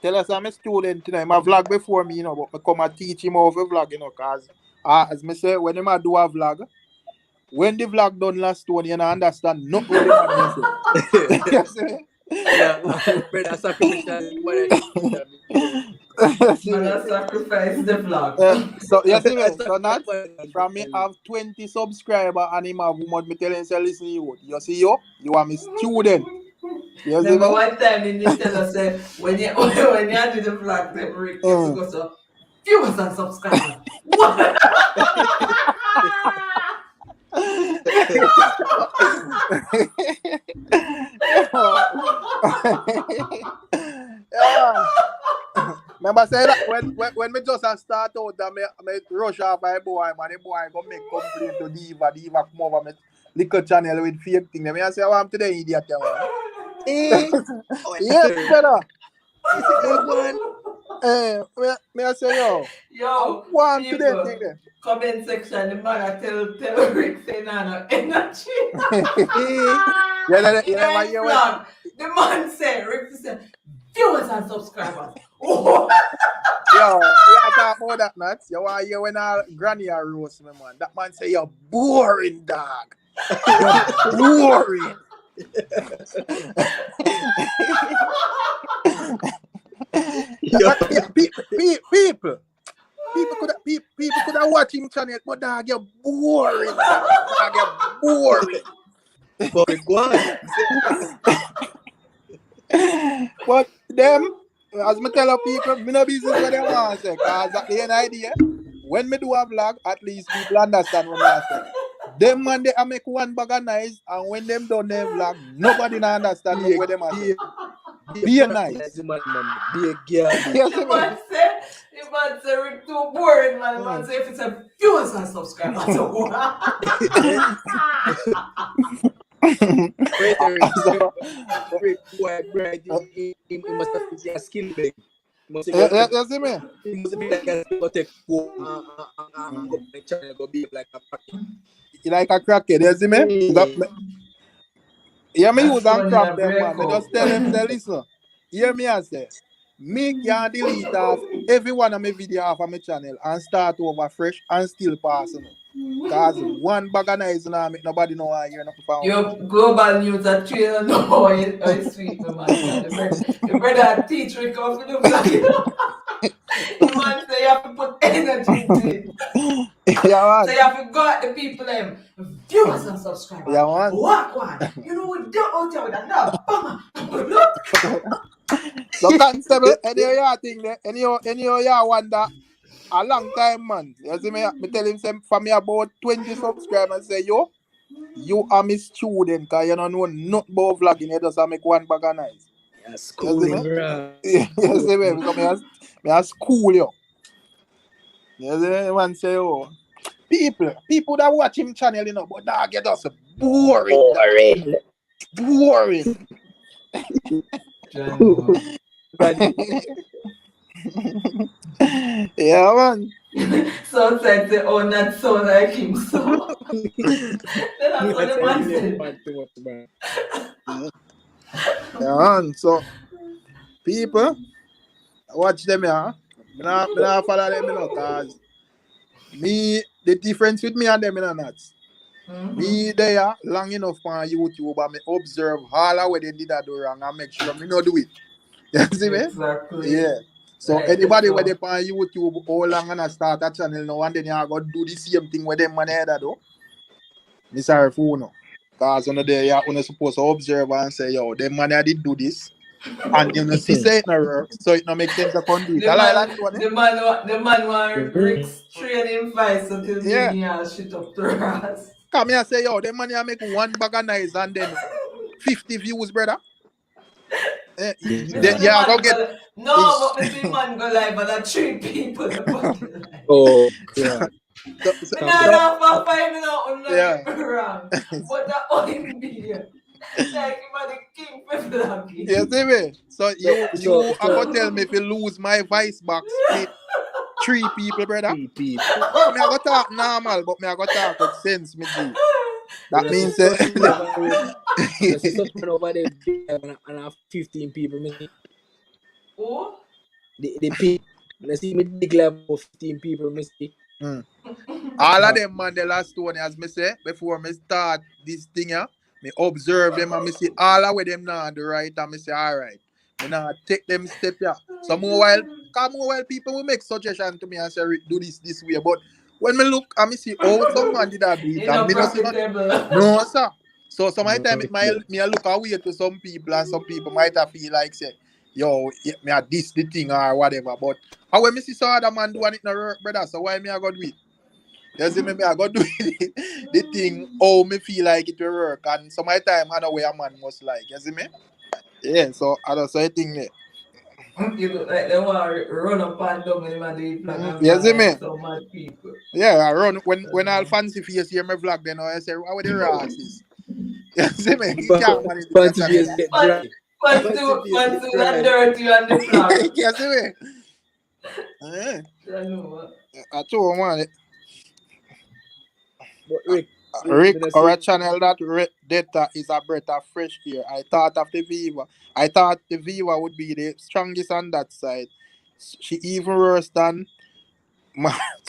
Tell us I'm a student today. I vlog before me, you know, but I come and teach him how to vlog, you know, cause as me say, when I do a vlog, when the vlog done last one, you don't understand not what the man say. You see me? Yeah, brother, sacrificial man. Man, I sacrifice the vlog. So you see me? So not from me have 20 subscribers and him have much me telling say listen you see you are my student. You see Remember me? one time he did tell us when you do the vlog, them Rick used to go so viewers and subscribers. What? Yeah. Remember say that when me just start out that me rush off my boy, man, the boy go make complaint to Diva come over me little channel with fake thing. Me I say, I'm today idiot, man. Yes, brother. You see that one? Me I say, yo, Yo, I want people, today thing there. comment section, the man tell Rick say no energy. You never hear what? The man say, Rick say, viewers and subscribers. Yo, you talk about that, nuts. You want to hear when our granny are roast me, man. That man say you're boring, dog. You're boring. People could have watched him channel, but dog, you're boring. Dog, you're boring. Boring, go on. But them, as me tell people, me no business what they want to say. Cause at the end of the day, when me do a vlog, at least people understand what I say. Them man they make one bag of nice, and when them done their vlog, nobody na understand what them say. Be nice. Be a girl. The man say Rick too boring, man. The man say if it's a viewers and subscribers. Rick, he must have been a skill bag. You see me? He must be like a skill take go channel go be like a packet. Like a crackhead, you see me? Yeah, me use and crap them, man. Me just tell them, say, listen. Hear me I say, me can delete off every one of my video off of my channel and start over fresh and still passing it. Cause one bag of nice now make nobody know I hear nothing from Your global news at 3 and know it's sweet, man. Your brother teach Rick how to do vlog. The man say you have to put energy into it. Yeah, man. So you have to go at the people them viewers and subscribers. Yeah, man. What one? You know what do out there with another bummer. So constable, any of your thing there, any of your wonder a long time, man. You see me? Me tell him say for me about 20 subscribers say yo, you are my student, cause you don't know nothing about vlogging, you just make one bag of nice. Yeah, schooling, bro. You see me? Because me a school you. You see me? Man say oh. People that watch him channel, you know, but dog get us boring. Boring. Yeah, man. So said they own that sound like him, so. That's what the man said. Yeah, man. So, people, watch them, yeah. I follow them, you know, cause me, the difference with me and them, you know, nuts. Me there long enough on YouTube, but me observe all of what they did that do wrong and make sure me not do it. You see me? Exactly. Yeah. So anybody where they on YouTube how long and I start a channel now and then you are gonna do the same thing with them man head do. Me sorry for you know. Cause on there you're supposed to observe and say, yo, them man did do this. And you know see say it no work, so it no make sense to come do it. The man want Rick's training vice until he has shit up the ass. Come here say, yo, them man make one bag of nice and then 50 views, brother. Go get no, but the man go live and 3 people. Oh God. No, find out wrong. But that OMB, like him the king for vlogging. You see me? So you are gonna tell me if you lose my voice box with 3 people, brother? 3 people. Well, me I go talk normal, but me I go talk with sense, me G. That means someone over there and have 15 people, me. Who? The people. Let's see me big level of 15 people, me see. All of them man, the last one, as me say, before me start this thing here, me observe them and me see all of them now on the right, and me say, all right, me now take them step here. Some more while people will make suggestion to me and say, do this way. But when me look and me see some man did that do it, You and know, me not see nothing. profitable. No, sir. So some of the time, Okay. me a look away to some people, and some people might have feel like, say, yo, me a this the thing or whatever. But how when me see some other man doing it no work, brother, so why me I go do it? You see me, I go do the thing, how me feel like it will work. And some of the time, I know where a man must like. You see me? Yeah, so I don't say a thing there. You look like they want to run up and down when they do flag and You see man me? like some mad people. Yeah, I run when I'll fancy face hear my vlog, then I say, how are the rasses? You see me? You can't manage the Fancy channel. face get dry. Fancy face Fun get to dry. and dirty on the flag. You see me? Yeah. I know. I told man, But Rick, Rick, me not or say a channel that data is a breath of fresh air. I thought of the Viva. I thought the Viva would be the strongest on that side. She even worse than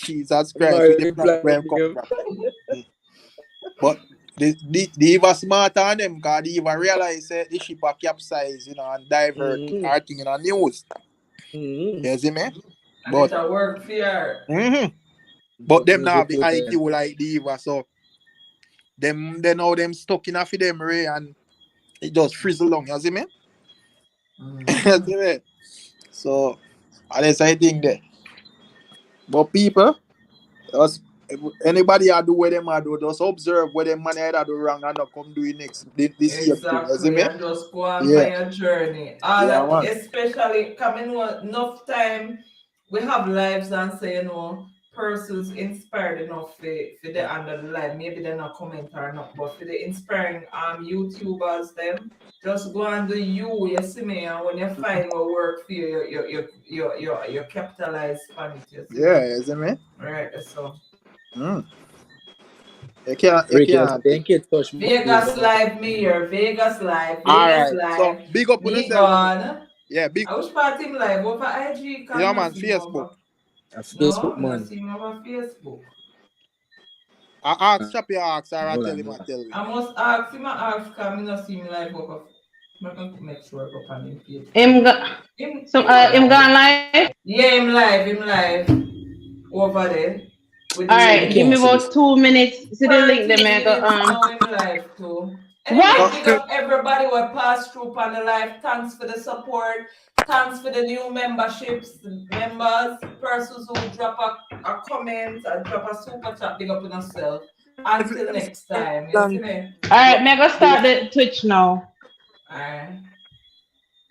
Jesus Christ with the Mary plan where I'm planning come him. from. But the Eva smarter than them because the Eva realize the ship a capsize, and divert everything in the news. You see me? And But it's a work fear. but them News now have the reporter. IQ like the Eva, so them they know them stuck in a for them ray and it just frizzle long, you see me? You see me? So that's I think there. But people, just anybody I do what them I do, just observe what them man I do wrong and not come do it next this year thing, you see Exactly, me? and just go on Yeah. by your journey. All Yeah, that, man. especially coming enough time, we have lives and say, persons inspired enough for the under the life. Maybe they're not comment or not, but for the inspiring YouTubers, them just go and do you see me, and when you find what work for you, you capitalize on it. You see Yeah, me? you see me? Right, so. You can't Rick, you think it touch me. Vegas Live, me here. Vegas Live. Vegas Alright. So Live. big up on Me yourself, you know. gone. Yeah, big I wish part him live over IG. yeah Can man, not see him Facebook. over. A No, Facebook I not man. see him over Facebook. I ask Chappy ask or I Hold tell on, him I hold on. tell him. I must ask him, because I not see him live over. Make sure I go on him page. Him gone live. Yeah, him live over there. With All the right, give me about 2 minutes. See the link 30 them I minutes go now in live too. What? Anyway, big up everybody who passed through on the live. Thanks for the support. Thanks for the new members, persons who drop a comment and drop a super chat. Big up on yourself. Until next time. You see me? All right, me go start the Twitch now. All right.